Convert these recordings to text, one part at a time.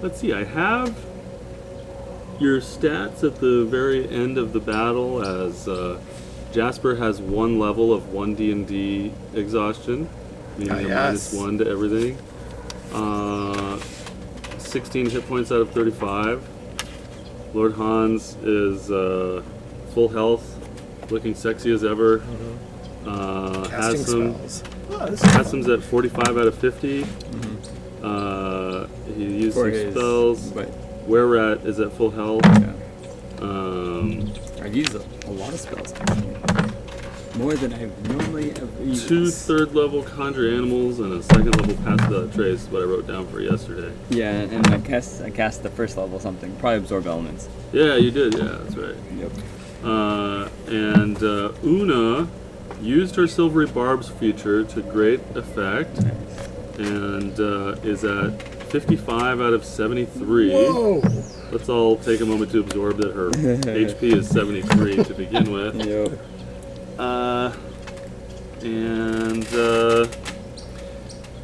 let's see, I have your stats at the very end of the battle as Jasper has 1 level of 1 D&D exhaustion, meaning a -1 to everything. 16 hit points out of 35. Lord Hans is full health, looking sexy as ever. Casting spells. Hassam's at 45 out of 50. He used some spells. Where Rat is at full health. I've used a lot of spells, actually. More than I've normally ever used. 2 third-level Conjure Animals and a 2nd-level Pass Without a Trace is what I wrote down for yesterday. Yeah, and I cast the first level something. Probably Absorb Elements. Yeah, you did. Yeah, that's right. Yep. And Una used her Silvery Barbs feature to great effect. Nice. And is at 55 out of 73. Whoa! Let's all take a moment to absorb that her HP is 73 to begin with. Yep.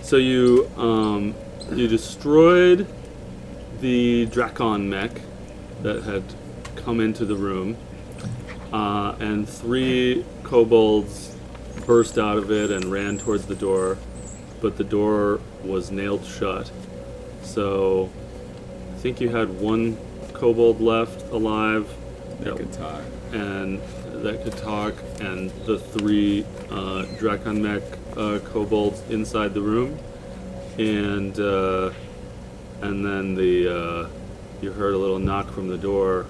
So you destroyed the Drakon mech that had come into the room, and 3 kobolds burst out of it and ran towards the door, but the door was nailed shut. So I think you had 1 kobold left alive. That could talk. And that could talk, and the 3 Drakon mech kobolds inside the room, and then you heard a little knock from the door,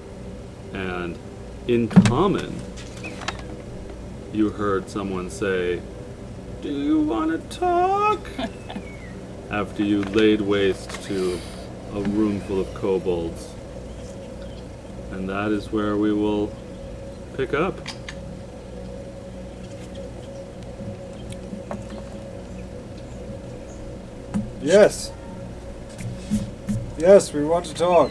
and in common you heard someone say, "Do you want to talk?" After you laid waste to a room full of kobolds. And that is where we will pick up. Yes. Yes, we want to talk.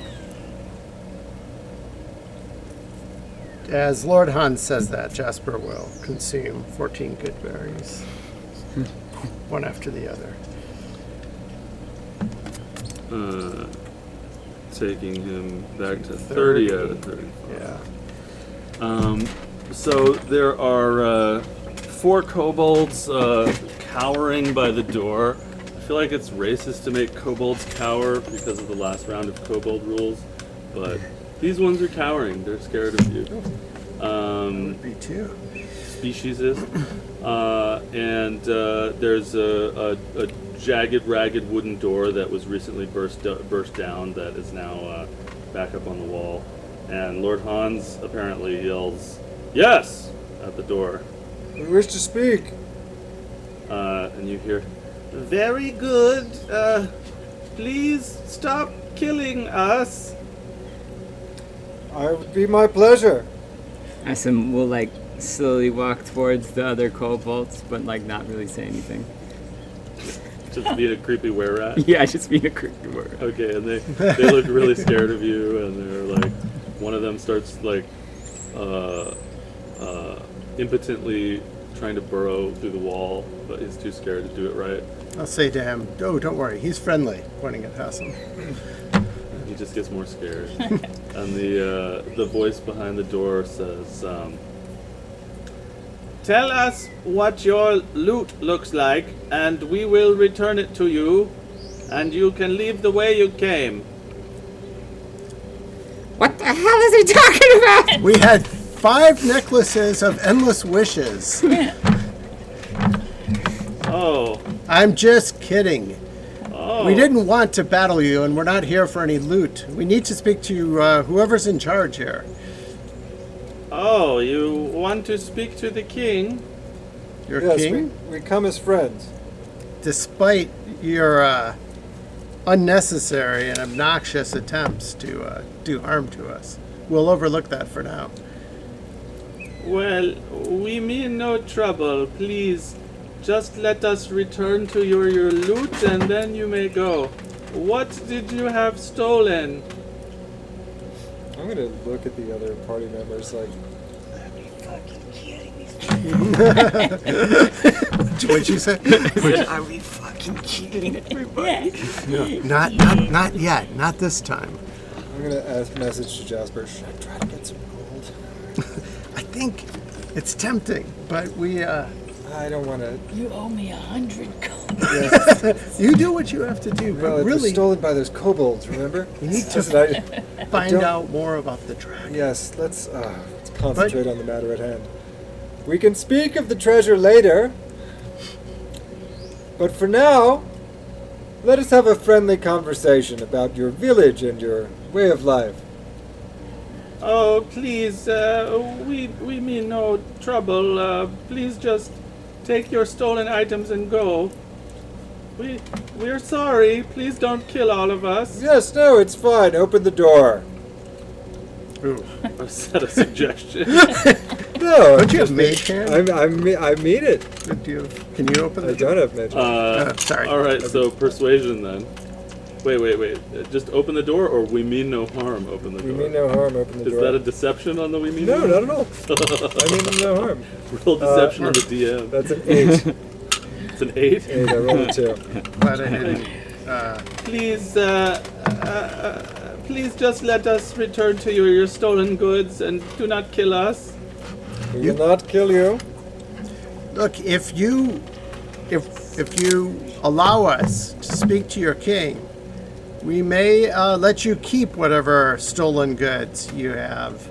As Lord Hans says that, Jasper will consume 14 good berries. One after the other. Taking him back to 30 out of 35. Yeah. So there are 4 kobolds cowering by the door. I feel like it's racist to make kobolds cower because of the last round of kobold rules, but these ones are cowering. They're scared of you. Me too. Speciesist. And there's a jagged, ragged wooden door that was recently burst down that is now back up on the wall. And Lord Hans apparently yells, "Yes!" at the door. We wish to speak. And you hear, "Very good. Please stop killing us." It would be my pleasure. Assam will slowly walk towards the other kobolds, but not really say anything. Just being a creepy were-rat? Yeah, just being a creepy were-rat. Okay, and they look really scared of you, and they're one of them starts impotently trying to burrow through the wall, but he's too scared to do it right. I'll say to him, "Oh, don't worry, he's friendly," pointing at Hassam. He just gets more scared. And the voice behind the door says, "Tell us what your loot looks like, and we will return it to you, and you can leave the way you came." What the hell is he talking about? We had 5 necklaces of endless wishes. Oh. I'm just kidding. Oh. We didn't want to battle you, and we're not here for any loot. We need to speak to whoever's in charge here. Oh, you want to speak to the king? Your Yes, king? we come as friends. Despite your unnecessary and obnoxious attempts to do harm to us. We'll overlook that for now. Well, we mean no trouble. Please, just let us return to your loot, and then you may go. What did you have stolen? I'm gonna look at the other party members Are you fucking kidding me? What'd you say? Are we fucking fucking killing everybody. No, not yet. Not this time. I'm gonna ask message to Jasper. Should I try to get some gold? I think it's tempting, but we. I don't want to. You owe me 100 gold. You do what you have to do, Well, but it was really, stolen by those kobolds. Remember? you need That's to what I- find don't- out more about the dragon. Yes, let's concentrate on the matter at hand. We can speak of the treasure later, but for now, let us have a friendly conversation about your village and your way of life. Oh, please, we mean no trouble. Please just take your stolen items and go. We're sorry. Please don't kill all of us. Yes, no, it's fine. Open the door. Ooh. Is that a suggestion? No, Don't you have mage hand? I mean it. Can you open the I don't have magic. sorry. All right, so persuasion then. Wait. Just open the door, or we mean no harm. Open the We door. mean no harm. Open the Is door. that a deception on the we mean? No, harm? not at all. I mean no harm. Roll deception on the DM. That's an 8. It's an 8. 8. I rolled a 2. Glad I didn't. Please just let us return to your stolen goods and do not kill us. We will not kill you. Look, if you allow us to speak to your king, we may let you keep whatever stolen goods you have.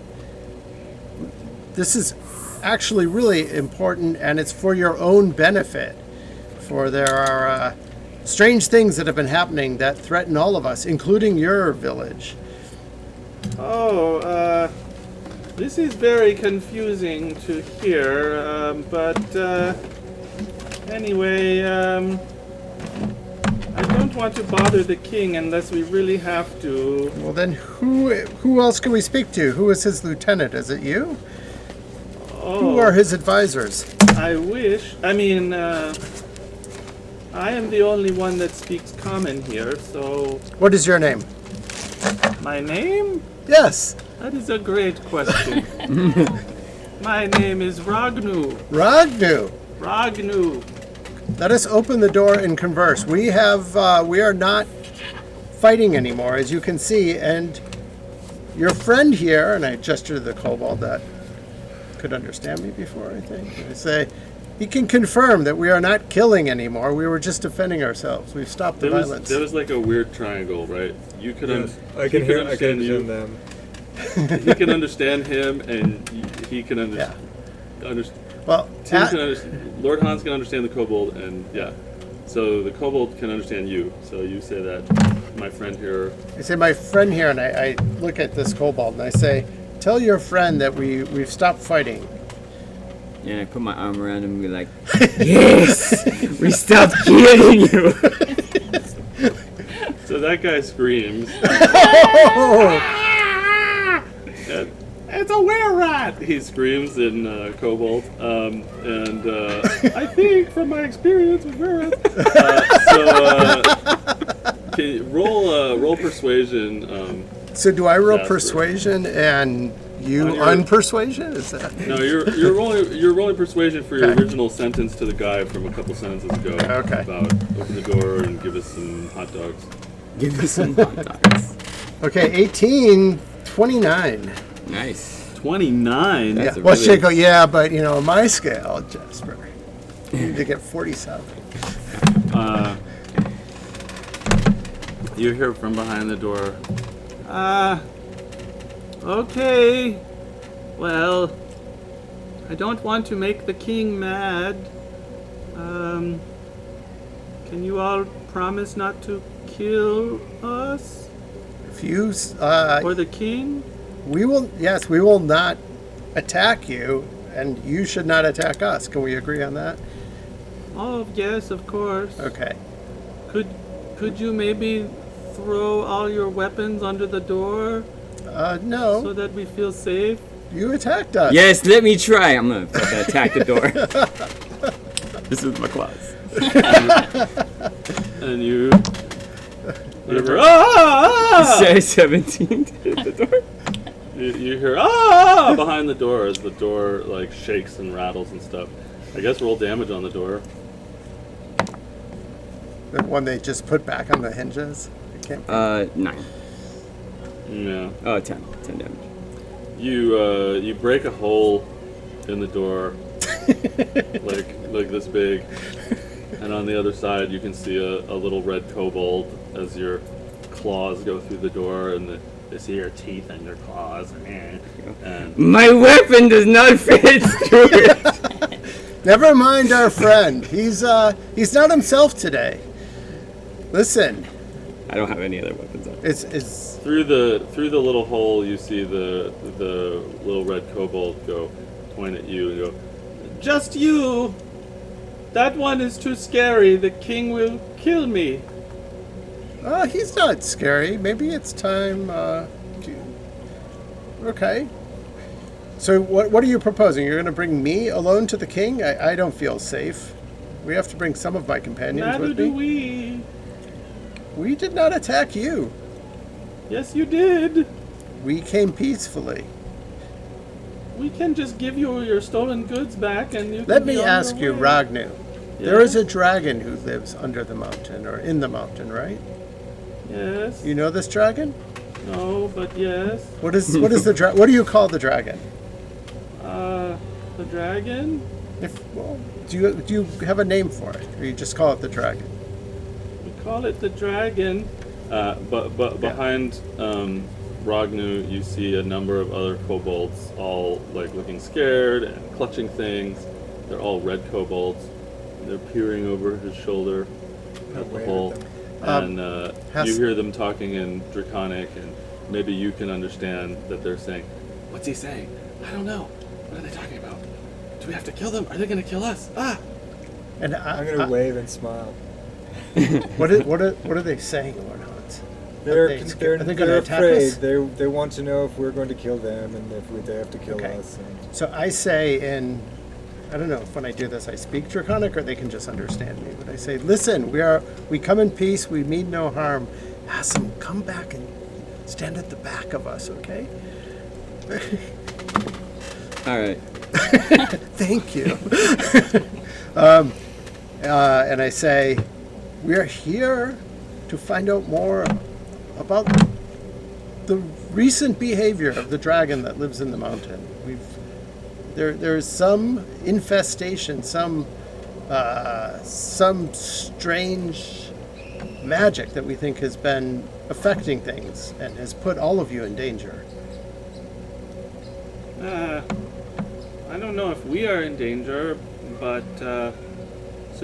This is actually really important, and it's for your own benefit. For there are strange things that have been happening that threaten all of us, including your village. Oh, this is very confusing to hear, but anyway, I don't want to bother the king unless we really have to. Well, then who else can we speak to? Who is his lieutenant? Is it you? Who are his advisors? I wish. I mean, I am the only one that speaks common here, so What is your name? my name? Yes, That is a great question. My name is Ragnu. Ragnu. Ragnu. Let us open the door and converse. We are not fighting anymore, as you can see, and your friend here, and I gesture to the kobold that could understand me before, I think. I say, he can confirm that we are not killing anymore. We were just defending ourselves. We've stopped the violence. There was like a weird triangle, right? You could Yes, I he can could hear. I can understand you. understand them. He can understand him, and he can Yeah. understand. Well, Tim can understand. Lord Hans can understand the kobold, and yeah. So the kobold can understand you. So you say that, my friend here. I say, my friend here, and I look at this kobold, and I say, tell your friend that we've stopped fighting. And I put my arm around him and be like, yes, we stopped killing you. So that guy screams. And, it's a were-rat! He screams in kobold. I think from my experience with were-rats. Can you roll persuasion. So do I roll Jasper. persuasion and you On your- unpersuasion? Is that? No, you're rolling persuasion for your Okay. original sentence to the guy from a couple sentences ago. Okay. About open the door and give us some hot dogs. Give me some hot dogs. Okay, 18, 29. Nice. 29. Yeah. That's a Well, really- Shaco, yeah, but you know, on my scale, Jasper, you need to get 47. You hear from behind the door. Okay. Well, I don't want to make the king mad. Can you all promise not to kill us If you, or the king? we will not attack you, and you should not attack us. Can we agree on that? Oh, yes, of course. Okay. Could you maybe throw all your weapons under the door so No, that we feel safe? you attacked us. Yes, let me try. I'm going to attack the door. This is my claws. And you hear, ah! Say 17 to hit the door. You hear ah behind the door as the door like shakes and rattles and stuff. I guess roll damage on the door. The one they just put back on the hinges? I can't. 9. Yeah. Oh, 10. 10 damage. You break a hole in the door, like this big, and on the other side you can see a little red kobold as your claws go through the door, and they see your teeth and your claws, and My weapon does not fit through it. Never mind our friend. He's not himself today. Listen, I don't have any other weapons on. it's through the little hole you see the little red kobold point at you and go, "Just you! That one is too scary. The king will kill me." he's not scary. Maybe it's time to. Okay. So what are you proposing? You're going to bring me alone to the king? I don't feel safe. We have to bring some of my companions Neither with do me. we. We did not attack you. Yes, you did. We came peacefully. We can just give you your stolen goods back, and you. Let can be me on ask your you, way. Ragnu. There Yeah? is a dragon who lives under the mountain or in the mountain, right? Yes. You know this dragon? No, but yes. What is the what do you call the dragon? The dragon. Do you have a name for it, or you just call it the dragon? We call it the dragon. But behind Ragnu, you see a number of other kobolds, all like looking scared and clutching things. They're all red kobolds. They're peering over his shoulder at the wave hole, at and has- you hear them talking in Draconic, and maybe you can understand that they're saying, "What's he saying? I don't know. What are they talking about? Do we have to kill them? Are they going to kill us? Ah!" And I'm going to wave and smile. what are they saying or not? They're Are they gonna attack afraid. us? They want to know if we're going to kill them and if they have to kill Okay. us. And So I say I don't know if when I do this I speak Draconic or they can just understand me. But I say, listen, we come in peace, we mean no harm. Hassan, come back and stand at the back of us, okay? All right. Thank you. And I say, we're here to find out more about the recent behavior of the dragon that lives in the mountain. There's some infestation, some strange magic that we think has been affecting things and has put all of you in danger. I don't know if we are in danger, but so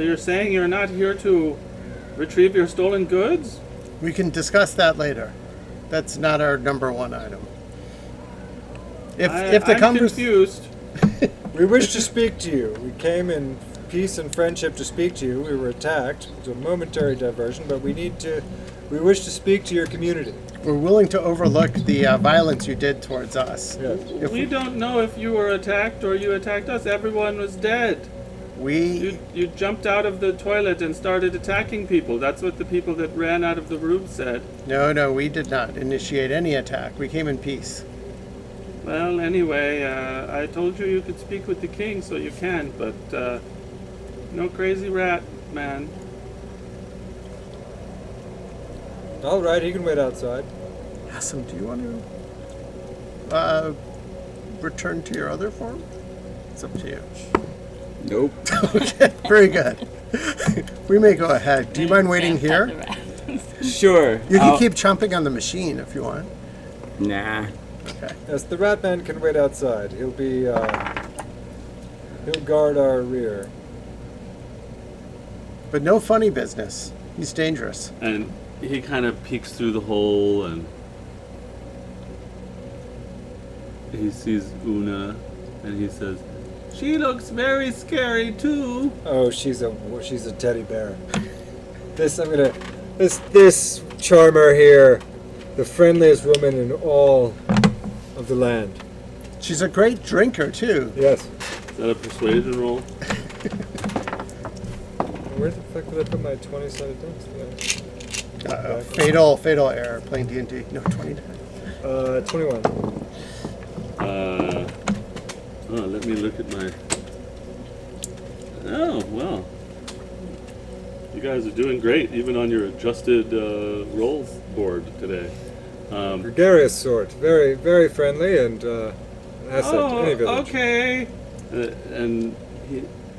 you're saying you're not here to retrieve your stolen goods? We can discuss that later. That's not our number one item. If the I'm confused. we wish to speak to you. We came in peace and friendship to speak to you. We were attacked. It was a momentary diversion, but we wish to speak to your community. we're willing to overlook the violence you did towards us. Yes. If We don't know if you were attacked or you attacked us. Everyone was dead. You jumped out of the toilet and started attacking people. That's what the people that ran out of the room said. No, we did not initiate any attack. We came in peace. Well, anyway, I told you could speak with the king, so you can, but no crazy rat, man. All right, he can wait outside. Awesome. Do you want to return to your other form? It's up to you. Nope. Okay, very good. We may go ahead. Do you mind waiting here? Sure. You can keep chomping on the machine if you want. Nah. Okay. Yes, the rat man can wait outside. He'll guard our rear. But no funny business. He's dangerous. And he kind of peeks through the hole and he sees Una and he says, "She looks very scary too." Oh, she's a teddy bear. This charmer here, the friendliest woman in all of the land. She's a great drinker, too. Yes. Is that a persuasion roll? Where the fuck did I put my 20-sided dice? Fatal error. Playing D&D. No, 29. 21. Let me look at my... Oh, well. You guys are doing great, even on your adjusted rolls board today. Gregarious sort. Very, very friendly and asset to any village. Okay.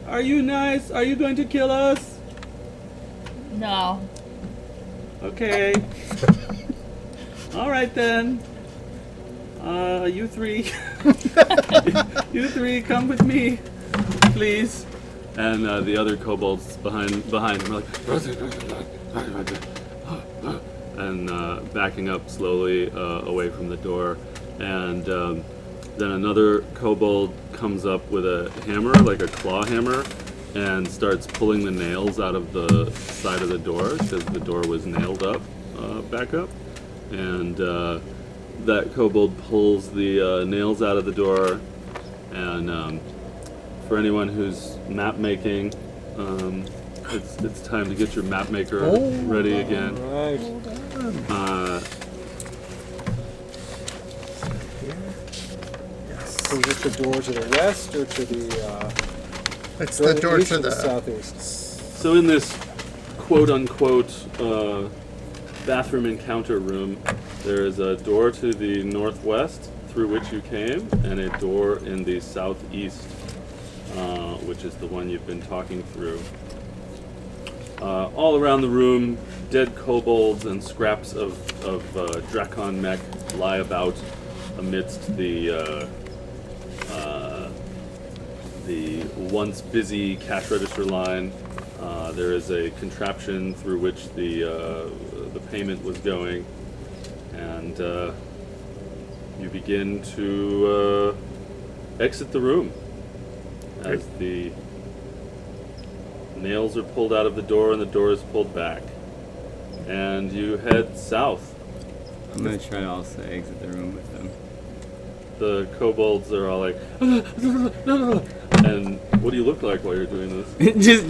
Are you nice? Are you going to kill us? No. Okay. All right then. You three. You three, come with me, please. And the other kobolds behind him are like, and backing up slowly away from the door. And then another kobold comes up with a hammer, like a claw hammer, and starts pulling the nails out of the side of the door because the door was nailed up, back up. And that kobold pulls the nails out of the door. And for anyone who's map making, it's time to get your map maker ready again. Right. So is it the door to the west or to the It's the door east to or the the southeast? So in this quote-unquote bathroom encounter room, there is a door to the northwest through which you came, and a door in the southeast, which is the one you've been talking through. All around the room, dead kobolds and scraps of Drakon mech lie about amidst the once busy cash register line. There is a contraption through which the payment was going, and you begin to exit the room as the nails are pulled out of the door and the door is pulled back, and you head south. I'm gonna try to also exit the room with them. The kobolds are all like, and what do you look like while you're doing this?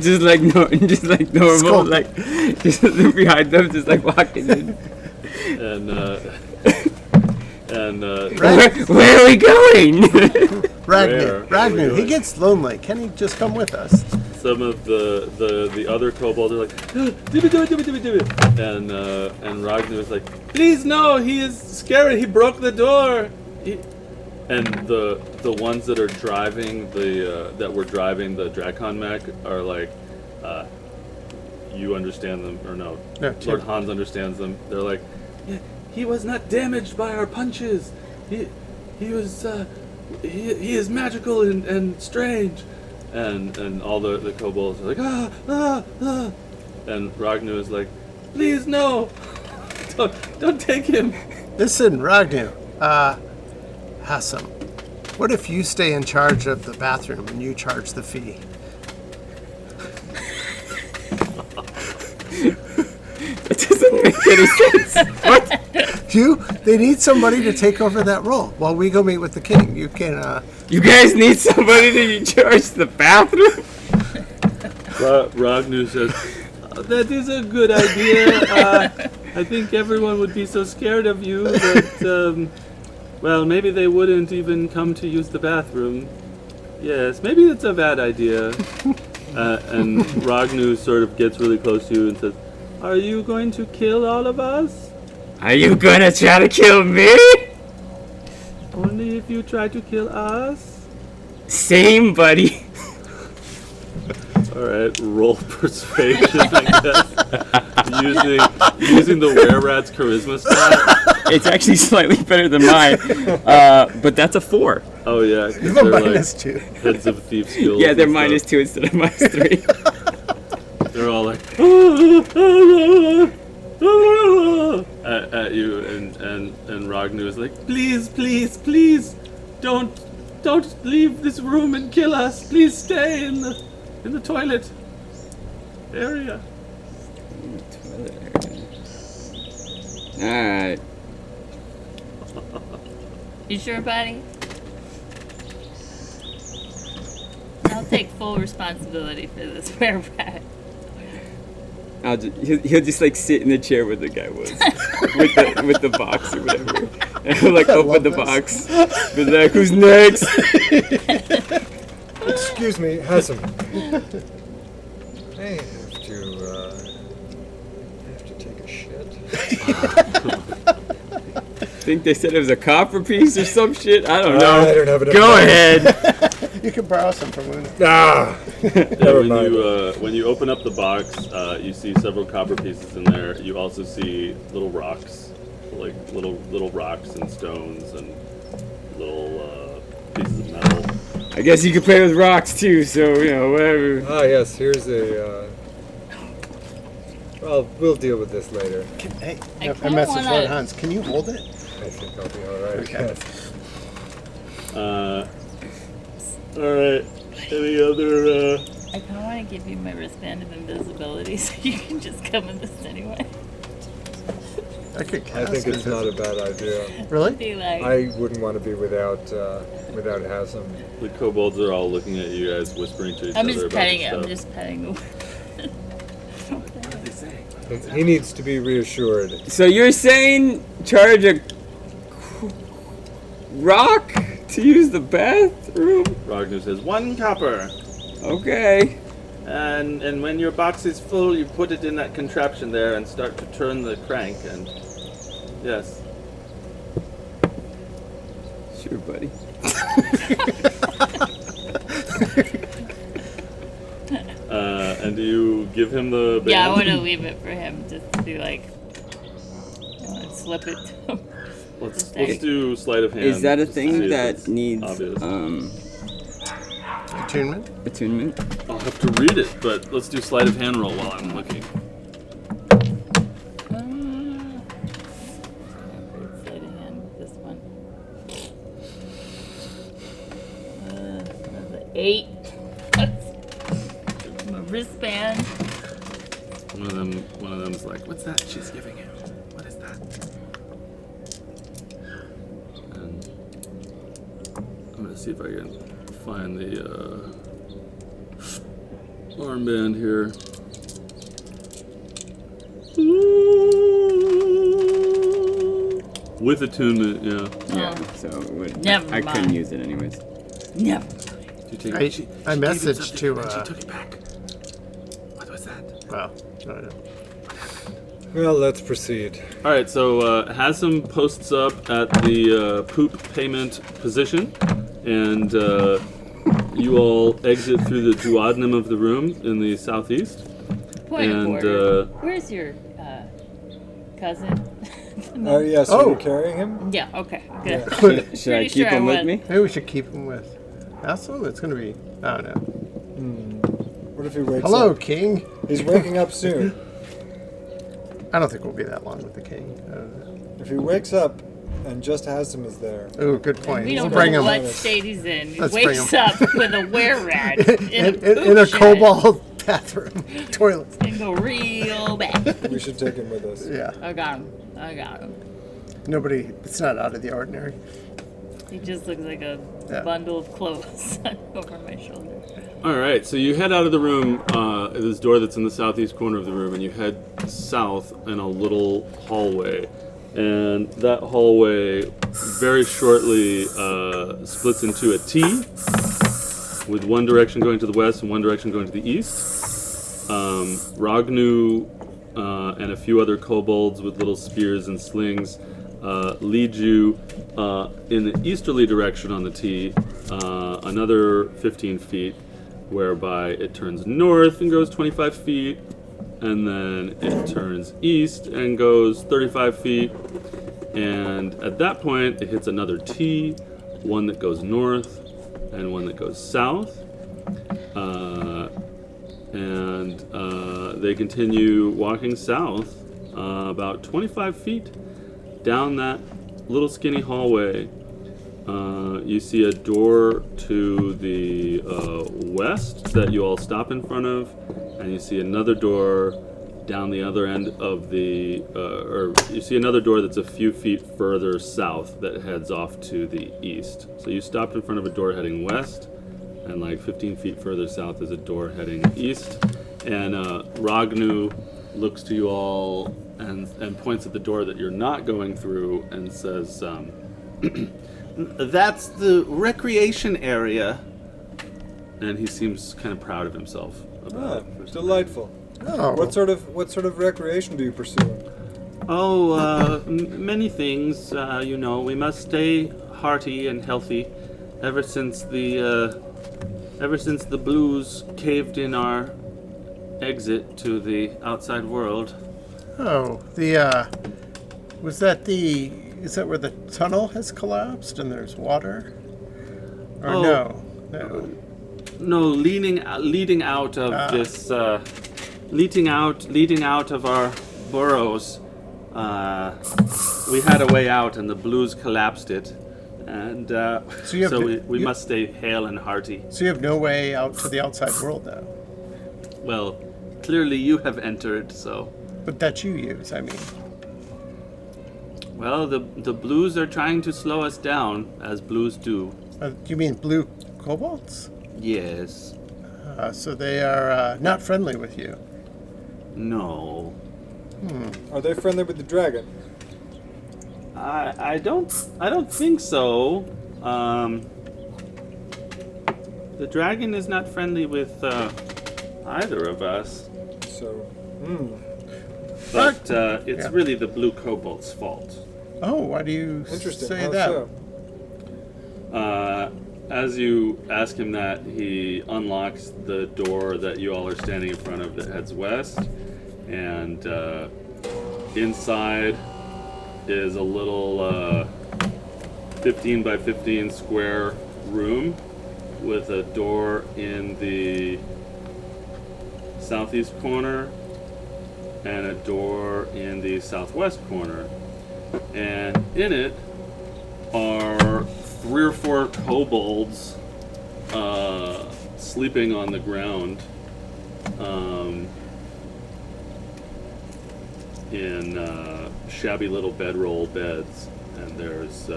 just like normal, Skulk. like just behind them, just like walking in. And Where are we going? Ragnu, he gets lonely. Can he just come with us? some of the other kobolds are like, do it. And Ragnar is like, please no, he is scary. He broke the door. And the ones that are driving that were driving the Drakon mech are like, you understand them or no? No, Lord Hans understands them. They're like, yeah, he was not damaged by our punches. He was he is magical and strange. And all the kobolds are like, ah. And Ragnar is like, please no, don't take him. Listen, Ragnu, Hassam, what if you stay in charge of the bathroom and you charge the fee? It doesn't make any sense. What? They need somebody to take over that role while we go meet with the king. You can, You guys need somebody to charge the bathroom? Ragnar says, that is a good idea. I think everyone would be so scared of you that, well, maybe they wouldn't even come to use the bathroom. Yes, maybe it's a bad idea. And Ragnar sort of gets really close to you and says, are you going to kill all of us? Are you gonna try to kill me? Only if you try to kill us? Same, buddy. Alright, roll persuasion, I guess. using the were-rat's charisma stat. It's actually slightly better than mine, but that's a 4. Oh yeah, 'cause you have they're a like -2. heads of thief skills. Yeah, they're and stuff. -2 instead of -3. They're all like at you, and Ragnar is like, please, don't leave this room and kill us. Please stay in the toilet area. Alright. You sure, buddy? I'll take full responsibility for this were-rat. He'll just like sit in the chair where the guy was with the box or whatever, and he'll like open the box. Be like, who's next? Excuse me, Hassam. I have to think they said it was a copper piece or some shit. I don't know. I don't have enough Go money. ahead. You can borrow some from Luna. Ah! Never mind. When you open up the box, you see several copper pieces in there. You also see little rocks, like little rocks and stones and little pieces of metal. I guess you can play with rocks too, so, whatever. Ah, yes, here's a... well, we'll deal with this later. Hey, I I kinda messaged wanna- Lord Hans. Can you hold it? I think I'll be alright. Okay. All right. Any other? I kind of want to give you my wristband of invisibility so you can just come in this anyway. I could I cast think it's it. not a bad idea. Really? Be like, I wouldn't want to be without Hasm. The kobolds are all looking at you guys, whispering to each I'm other just about petting this it. I'm stuff. just petting the. What are they saying? He needs to be reassured. So you're saying charge a rock to use the bathroom? Ragnar says 1 copper. Okay. And when your box is full, you put it in that contraption there and start to turn the crank. And yes, Sure, buddy. and do you give him the band? Yeah, I want to leave it for him just to be like, slip it to him. Let's do sleight of hand. Is that a just to see thing if that it's needs obvious. Attunement? attunement? I'll have to read it, but let's do sleight of hand roll while I'm looking. Sleight of hand with this one. That's an 8. My wristband. One of them's like, "What's that she's giving you? What is that?" And I'm gonna see if I can find the armband here. With attunement, yeah. Yeah. So it would, Never I couldn't mind. use it anyways. Never. Did you take I it? She gave him messaged something, to, and she took it back. What was that? Well, I don't know. Well, let's proceed. All right, so Hasm posts up at the poop payment position, and you all exit through the duodenum of the room in the southeast. Point of And, order. Where's your cousin? Yes, Oh. are you carrying him? Yeah. Okay. Good. Yeah. Should I Pretty keep sure I him with would. me? Maybe we should keep him with Hassel. It's going to be, I don't know. What if he wakes Hello, up? King. He's waking up soon. I don't think we'll be that long with the King. I don't know. If he wakes up and just Hasm is there, Oh, good point. We We'll don't bring know him what state he's in. He Let's bring wakes him. up with a were-rat in a poop shed cobalt bathroom toilet. and go real bad. we should take him with us. Yeah. I got him. I got him. Nobody, it's not out of the ordinary. He just looks like a Yeah. bundle of clothes over my shoulder. All right, so you head out of the room, this door that's in the southeast corner of the room, and you head south in a little hallway. And that hallway very shortly splits into a T, with one direction going to the west and one direction going to the east. Ragnu and a few other kobolds with little spears and slings lead you in the easterly direction on the T, another 15 feet, whereby it turns north and goes 25 feet, and then it turns east and goes 35 feet, and at that point it hits another T, one that goes north and one that goes south, and they continue walking south about 25 feet down that little skinny hallway. You see a door to the west that you all stop in front of, and you see another door down the other end of the, or you see another door that's a few feet further south that heads off to the east. So you stopped in front of a door heading west, and like 15 feet further south is a door heading east. And Ragnu looks to you all and points at the door that you're not going through and says, "That's the recreation area." And he seems kind of proud of himself Ah, about it. delightful. Oh, What sort of recreation do you pursue? Many things. We must stay hearty and healthy. Ever since the blues caved in our exit to the outside world. Oh, is that where the tunnel has collapsed and there's water? Or Oh. no? No, leading out of this, leading out of our burrows. We had a way out, and the blues collapsed it, and we must stay hale and hearty. So you have no way out to the outside world now. Well, clearly you have entered, so. But that you use, I mean. Well, the blues are trying to slow us down, as blues do. You mean blue kobolds? Yes. So they are not friendly with you. No. Are they friendly with the dragon? I don't think so. The dragon is not friendly with either of us. So, But it's really the blue kobold's fault. Oh, why do you interesting. say How that? so? As you ask him that, he unlocks the door that you all are standing in front of that heads west, and inside is a little 15 by 15 square room with a door in the southeast corner and a door in the southwest corner. And in it are 3 or 4 kobolds sleeping on the ground in shabby little bedroll beds, and there's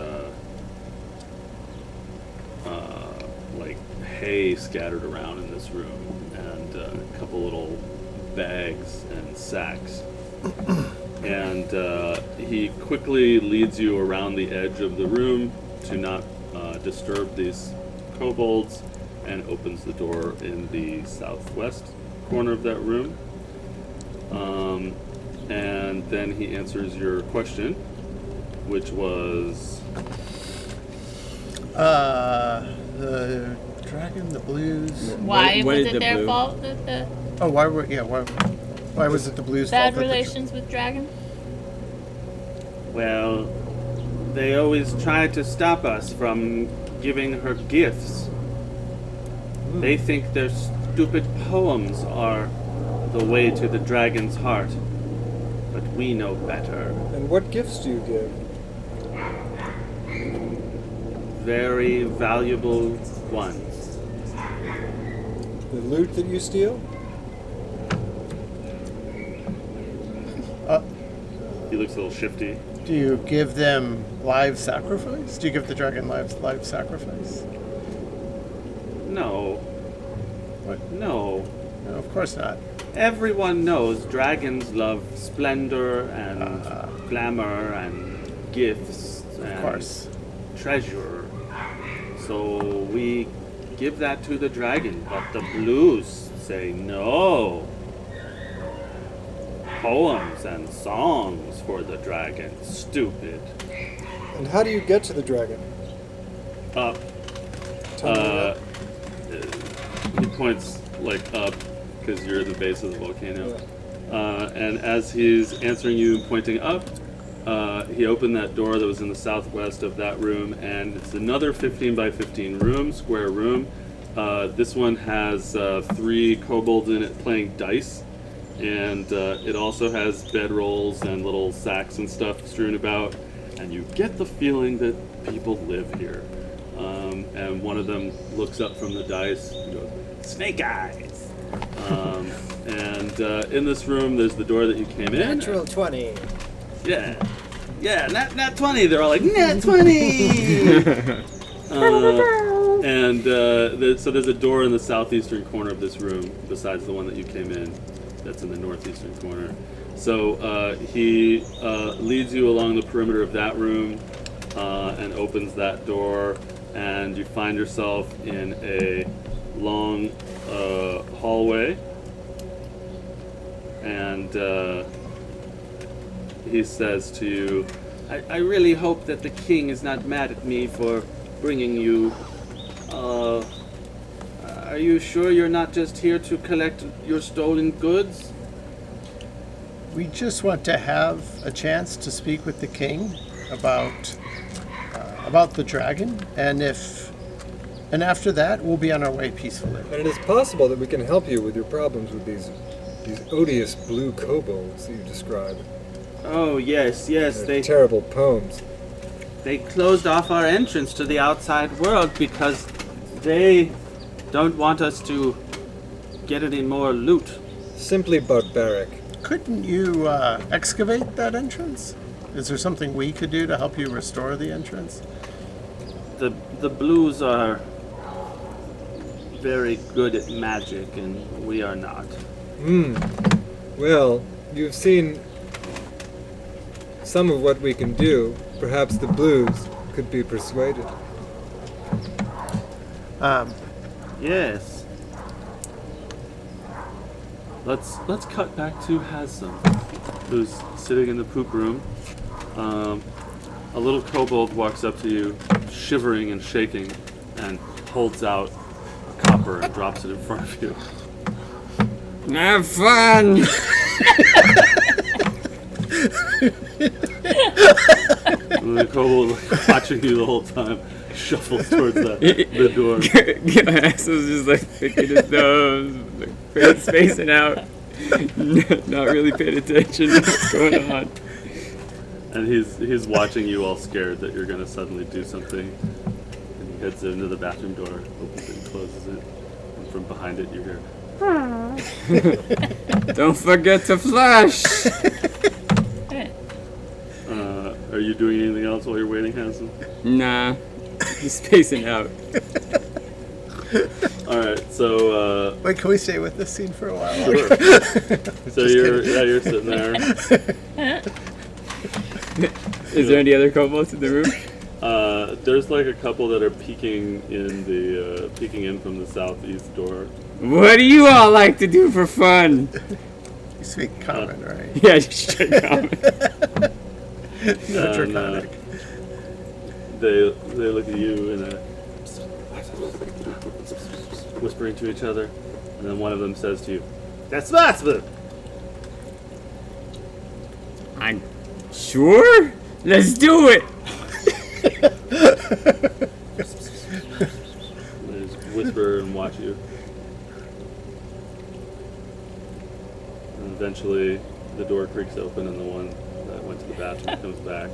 like hay scattered around in this room, and a couple little bags and sacks. And he quickly leads you around the edge of the room to not disturb these kobolds, and opens the door in the southwest corner of that room. And then he answers your question, which was... The dragon, the blues. Why what was did it the their blue- fault that the Oh, why was it the blues' bad fault? that the relations with dragon? Well, they always try to stop us from giving her gifts. They think their stupid poems are the way to the dragon's heart. But we know better. And what gifts do you give? Very valuable ones. The loot that you steal? He looks a little shifty. Do you give them live sacrifice? Do you give the dragon live sacrifice? No. What? No. No, of course not. Everyone knows dragons love splendor and glamour and gifts Of and course. treasure. So we give that to the dragon, but the blues say no. Poems and songs for the dragon. Stupid. And how do you get to the dragon? Up. Tell me that. He points like up because you're in the base of the volcano. And as he's answering you and pointing up, he opened that door that was in the southwest of that room, and it's another 15 by 15 room, square room. This one has 3 kobolds in it playing dice, and it also has bedrolls and little sacks and stuff strewn about, and you get the feeling that people live here. And one of them looks up from the dice and goes, "Snake eyes!" And in this room, there's the door that you came in. Natural 20. Yeah, nat 20. They're all like, nat 20! So there's a door in the southeastern corner of this room, besides the one that you came in, that's in the northeastern corner. So he leads you along the perimeter of that room and opens that door, and you find yourself in a long hallway. And he says to you, I really hope that the king is not mad at me for bringing you. Are you sure you're not just here to collect your stolen goods? We just want to have a chance to speak with the king about the dragon, and after that, we'll be on our way peacefully. And it is possible that we can help you with your problems with these odious blue kobolds that you describe. Oh, yes, They're terrible poems. They closed off our entrance to the outside world because they don't want us to get any more loot. Simply barbaric. Couldn't you excavate that entrance? Is there something we could do to help you restore the entrance? The blues are very good at magic, and we are not. Well, you've seen some of what we can do. Perhaps the blues could be persuaded. Yes. Let's cut back to Hassan, who's sitting in the poop room. A little kobold walks up to you, shivering and shaking, and holds out a copper and drops it in front of you. Have fun! And the kobold, like, watching you the whole time, shuffles towards the door. Hassel's just like picking his nose, like spacing out, not really paying attention to what's going on. And he's watching you, all scared that you're gonna suddenly do something. And he heads into the bathroom door, opens it and closes it. And from behind it you hear, Don't forget to flush! are you doing anything else while you're waiting, Hanson? Nah, he's spacing out. Alright, so Wait, can we stay with this scene for a while? sure. So you're sitting there. Is there any other kobolds in the room? There's like a couple that are peeking in from the southeast door. What do you all like to do for fun? You speak common, right? Yeah, just straight common. No draconic. They look at you and whispering to each other, and then one of them says to you, "That's possible." I'm sure? Let's do it! They just whisper and watch you. And eventually, the door creaks open, and the one that went to the bathroom comes back,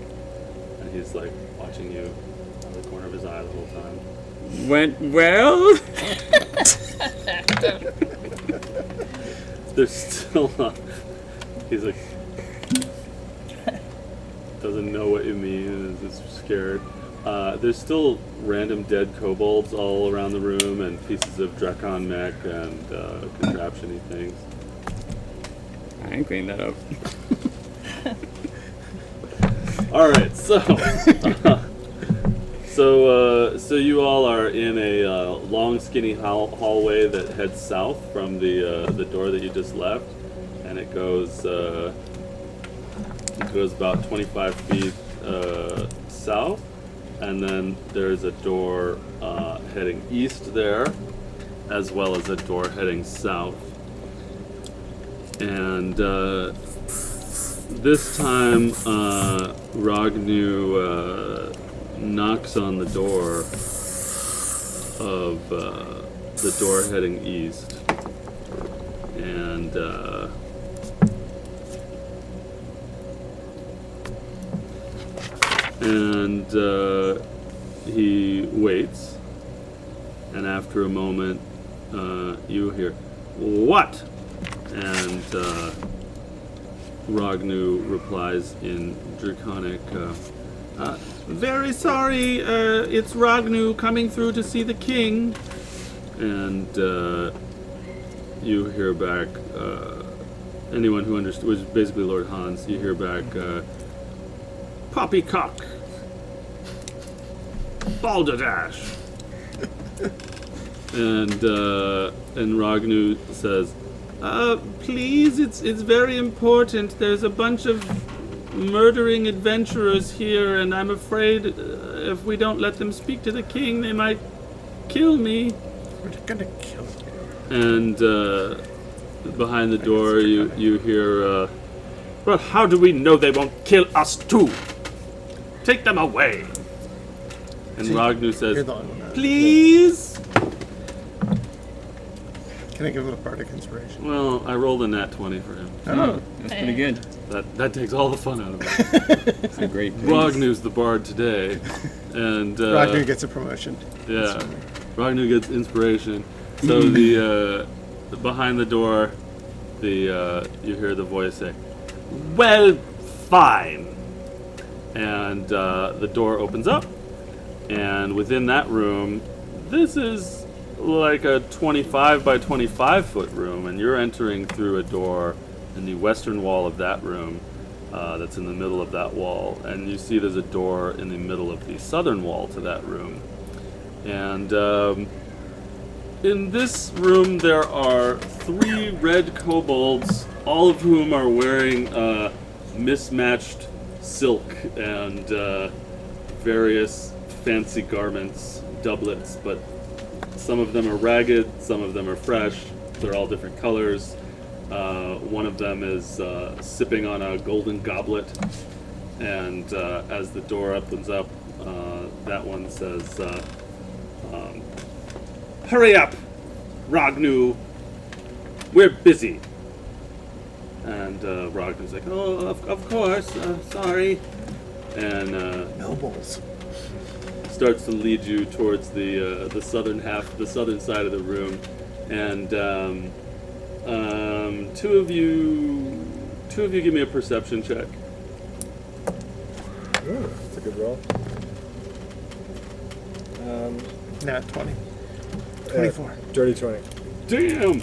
and he's like watching you out of the corner of his eye the whole time. Went well? There's still he's like, doesn't know what you mean and is just scared. There's still random dead kobolds all around the room and pieces of Drakon mech and contraption-y things. I ain't cleaned that up. All right, so you all are in a long, skinny hallway that heads south from the door that you just left, and it goes about 25 feet south, and then there's a door heading east there, as well as a door heading south. And this time, Ragnu knocks on the door of the door heading east, and he waits, and after a moment, you hear, "What?" And Ragnu replies in Draconic, "Very sorry, it's Ragnu coming through to see the king." And you hear back, anyone who understood, was basically Lord Hans, you hear back, "Poppycock, balderdash." And Ragnu says, "Please, it's very important. There's a bunch of murdering adventurers here, and I'm afraid if we don't let them speak to the king, they might kill me. We're gonna kill you. And behind the door, you hear, well, how do we know they won't kill us too? Take them away. And See, Ragnu You're says, the one. please. Can I give him a bardic inspiration? Well, I rolled a nat 20 for him. Oh, that's pretty good. That takes all the fun out of it. That's a great piece. Ragnu's the bard today, and Ragnar gets a promotion. yeah, Ragnu gets inspiration. So the behind the door, you hear the voice say, "Well, fine," and the door opens up, and within that room, this is like a 25 by 25 foot room, and you're entering through a door in the western wall of that room that's in the middle of that wall, and you see there's a door in the middle of the southern wall to that room. And in this room there are 3 red kobolds, all of whom are wearing mismatched silk and various fancy garments, doublets, but some of them are ragged, some of them are fresh, they're all different colors. One of them is sipping on a golden goblet, and as the door opens up, that one says, hurry up, Ragnu, we're busy. And Ragnu's like, oh, of course, sorry. And Nobles. starts to lead you towards the southern half, the southern side of the room, and two of you give me a perception check. Ooh, that's a good roll. Nat 20. 24. Dirty 20. Damn!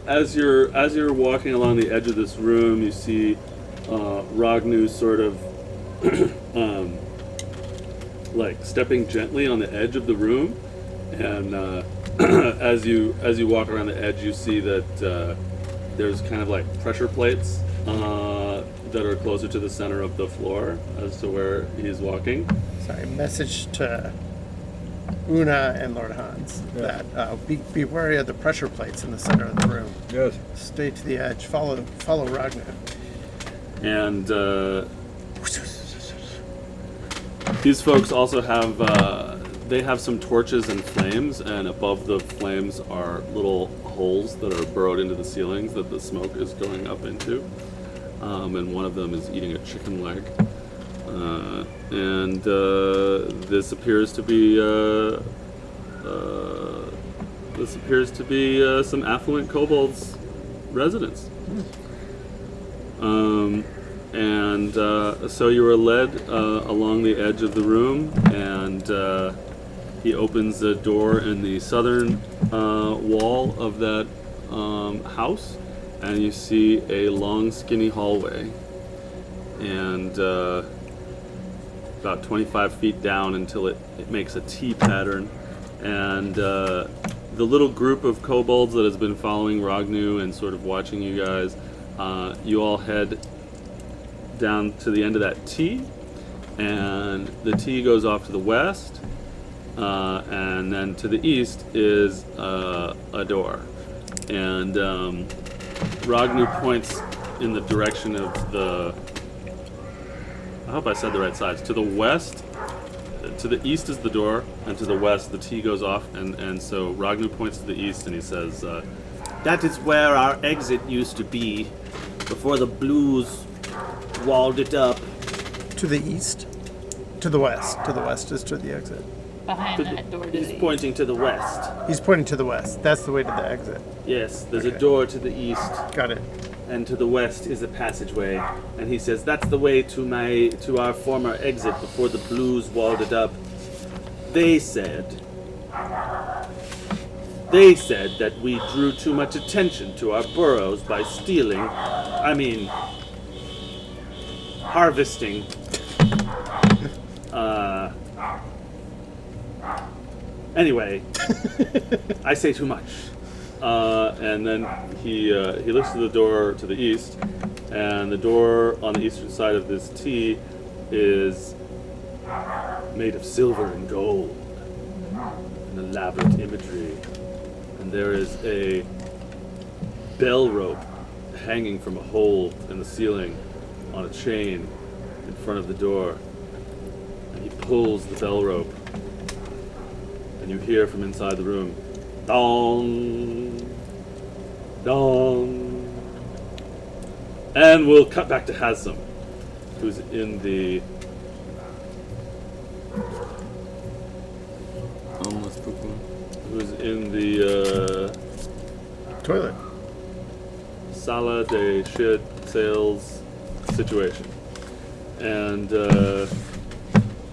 As you're walking along the edge of this room, you see Ragnu sort of like stepping gently on the edge of the room, and as you walk around the edge, you see that there's kind of like pressure plates that are closer to the center of the floor as to where he's walking. Sorry, message to Una and Lord Hans that be wary of the pressure plates in the center of the room. Yes. Stay to the edge. Follow Ragnar. And these folks also have they have some torches and flames, and above the flames are little holes that are burrowed into the ceilings that the smoke is going up into. And one of them is eating a chicken leg. And this appears to be some affluent kobolds' residence. So you are led along the edge of the room, and he opens the door in the southern wall of that house, and you see a long, skinny hallway, and about 25 feet down until it makes a T pattern, and the little group of kobolds that has been following Ragnu and sort of watching you guys, you all head down to the end of that T, and the T goes off to the west, and then to the east is a door, and Ragnu points in the direction of the, I hope I said the right sides, to the west. To the east is the door, and to the west the T goes off, and so Ragnu points to the east and he says, that is where our exit used to be before the blues walled it up. To the east? To the west. To the west is to the exit. Behind that door. He's pointing to the west. He's pointing to the west. That's the way to the exit. Yes, there's Okay. a door to the east, Got it. and to the west is a passageway. And he says, that's the way to our former exit before the blues walled it up. They said that we drew too much attention to our burrows by harvesting. Anyway, I say too much. And then he looks to the door to the east, And the door on the eastern side of this T is made of silver and gold, and elaborate imagery. And there is a bell rope hanging from a hole in the ceiling on a chain in front of the door. And he pulls the bell rope, and you hear from inside the room, dong, dong. And we'll cut back to Hasem, who's in the Almost poo-poo. Toilet. Sala de shit sales situation. And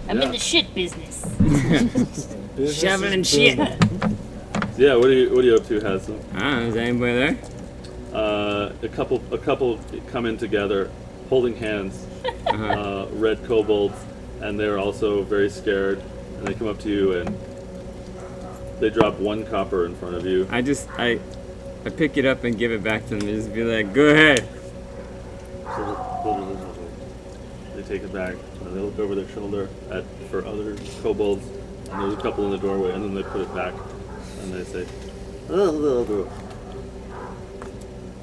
I'm yeah. in the shit business. Business Shoveling is shit. booming. Yeah, what are you up to, Hasem? Is anybody there? A couple come in together, holding hands, red kobolds, and they're also very scared. And they come up to you and they drop 1 copper in front of you. I pick it up and give it back to them. Just be like, go ahead. They take it back. And they look over their shoulder for other kobolds, and there's a couple in the doorway, and then they put it back, and they say,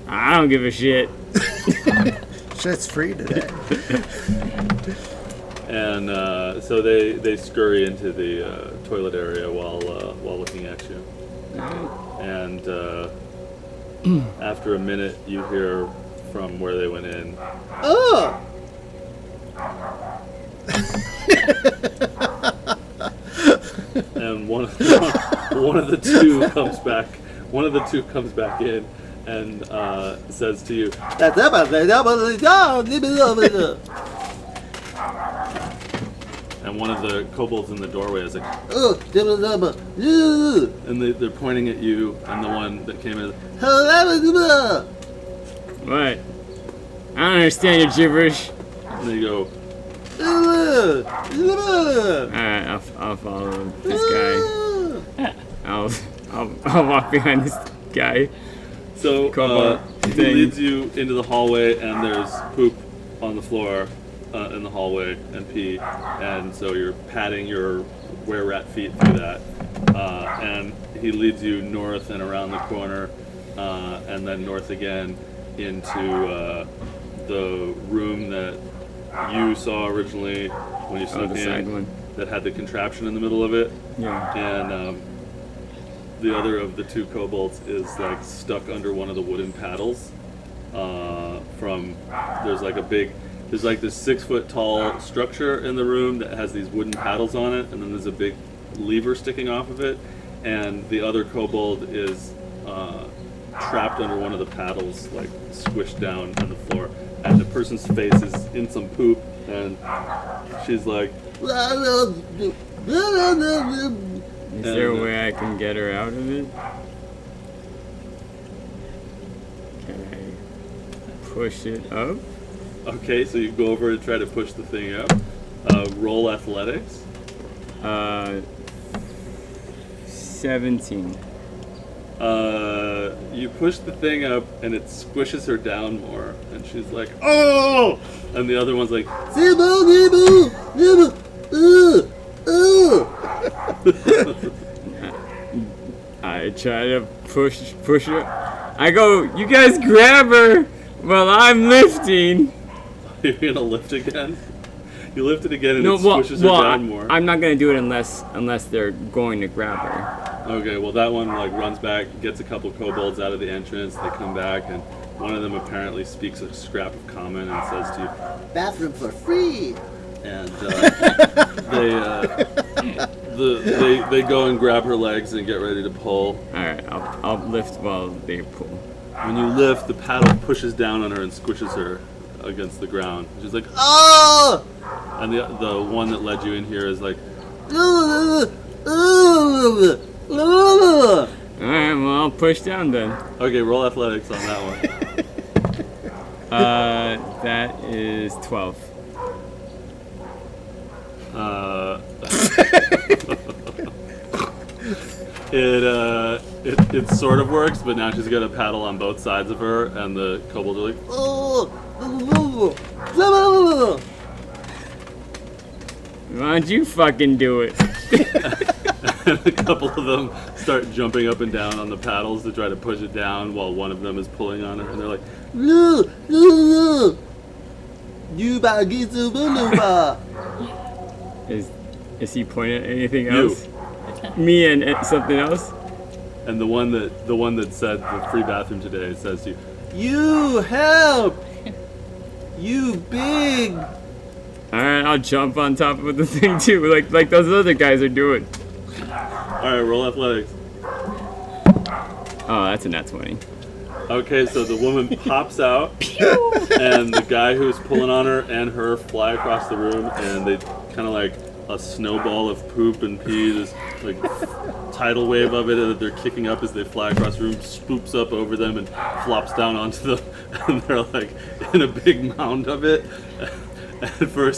I don't give a shit. Shit's free today. and so they scurry into the toilet area while looking at you. And after a minute, you hear from where they went in. Oh! And one of the two comes back. One of the two comes back in and says to you, and one of the kobolds in the doorway is like, and they're pointing at you, and the one that came in is, What? I don't understand your gibberish. and they go, Alright, I'll follow this guy. I'll walk behind this guy. so Kobold he thing. leads you into the hallway, and there's poop on the floor in the hallway and pee, and so you're patting your were-rat feet through that, and he leads you north and around the corner, and then north again into the room that you saw originally when you snuck the side in, one. that had the contraption in the middle of it, Yeah. and the other of the two kobolds is like stuck under one of the wooden paddles. There's like this 6-foot tall structure in the room that has these wooden paddles on it, and then there's a big lever sticking off of it, and the other kobold is trapped under one of the paddles, like squished down on the floor, and the person's face is in some poop, and she's like, Is there a way I can get her out of it? Can I push it up? okay, so you go over and try to push the thing up. Roll athletics. 17. You push the thing up and it squishes her down more, and she's like, "Oh!" And the other one's like, I try to push her. I go, you guys grab her while I'm lifting. "You're gonna lift again." You lift it again and it squishes her down more. I'm not gonna do it unless they're going to grab her. Okay, well that one like runs back, gets a couple kobolds out of the entrance. They come back, and one of them apparently speaks a scrap of common and says to you, Bathroom for free. and they go and grab her legs and get ready to pull. All right, I'll lift while they pull. When you lift, the paddle pushes down on her and squishes her against the ground. She's like, "Oh!" And the one that led you in here is like, All right, well I'll push down then. okay, roll athletics on that one. That is 12. It sort of works, but now she's got a paddle on both sides of her, and the kobolds are like, "Oh, Why don't you fucking do it? And a couple of them start jumping up and down on the paddles to try to push it down while one of them is pulling on it. And they're like, No, no, no. You ba gizu ba. Is he pointing at anything You. else? Me and something else? and the one that said the free bathroom today says to you, You help. You big. Alright, I'll jump on top of the thing too, like those other guys are doing. all right, roll athletics. Oh, that's a nat 20. Okay, so the woman pops out, and the guy who's pulling on her and her fly across the room, and they kind of like a snowball of poop and pee, this like tidal wave of it that they're kicking up as they fly across the room, swoops up over them and flops down onto them, and they're like in a big mound of it. And for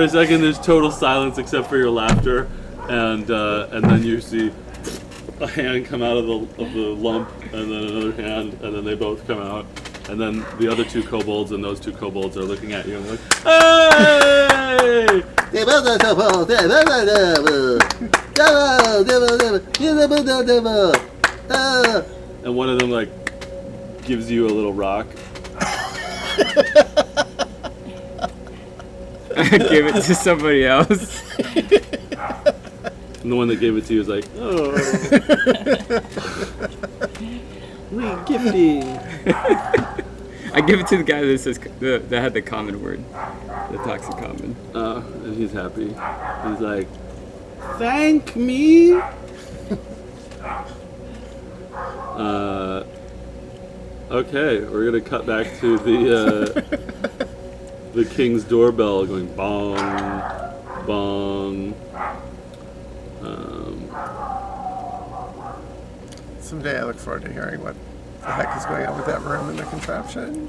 a second, there's total silence except for your laughter, and then you see a hand come out of the lump, and then another hand, and then they both come out, and then the other two kobolds and those two kobolds are looking at you and like, hey! And one of them like gives you a little rock. Give it to somebody else. And the one that gave it to you is like, oh. Re-gifting. I give it to the guy that says that had the common word, the toxic common. And he's happy. He's like, thank me. Okay, we're gonna cut back to the king's doorbell going bong, bong. Someday I look forward to hearing what the heck is going on with that room in the contraption.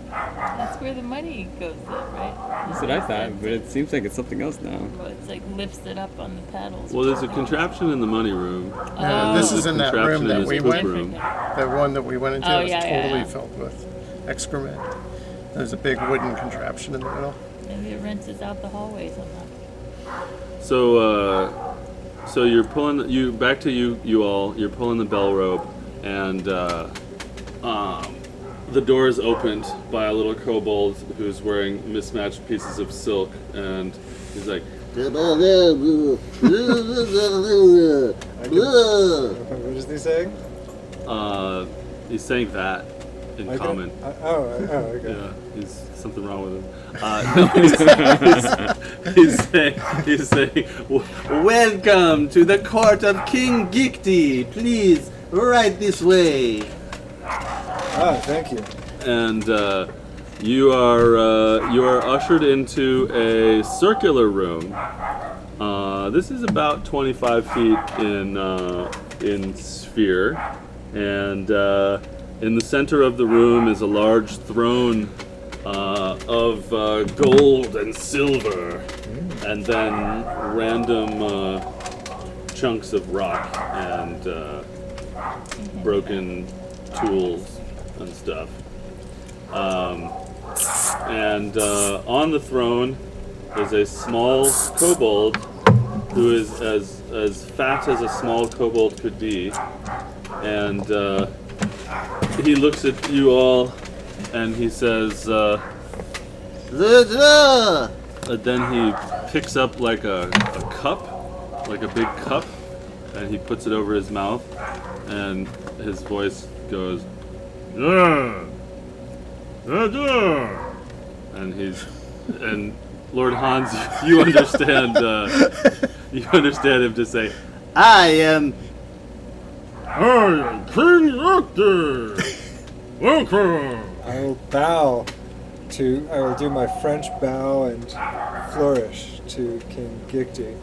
That's where the money goes in, right? That's what I thought, but it seems like it's something else now. Well, it's like lifts it up on the paddles. Well, there's a contraption in the money room. No, this Oh. is in that Contraption room that is we poop went. room. The one that we went into Oh, was yeah, totally yeah. filled with excrement. There's a big wooden contraption in the middle. Maybe it rinses out the hallways on that. So you're pulling you all. You're pulling the bell rope, and the door is opened by a little kobold who's wearing mismatched pieces of silk, and he's like, What is he saying? he's saying that in I can- common. okay. Yeah, he's something wrong with him. No, he's saying, Welcome to the court of King Gikti. Please, right this way. Thank you. and you are ushered into a circular room. This is about 25 feet in sphere, and in the center of the room is a large throne of gold and silver, and then random chunks of rock and broken tools and stuff. And on the throne is a small kobold who is as fat as a small kobold could be, and he looks at you all and he says, then he picks up like a cup, like a big cup, and he puts it over his mouth, and his voice goes, and Lord Hans, you understand him to say, I am King Victor! Welcome! I will bow to. I will do my French bow and flourish to King Gikti.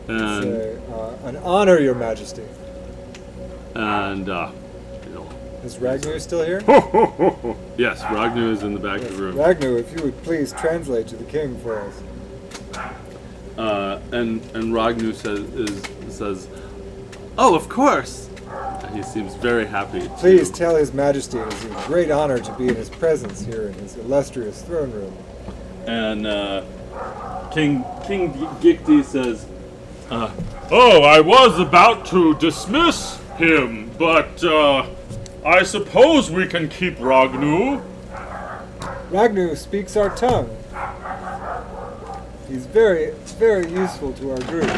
And Say, an honor, Your Majesty. Is Ragnar still here? yes, Ragnar is in the back of the room. Ragnar, if you would please translate to the king for us. And Ragnar says, oh, of course. He seems very happy. Please tell His Majesty it is a great honor to be in his presence here in his illustrious throne room. And King Gikti says, "Oh, I was about to dismiss him, but I suppose we can keep Ragnu." Ragnu speaks our tongue. He's very, very useful to our group.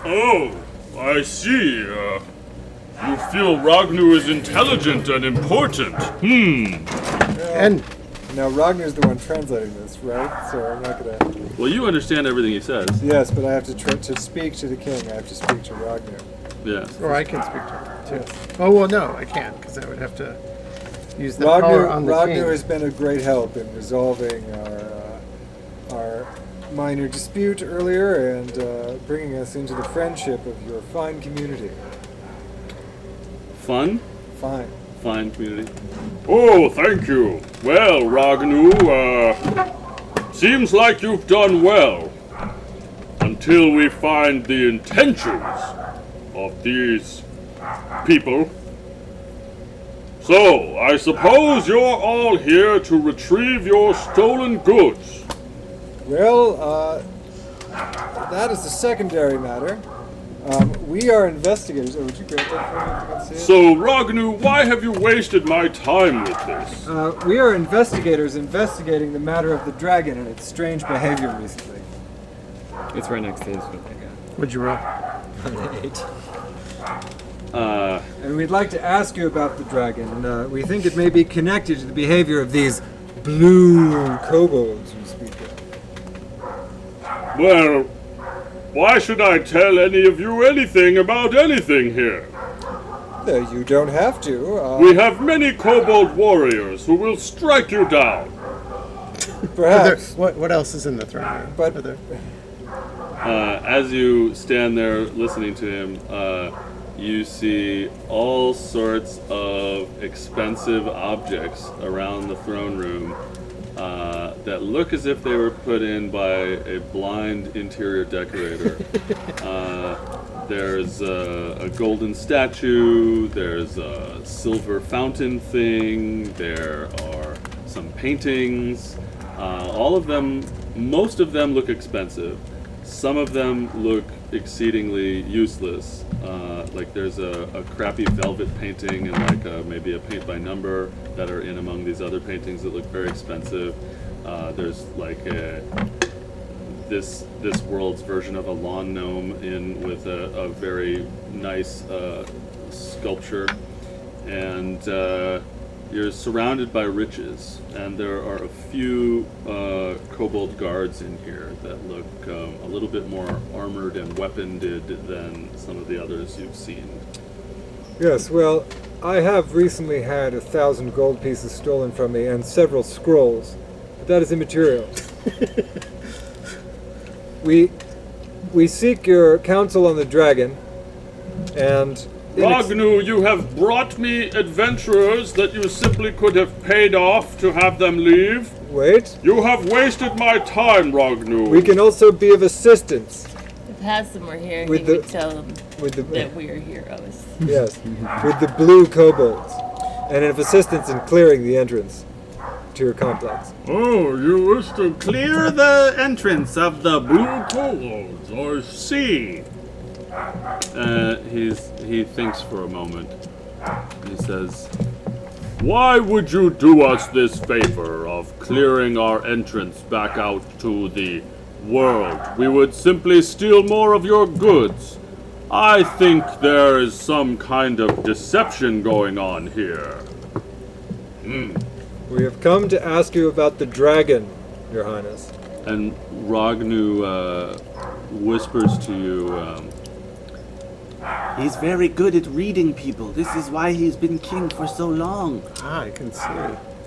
Oh, I see. You feel Ragnu is intelligent and important. And Now Ragnu's the one translating this, right? So I'm not gonna. Well, you understand everything he says. Yes, but I have to speak to the king. I have to speak to Ragnu. Yes. or I can speak to her too. Yes. Oh well, no, I can't because I would have to use the power on the Ragnu king. has been a great help in resolving our minor dispute earlier and bringing us into the friendship of your fine community. Fun? Fine. Community. Oh, thank you. Well, Ragnu, seems like you've done well. Until we find the intentions of these people. So, I suppose you're all here to retrieve your stolen goods. Well, that is a secondary matter. We are investigators. Oh, would you grab that for me if you can see it? So, Ragnu, why have you wasted my time with this? We are investigators investigating the matter of the dragon and its strange behavior recently. It's right next to his foot. Would you roll? 8. Uh, And we'd like to ask you about the dragon. We think it may be connected to the behavior of these blue kobolds you speak of. well, why should I tell any of you anything about anything here? You don't have to. We have many kobold warriors who will strike you down. Perhaps. What else is in the throne room? But- Are there- As you stand there listening to him, you see all sorts of expensive objects around the throne room that look as if they were put in by a blind interior decorator. There's a golden statue, there's a silver fountain thing, there are some paintings. All of them, most of them look expensive. Some of them look exceedingly useless. Like there's a crappy velvet painting and like maybe a paint by number that are in among these other paintings that look very expensive. There's like this world's version of a lawn gnome in with a very nice sculpture, and you're surrounded by riches, and there are a few kobold guards in here that look a little bit more armored and weaponed than some of the others you've seen. Yes, well, I have recently had 1,000 gold pieces stolen from me and several scrolls, but that is immaterial. We seek your counsel on the dragon, and... Ragnu, you have brought me adventurers that you simply could have paid off to have them leave. Wait, You have wasted my time, Ragnu. we can also be of assistance If Haslam were here, With he the- would tell them with the... that we are heroes. Yes, with the blue kobolds, and of assistance in clearing the entrance to your complex. Oh, you wish to clear the entrance of the blue kobolds, I see. He thinks for a moment. He says, "Why would you do us this favor of clearing our entrance back out to the world? We would simply steal more of your goods. I think there is some kind of deception going on here." We have come to ask you about the dragon, Your Highness. And Ragnu whispers to you, He's very good at reading people. This is why he's been king for so long. Ah, I can see.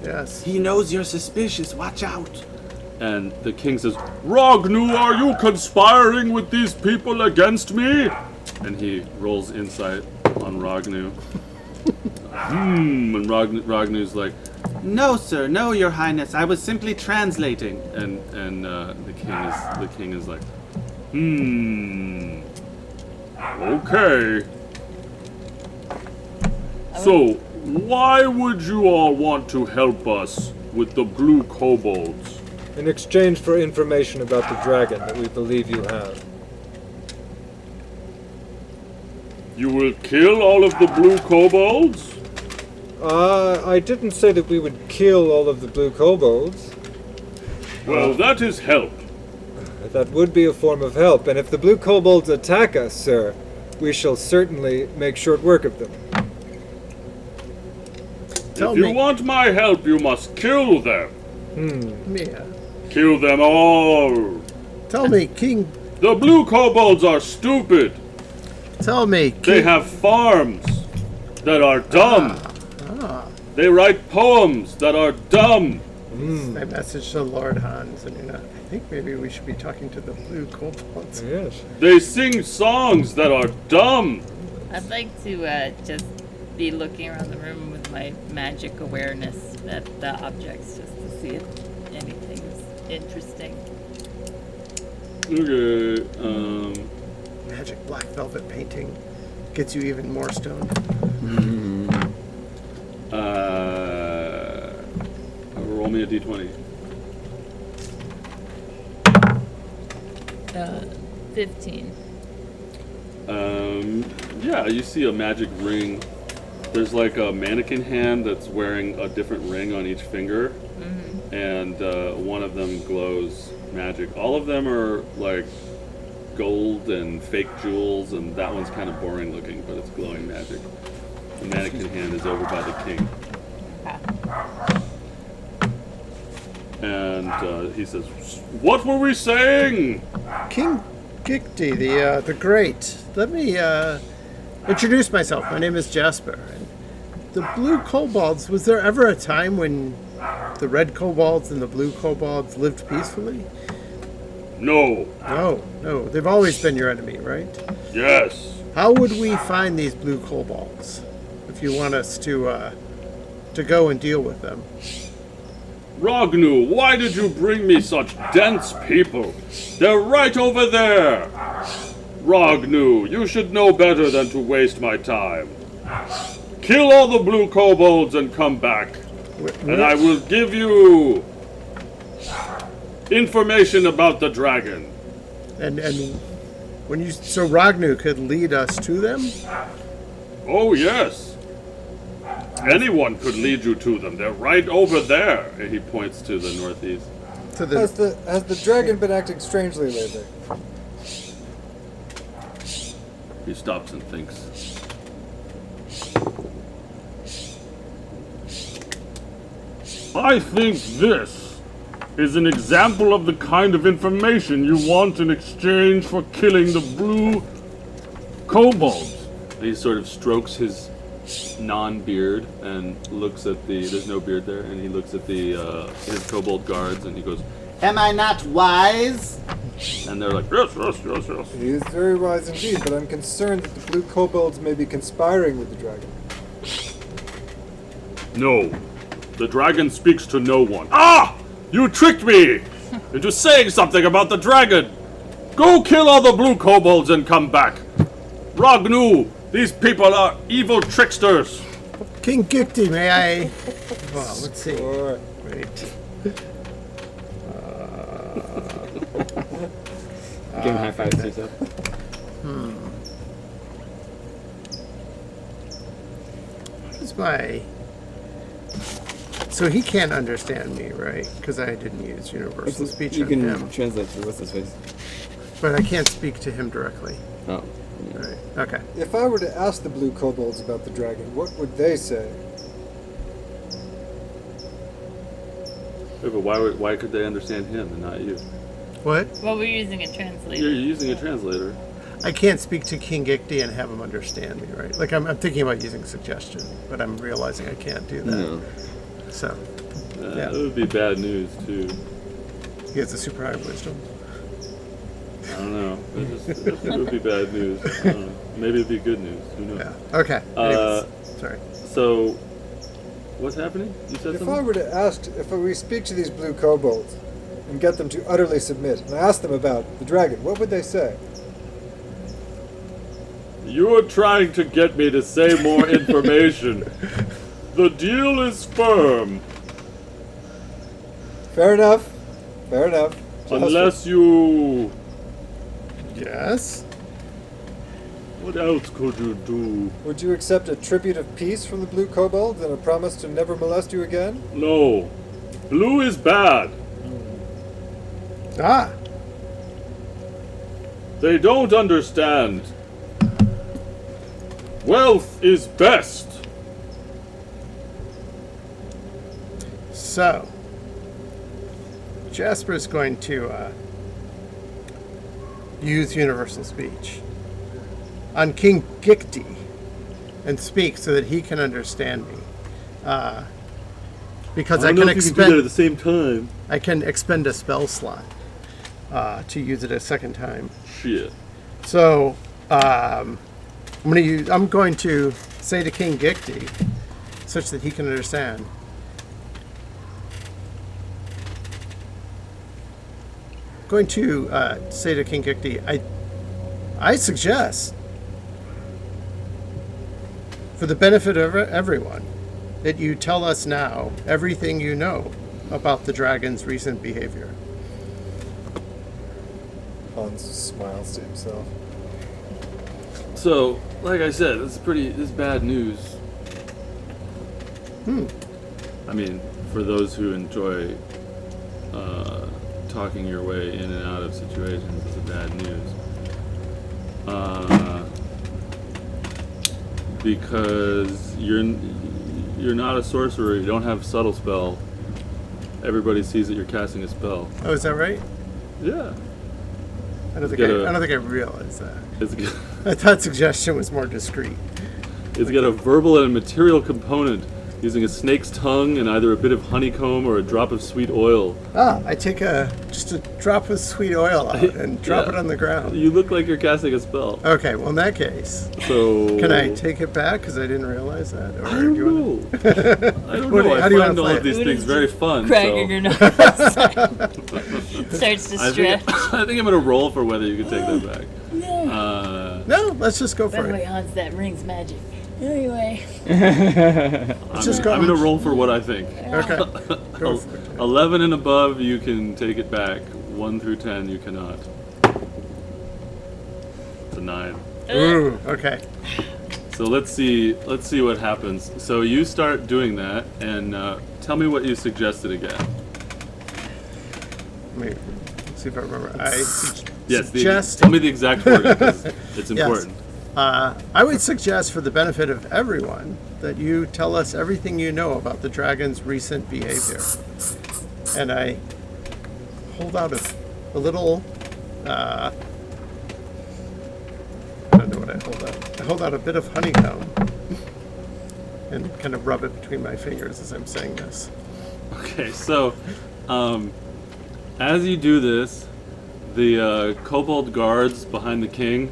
Yes. He knows you're suspicious. Watch out. and the king says, "Ragnu, are you conspiring with these people against me?" And he rolls insight on Ragnu. And Ragnu's like, No, sir. No, Your Highness. I was simply translating. and the king is like, okay. So, why would you all want to help us with the blue kobolds? In exchange for information about the dragon that we believe you have. You will kill all of the blue kobolds? I didn't say that we would kill all of the blue kobolds. Well, that is help. That would be a form of help, and if the blue kobolds attack us, sir, we shall certainly make short work of them. Tell If you me. want my help, you must kill them. Yeah. Kill them all. Tell me, King. The blue kobolds are stupid. Tell me, They King. have farms that are dumb. They write poems that are dumb. My message to Lord Hans, and I think maybe we should be talking to the blue kobolds. Yes. They sing songs that are dumb. I'd like to just be looking around the room with my magic awareness at the objects just to see if anything's interesting. Okay, Magic black velvet painting gets you even more stoned. roll me a d20. 15. Yeah, you see a magic ring. There's like a mannequin hand that's wearing a different ring on each finger, and one of them glows magic. All of them are like gold and fake jewels, and that one's kind of boring looking, but it's glowing magic. The mannequin hand is over by the king. And he says, "What were we saying?" King Gikti, the Great. Let me introduce myself. My name is Jasper. And the blue kobolds, was there ever a time when the red kobolds and the blue kobolds lived peacefully? No. No. They've always been your enemy, right? Yes. How would we find these blue kobolds if you want us to go and deal with them? Ragnu, why did you bring me such dense people? They're right over there. Ragnu, you should know better than to waste my time. Kill all the blue kobolds and come back, and I will give you information about the dragon. And when you so Ragnu could lead us to them? Oh, yes. Anyone could lead you to them. They're right over there. And he points to the northeast. To the Has the dragon been acting strangely lately? He stops and thinks. I think this is an example of the kind of information you want in exchange for killing the blue kobolds. And he sort of strokes his non-beard and looks at there's no beard there, and he looks at his kobold guards and he goes, Am I not wise? and they're like, yes. He is very wise indeed, but I'm concerned that the blue kobolds may be conspiring with the dragon. No, the dragon speaks to no one. Ah! You tricked me into saying something about the dragon. Go kill all the blue kobolds and come back. Ragnu, these people are evil tricksters. King Gikti, may I? Well, let's see. Or Wait. Give him high fives to yourself. What is my? So he can't understand me, right? Because I didn't use universal speech You on can him, translate through what's his face. but I can't speak to him directly. Oh. Right. Okay. if I were to ask the blue kobolds about the dragon, what would they say? But why could they understand him and not you? What? Well, we're using a translator. You're using a translator. I can't speak to King Gikti and have him understand me, right? Like I'm thinking about using suggestion, but I'm realizing I can't do that. No. So That would be bad news too. he has a super high wisdom. I don't know. It would be bad news. I don't know. Maybe it'd be good news. Who knows? Yeah. Okay. Anyways, sorry. So, what's happening? You said If I something? were to ask, if we speak to these blue kobolds and get them to utterly submit, and ask them about the dragon, what would they say? You're trying to get me to say more information. The deal is firm. Fair enough. Fair enough. Unless you... Yes. What else could you do? Would you accept a tribute of peace from the Blue Kobolds and a promise to never molest you again? No. Blue is bad. Ah. They don't understand. Wealth is best. So, Jasper's going to use universal speech on King Gikti and speak so that he can understand me. Because I can expend at the same time. I can expend a spell slot to use it a second time. Shit. So I'm going to say to King Gikti, such that he can understand. Going to say to King Gikti, I suggest, for the benefit of everyone, that you tell us now everything you know about the dragon's recent behavior. Hans smiles to himself. So, like I said, this is bad news. I mean, for those who enjoy talking your way in and out of situations, it's bad news. Because you're not a sorcerer, you don't have subtle spell. Everybody sees that you're casting a spell. Oh, is that right? Yeah. I don't think I realized that. It's I thought suggestion was more discreet. got a verbal and a material component, using a snake's tongue and either a bit of honeycomb or a drop of sweet oil. I take just a drop of sweet oil out and drop it on the ground. You look like you're casting a spell. Okay, well in that case, So can I take it back because I didn't realize that? Or I don't you know. I don't know. How I do you find wanna all play of these it? things very fun. Cracking So your nose. Starts to I stretch. think I'm gonna roll for whether you can take that back. No, let's just go By for the way, it. Hans, that ring's magic. Anyway. Let's just go. I'm gonna roll for what I think. Okay. Go for it. 11 and above, you can take it back. 1 through 10, you cannot. It's a 9. Ooh, okay. So let's see what happens. So you start doing that, and tell me what you suggested again. Let me see if I remember. Yes, suggest. tell me the exact wording, 'cause it's important. I would suggest, for the benefit of everyone, that you tell us everything you know about the dragon's recent behavior. And I hold out a little. I don't know what I hold out. I hold out a bit of honeycomb and kind of rub it between my fingers as I'm saying this. Okay, so as you do this, the kobold guards behind the king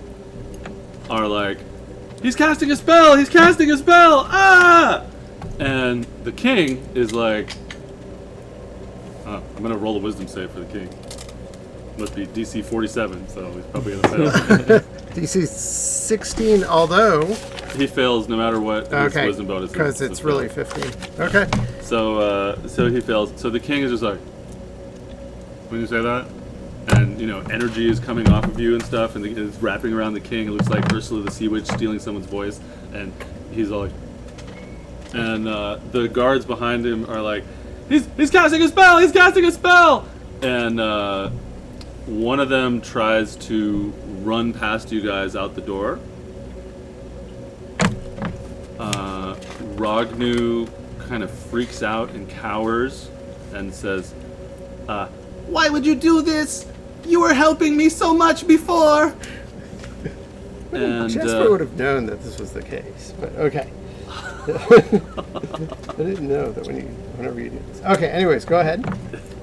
are like, "He's casting a spell! He's casting a spell! Ah!" And the king is like, I'm gonna roll a wisdom save for the king. Must be DC 47, so he's probably gonna fail. DC 16, although. He fails no matter what his Okay, wisdom bonus is. because it's really 15. Okay. So he fails. So the king is just like, when you say that, and energy is coming off of you and stuff, and it's wrapping around the king. It looks like Ursula the Sea Witch stealing someone's voice, and he's all like, and the guards behind him are like, he's casting a spell! He's casting a spell! And one of them tries to run past you guys out the door. Ragnu kind of freaks out and cowers and says, "Why would you do this? You were helping me so much before." And Jasper would have known that this was the case, but okay. I didn't know that whenever you do this. Okay, anyways, go ahead.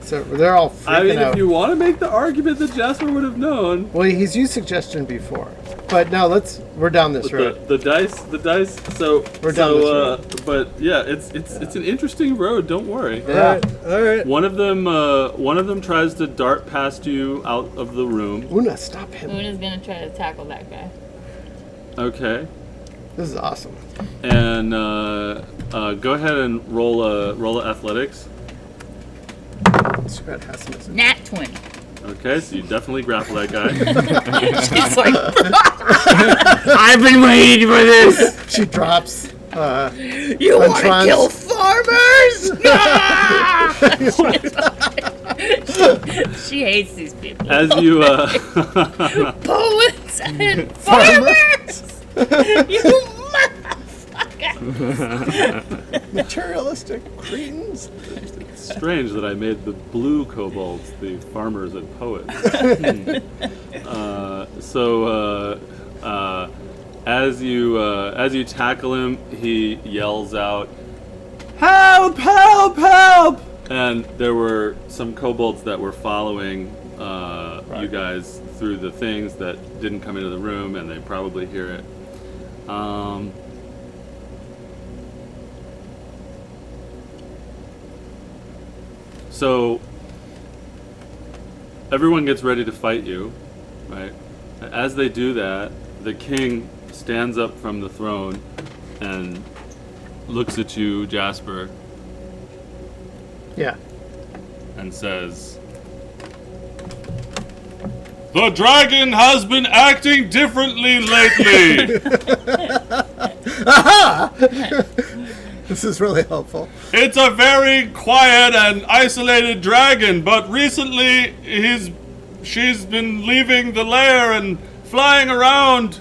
So they're all freaking I mean, out. if you want to make the argument that Jasper would have known. Well, he's used suggestion before, but now we're down this road. The dice. So We're down this road. But yeah, it's an interesting road. Don't worry. Yeah. All right. One of them tries to dart past you out of the room. Una, stop him. Una's gonna try to tackle that guy. Okay. This is awesome. And go ahead and roll a athletics. Scrat has some. Nat 20. Okay, so you definitely grapple that guy. She's like, I've been waiting for this. She drops. you want to Trans- kill farmers? she hates these people. As you Poets and farmers. You motherfucker. Materialistic cretins. strange that I made the blue kobolds the farmers and poets. As you tackle him, he yells out, "Help! Help! Help!" And there were some kobolds that were following you guys through the things that didn't come into the room, and they probably hear it. So everyone gets ready to fight you, right? As they do that, the king stands up from the throne and looks at you, Jasper, Yeah. and says, "The dragon has been acting differently lately. This is really helpful. It's a very quiet and isolated dragon, but recently she's been leaving the lair and flying around.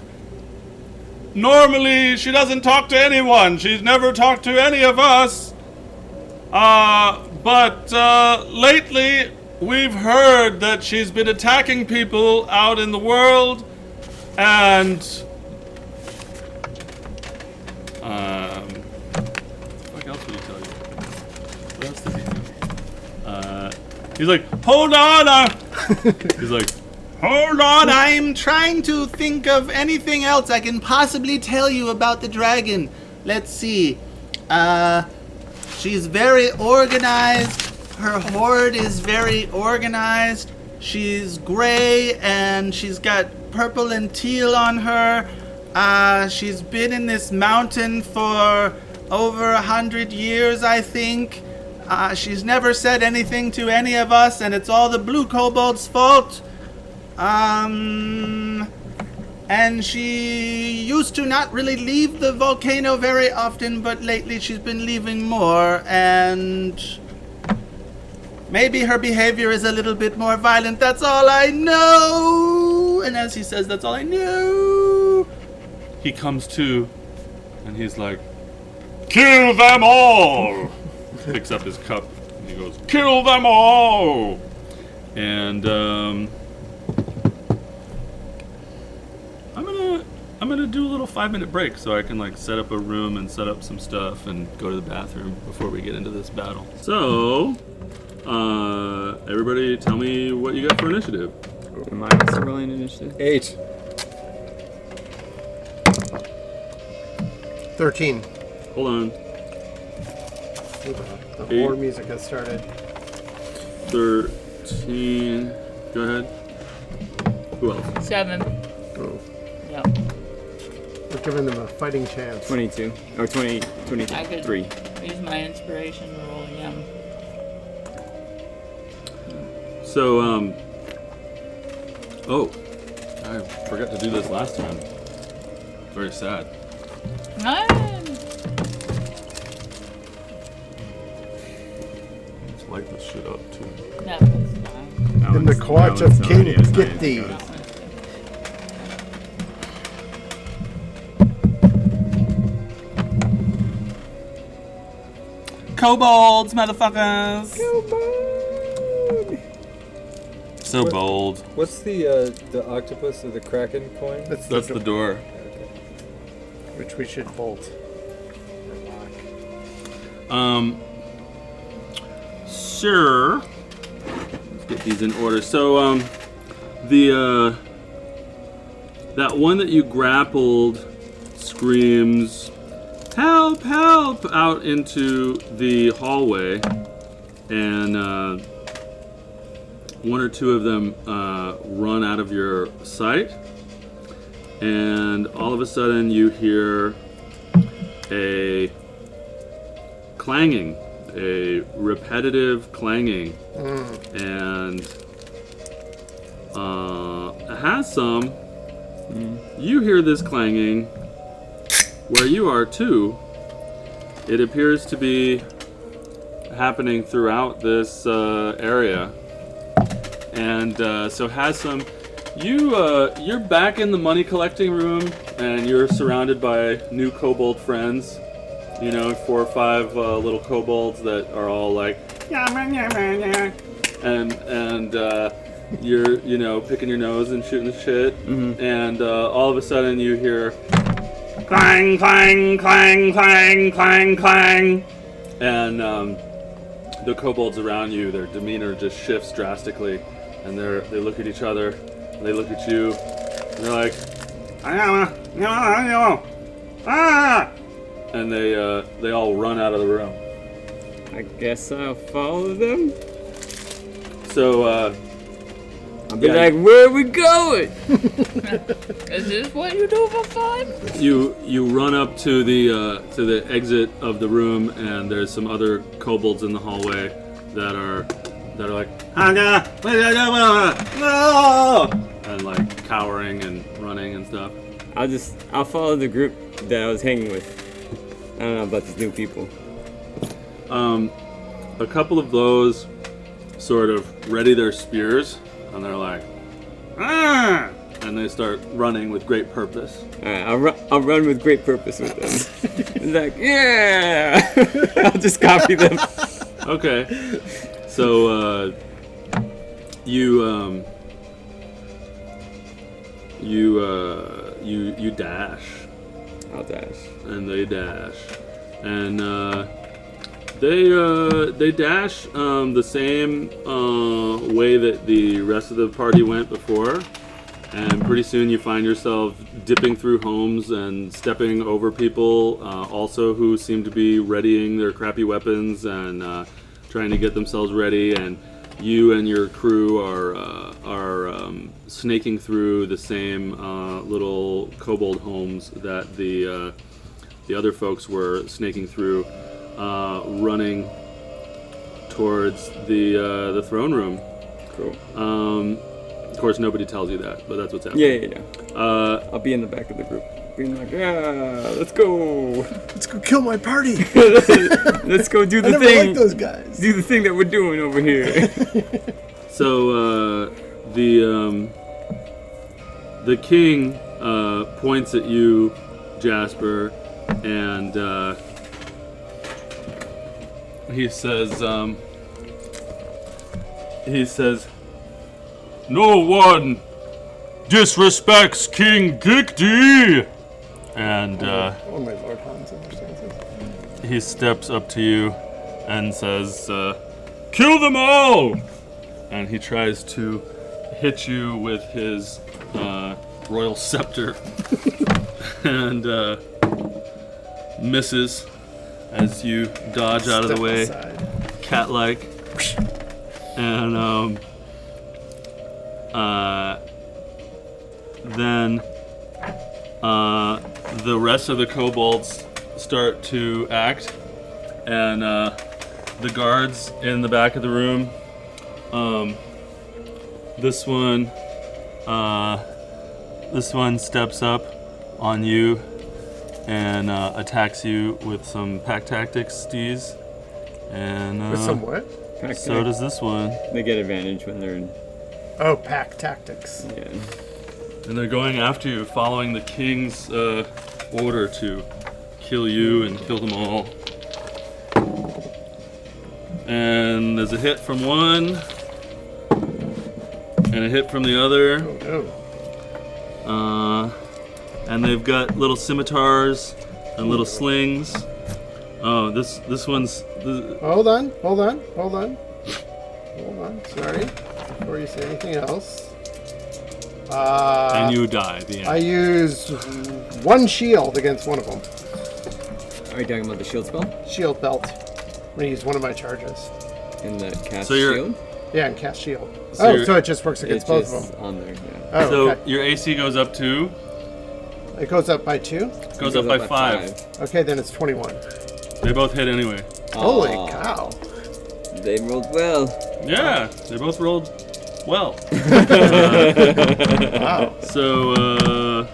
Normally, she doesn't talk to anyone. She's never talked to any of us. But lately, we've heard that she's been attacking people out in the world, and what else would he tell you? What else does he tell you? He's like, hold on. He's like, hold on. I'm trying to think of anything else I can possibly tell you about the dragon. Let's see. She's very organized. Her horde is very organized. She's gray and she's got purple and teal on her. She's been in this mountain for over 100 years, I think. She's never said anything to any of us, and it's all the blue kobold's fault. And she used to not really leave the volcano very often, but lately she's been leaving more, and maybe her behavior is a little bit more violent. That's all I know. And as he says, that's all I know, he comes to, and he's like, kill them all. Picks up his cup, and he goes, kill them all. And I'm gonna do a little 5-minute break so I can like set up a room and set up some stuff and go to the bathroom before we get into this battle. So, everybody tell me what you got for initiative. Am I still rolling initiative? 8. 13. Hold on. The 8. war music has started. 13. Go ahead. Who else? 7. Oh, Yep. we're giving them a fighting chance. 22. Or 20, I could 23. use my inspiration to roll again. So, oh, I forgot to do this last time. Very sad. Let's light this shit up too. That was fine. In the court of King Gipti. That one's Kobolds, motherfuckers. So What- bold. What's the octopus or the kraken coin? That's That's the door. which we should bolt. Sure. Let's get these in order. So, that one that you grappled screams, "Help! Help!" out into the hallway, and one or two of them run out of your sight. and all of a sudden you hear a clanging, a repetitive clanging, and has some. You hear this clanging where you are too. It appears to be happening throughout this area, and so has some. You're back in the money collecting room, and you're surrounded by new kobold friends. 4 or 5 little kobolds that are all like, and you're picking your nose and shooting the shit, and all of a sudden you hear clang, clang, clang, clang, clang, clang, and the kobolds around you, their demeanor just shifts drastically, and they look at each other, they look at you, and they're like, and they all run out of the room. I guess I'll follow them. So I'll be like, where are we going? Is this what you do for fun? you run up to the exit of the room, and there's some other kobolds in the hallway that are like, no, and like cowering and running and stuff. I'll follow the group that I was hanging with. I don't know about these new people. A couple of those sort of ready their spears, and they're like, and they start running with great purpose. Alright, I'll run with great purpose with them. It's like, yeah! I'll just copy them. Okay. So you dash. I'll dash. And they dash, and they dash the same way that the rest of the party went before, and pretty soon you find yourself dipping through homes and stepping over people also who seem to be readying their crappy weapons and trying to get themselves ready, and you and your crew are snaking through the same little kobold homes that the other folks were snaking through, running towards the throne room. Cool. Of course, nobody tells you that, but that's what's happening. Yeah. I'll be in the back of the group, being like, yeah, let's go. Let's go kill my party. Let's go do I the never thing. liked those guys. Do the thing that we're doing over here. So the king points at you, Jasper, and he says, "No one disrespects King Gikti," and Only Lord Hans understands this. he steps up to you and says, "Kill them all!" And he tries to hit you with his royal scepter and misses as you dodge out of the way, cat-like. And then the rest of the kobolds start to act, and the guards in the back of the room, this one steps up on you and attacks you with some pack tactics stees, and With some what? so does this one. They get advantage when they're in. Oh, pack tactics. Yeah. And they're going after you, following the king's order to kill you and kill them all. And there's a hit from one, and a hit from the other. Oh, And they've got little scimitars and little slings. Oh, this one's. Hold on. Sorry. Before you say anything else. And you die at the end. I used one shield against one of them. Are you talking about the shield spell? Shield belt. I'm gonna use one of my charges. In the cast So you're- shield? Yeah, and cast shield. So So you're- it just works against It's both just of them. on there, yeah. Oh, So okay. your AC goes up 2, It goes up by 2? Goes up by 5. Okay, then it's 21. They both hit anyway. Holy Aw. cow. They rolled well. Yeah, they both rolled well. Wow. So,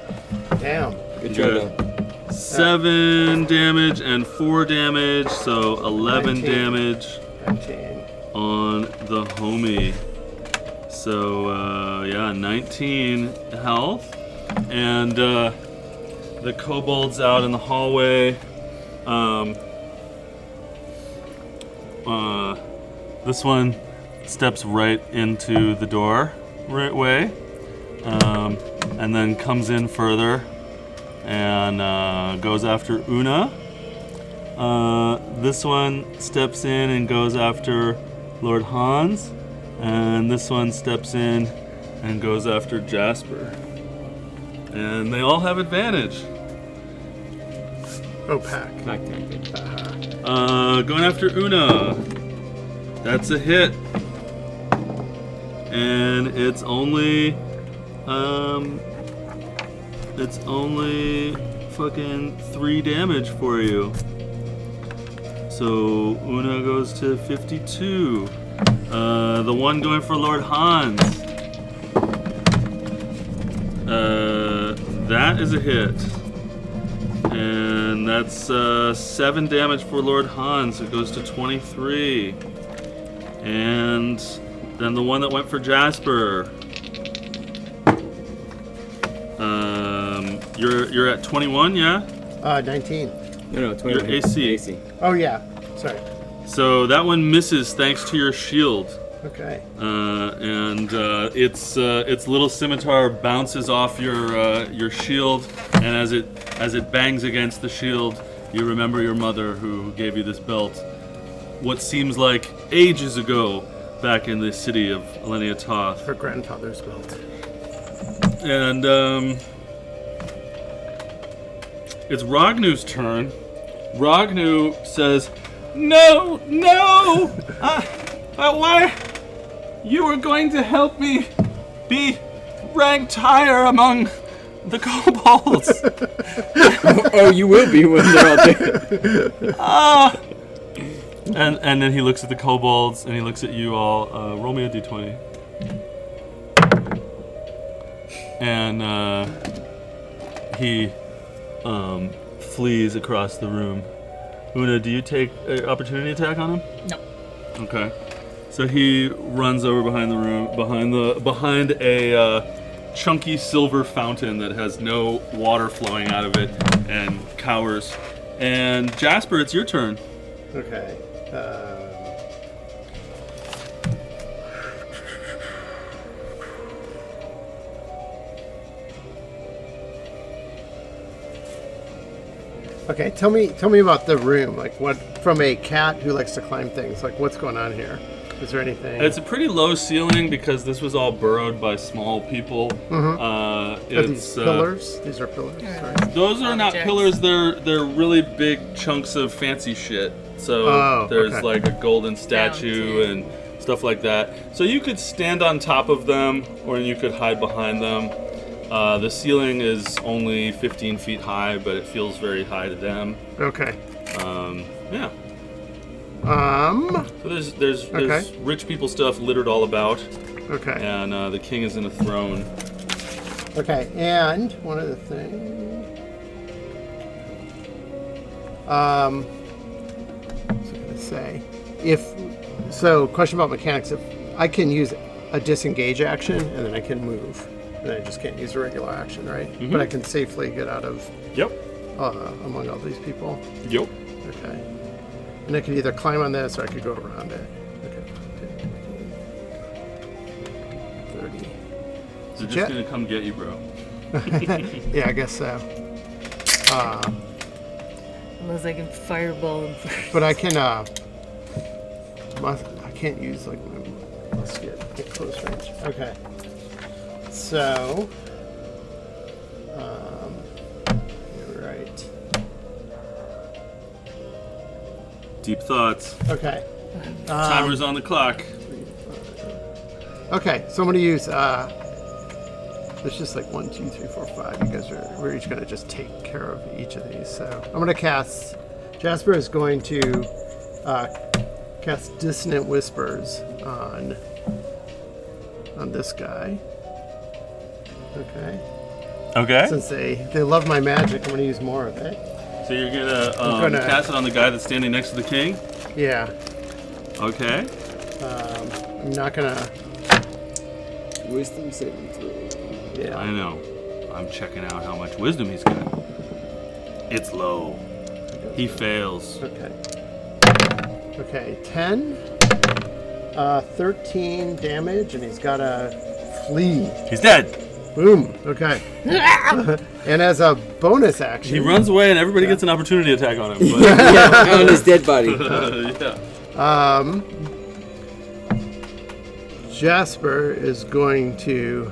Damn. Good you job. got 7 damage and 4 damage, so 11 19. damage 19. on the homie. So, yeah, 19 health. And the kobolds out in the hallway. This one steps right into the door right way, and then comes in further and goes after Una. This one steps in and goes after Lord Hans, and this one steps in and goes after Jasper. And they all have advantage. Opaque. Back to good. Going after Una. That's a hit. And it's only fucking 3 damage for you. So Una goes to 52. The one going for Lord Hans. That is a hit. And that's 7 damage for Lord Hans. It goes to 23. And then the one that went for Jasper. You're at 21, yeah? 19. No, 21. Your AC. Oh, yeah. Sorry. So that one misses thanks to your shield. Okay. And its little scimitar bounces off your shield, and as it bangs against the shield, you remember your mother who gave you this belt. What seems like ages ago, back in the city of Elenia Toth. Her grandfather's belt. And it's Ragnu's turn. Ragnu says, "No! Why? You were going to help me be ranked higher among the kobolds." Oh, you will be when they're all there. And then he looks at the kobolds and he looks at you all. Roll me a d20. And he flees across the room. Una, do you take an opportunity attack on him? No. Okay. So he runs over behind the room, behind a chunky silver fountain that has no water flowing out of it, and cowers. And Jasper, it's your turn. Okay. Okay, tell me about the room. Like, what, from a cat who likes to climb things, like, what's going on here? Is there anything? It's a pretty low ceiling because this was all burrowed by small people. Are these pillars? These are pillars. Sorry. Those are not Objects. pillars. They're really big chunks of fancy shit. So there's okay. like a golden statue Fountain. and stuff like that. So you could stand on top of them, or you could hide behind them. The ceiling is only 15 feet high, but it feels very high to them. Okay. Yeah. So there's Okay. rich people stuff littered all about, Okay. and the king is in a throne. Okay, and one other thing. What was I gonna say? Question about mechanics. If I can use a disengage action and then I can move, and I just can't use a regular action, right? But I can safely get out of Yep. among all these people. Yep. Okay. And I could either climb on this or I could go around it. Okay. 30. They're just Jet. gonna come get you, bro. Yeah, I guess so. Unless I can fireball them first. But I can, I can't use like my musket at close range. Okay. So, you're right. Deep thoughts. Okay. Timer's on the clock. Okay, so I'm gonna use There's just like 1, 2, 3, 4, 5. You guys we're each gonna just take care of each of these. So I'm gonna cast. Jasper is going to cast Dissonant Whispers on this guy. Okay. Okay. Since they love my magic, I'm gonna use more of it. So you're gonna cast it on the guy that's standing next to the king? Yeah. Okay. I'm not gonna. Wisdom saving throw. Yeah. I know. I'm checking out how much wisdom he's got. It's low. He fails. Okay. Okay. 10. 13 damage, and he's got a flee. He's dead. Boom. Okay. And as a bonus action, He runs away and everybody gets an opportunity attack on him. But, Yeah, on his dead body. yeah. Jasper is going to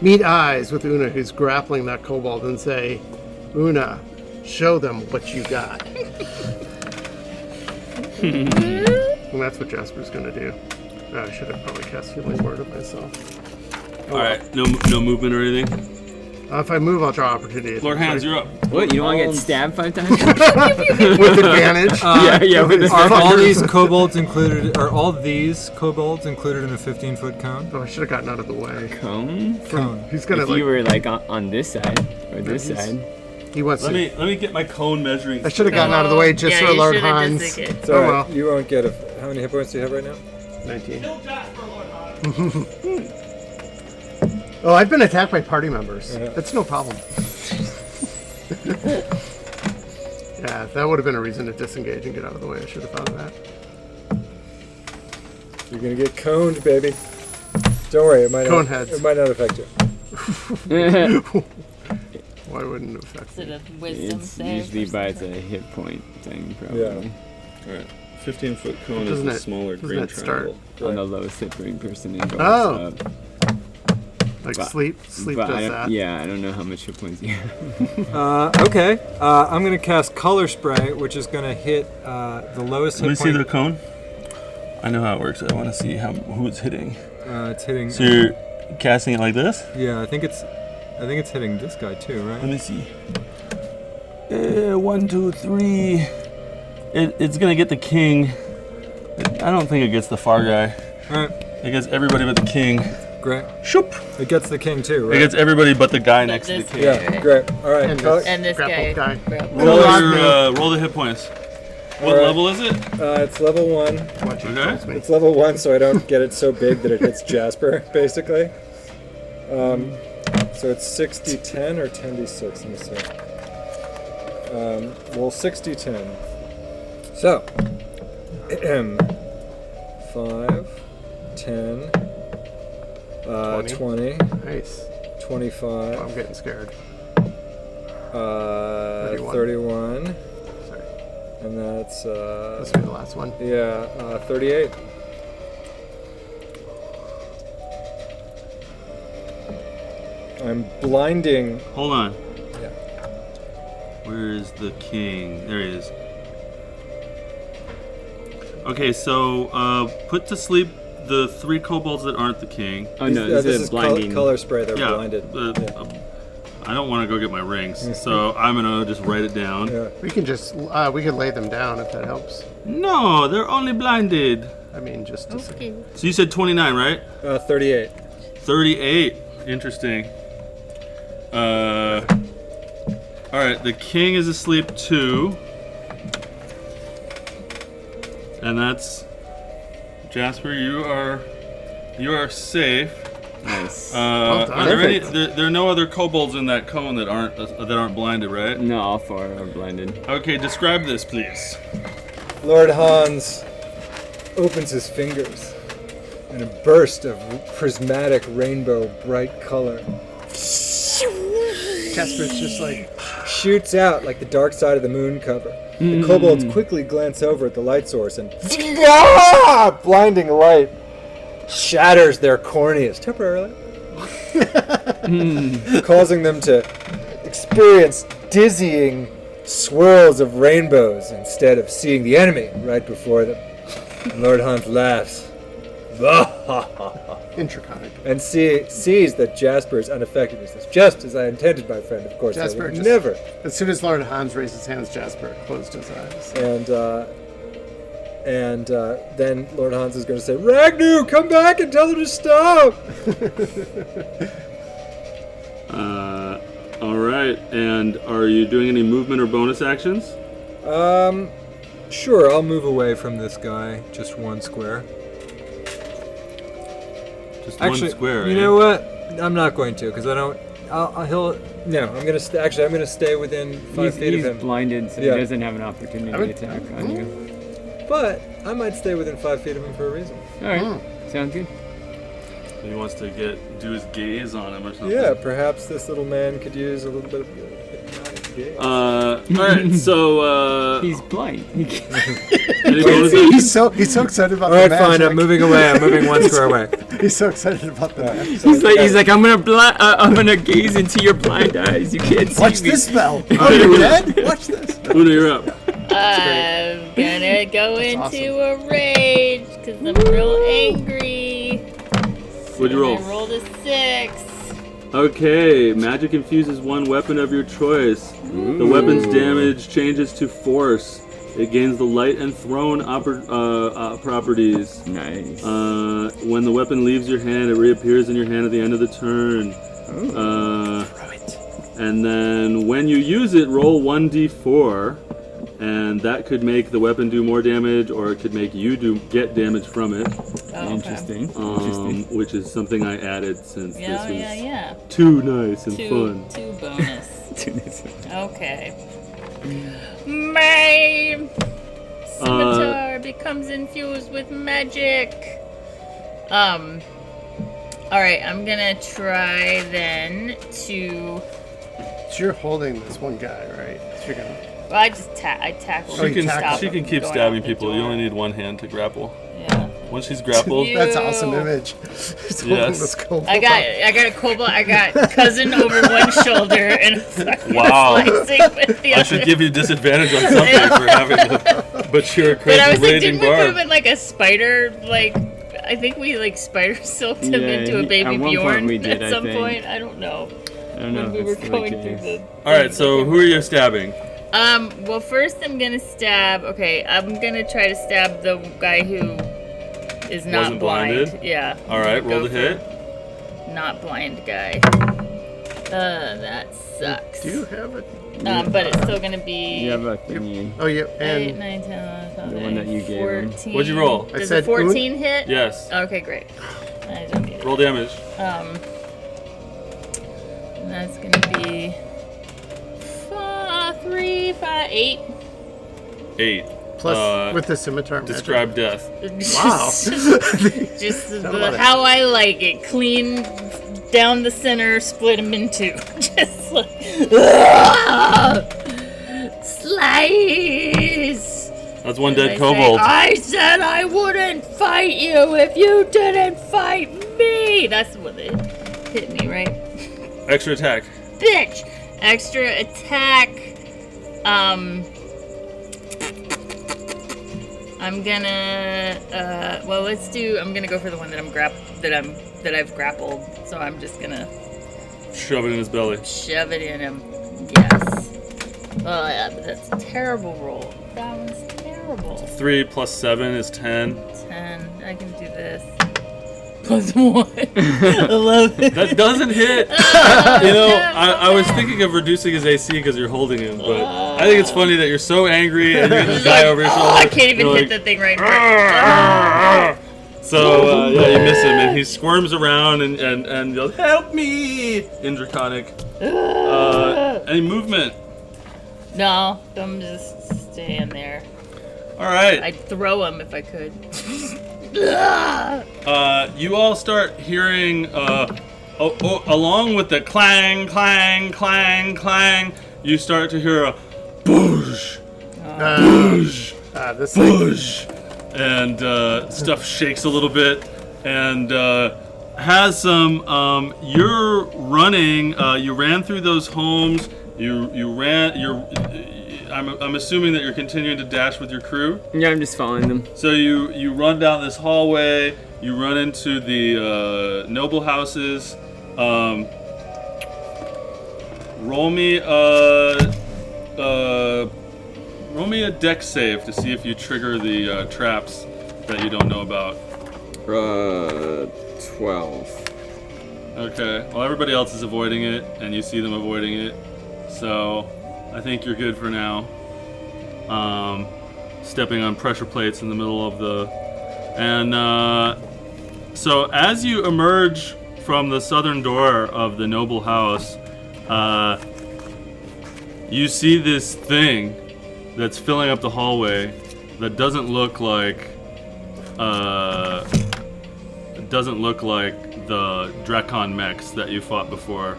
meet eyes with Una, who's grappling that kobold, and say, Una, show them what you got. And that's what Jasper's going to do. I should have probably cast Healing Word of myself. All right. No movement or anything. If I move, I'll draw opportunity. Lord Hans, you're up. What? You don't want to get stabbed 5 times? With advantage. yeah. With his Are all these kobolds included? Are all these kobolds included in a 15-foot cone? Oh, I should have gotten out of the way. Cone? Cone. He's gonna If you were like on this side or this side. He wants Let to. me get my cone measuring. I should have gotten out of the way just yeah, for you Lord should've Hans. just, like, It's Oh, alright. well. You won't get a. How many hit points do you have right now? 19. Oh, I've been attacked by party members. Yeah. That's no problem. Yeah, that would have been a reason to disengage and get out of the way. I should have thought of that. You're gonna get coned, baby. Don't worry, it might Cone not. heads. It might not affect you. Why wouldn't it affect Is it me? a wisdom It's save? usually or by something? a hit point thing, probably. Yeah. All right. 15-foot cone is Doesn't the it- smaller doesn't green it start- triangle. On the lowest hit point person and goes Oh. up. Like But- sleep But does I don't, that. yeah, I don't know how much hit points you have. Okay. I'm gonna cast Color Spray, which is gonna hit the lowest Let me hit see point. the cone. I know how it works. I want to see who it's hitting. It's hitting. So you're casting it like this? Yeah, I think it's hitting this guy too, right? Let me see. 1, 2, 3. It's gonna get the king. I don't think it gets the far guy. All right. It gets everybody but the king. Great. Shoop. It gets the king too, It right? gets everybody but the guy next to the this king. guy. Yeah. Great. All right. And Color- this- And this Grappled guy. guy. Roll the hit points. What Alright. level is it? it's level 1. Watch it Okay. tells me. It's level 1, so I don't get it so big that it hits Jasper, basically. So it's 60-10 or 10d6. Let me see. Well, 60-10. So, 5, 10, 20, Nice. 25, I'm getting scared. 31, Sorry. and that's This will be the last one. 38. I'm blinding. Hold on. Yeah. Where is the king? There he is. Okay, so put to sleep the 3 kobolds that aren't the king. Oh no, this is blinding. Color spray. They're Yeah. blinded. I don't want to go get my rings, so I'm gonna just write it down. Yeah. We can just we can lay them down if that helps. No, they're only blinded. I mean, just to say. Okay. So you said 29, right? 38. 38. Interesting. All right, the king is asleep too, and that's Jasper. You are safe. Nice. done. Are there, any, Perfect. there are no other kobolds in that cone that aren't blinded, right? No, all 4 are blinded. Okay, describe this, please. Lord Hans opens his fingers, and a burst of prismatic rainbow bright color Jasper's just like, shoots out like the dark side of the moon cover. The kobolds quickly glance over at the light source, and blinding light shatters their corneas temporarily, causing them to experience dizzying swirls of rainbows instead of seeing the enemy right before them. And Lord Hans laughs. Intriconic. and sees that Jasper is unaffected. He says, "Just as I intended, my friend. Of course, Jasper I would just- never." As soon as Lord Hans raised his hands, Jasper closed his eyes. And then Lord Hans is going to say, "Ragnu, come back and tell them to stop." All right. And are you doing any movement or bonus actions? Sure. I'll move away from this guy, just one square. Just Actually, one square. you eh? know what? I'm not going to, because I don't. No, I'm gonna actually. I'm gonna stay within 5 feet of He's him. blinded, so Yeah. he doesn't have an opportunity to attack on you. But I might stay within 5 feet of him for a reason. All right, sounds good. He wants to do his gaze on him or something. Yeah, perhaps this little man could use a little bit of hypnotic gaze. All right. So. He's blind. Any bonus actions? He's so excited about All the right, magic. fine. I'm moving away. I'm moving one square away. He's so excited about the magic. He's like, I'm gonna gaze into your blind eyes. You can't see Watch me. this spell. Oh, you're dead? Watch this. Una, you're up. I'm gonna go into a rage because I'm real angry. What'd you roll? I rolled a 6. Okay, magic infuses one weapon of your choice. The weapon's damage changes to force. It gains the light and thrown properties. Nice. When the weapon leaves your hand, it reappears in your hand at the end of the turn. And then when you use it, roll 1d4, and that could make the weapon do more damage, or it could make you get damage from it. Oh, Interesting. Which is something I added since Okay. Yeah, this was yeah. too nice and Two fun. bonus. Okay. My scimitar becomes infused with magic. Alright, I'm gonna try then to. So you're holding this one guy, right? So you're gonna. Well, I just tackle. She can- stop She him can keep going stabbing out the people. You door. only need one hand to grapple. Yeah. Once she's grappled, You- That's an awesome image. He's holding Yes. this kobold. I got a kobold. I got cousin over one shoulder and a fucking Wow. slicing with the I other. should give you disadvantage on something for having the mature, But crazy, I was like, raging didn't we put him barb. in like a spider? Like, I think we like spider silked him Yeah, into a at baby one point Bjorn we did, at I some think. point. I don't know. I don't know When we if were it's still the going through case. the. All right, so who are you stabbing? Well, first I'm gonna stab. Okay, I'm gonna try to stab the guy who is not Wasn't blind. blinded? Yeah. All right, Go roll the for hit. Not blind guy. That sucks. Do you have it? But it's still gonna be. You have a thingy. Oh, yeah. 8, And 9, 10, 11, The one that you gave him. 14. What'd you roll? I Does said a 14 hit? Yes. Okay, great. I don't need it. Roll damage. And that's gonna be 3, 5, 8. 8. plus with the scimitar magic. Describe death. Wow. Just about it. how I like it. Clean down the center, split them in two. Just like slice. That's one And dead I say, kobold. I said I wouldn't fight you if you didn't fight me. That's what it hit me, right? Extra attack. Bitch. Extra attack. I'm gonna well, I'm gonna go for the one that I've grappled. So I'm just gonna Shove it in his belly. shove it in him. Yes. Oh yeah, but that's a terrible roll. That one's terrible. 3 plus 7 is 10. 10. I can do this. Plus 1. 11. That doesn't hit. You know, I was thinking of reducing his AC because you're holding him, but I think it's funny that you're so angry and you get this guy over your shoulder. I can't even You're hit like, the thing right now. So, yeah, you miss him, and he squirms around and yells, "Help me!" in Draconic. Any movement? No, I'm just staying there. All right. I'd throw him if I could. You all start hearing, along with the clang, clang, clang, clang, you start to hear a boosh, boosh, This thing. boosh, and stuff shakes a little bit, and has some. You're running. You ran through those homes. You ran. I'm assuming that you're continuing to dash with your crew. Yeah, I'm just following them. So you run down this hallway. You run into the noble houses. Roll me a dex save to see if you trigger the traps that you don't know about. 12. Okay. Well, everybody else is avoiding it, and you see them avoiding it. So, I think you're good for now. Stepping on pressure plates in the middle of the... And, so as you emerge from the southern door of the noble house, you see this thing that's filling up the hallway that doesn't look like the Drakon mechs that you fought before.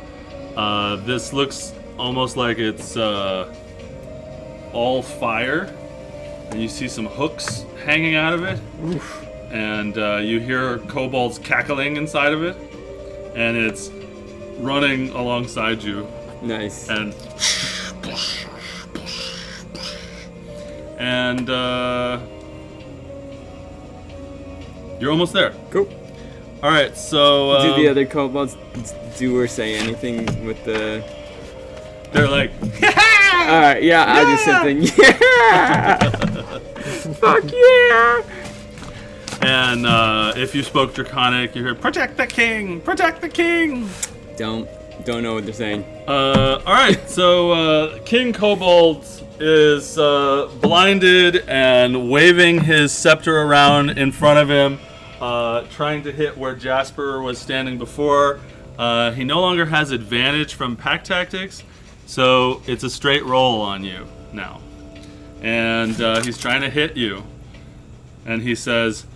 This looks almost like it's all fire, and you see some hooks hanging out of it. Oof. And you hear kobolds cackling inside of it, and it's running alongside you. Nice. And you're almost there. Cool. All right, so Do the other kobolds do or say anything with the... They're like, Alright, yeah, I do something. Yeah! Fuck yeah! and if you spoke Draconic, you hear, "Protect the king! Protect the king!" Don't know what they're saying. All right, so King Kobold is blinded and waving his scepter around in front of him, trying to hit where Jasper was standing before. He no longer has advantage from pack tactics, so it's a straight roll on you now. And he's trying to hit you. And he says,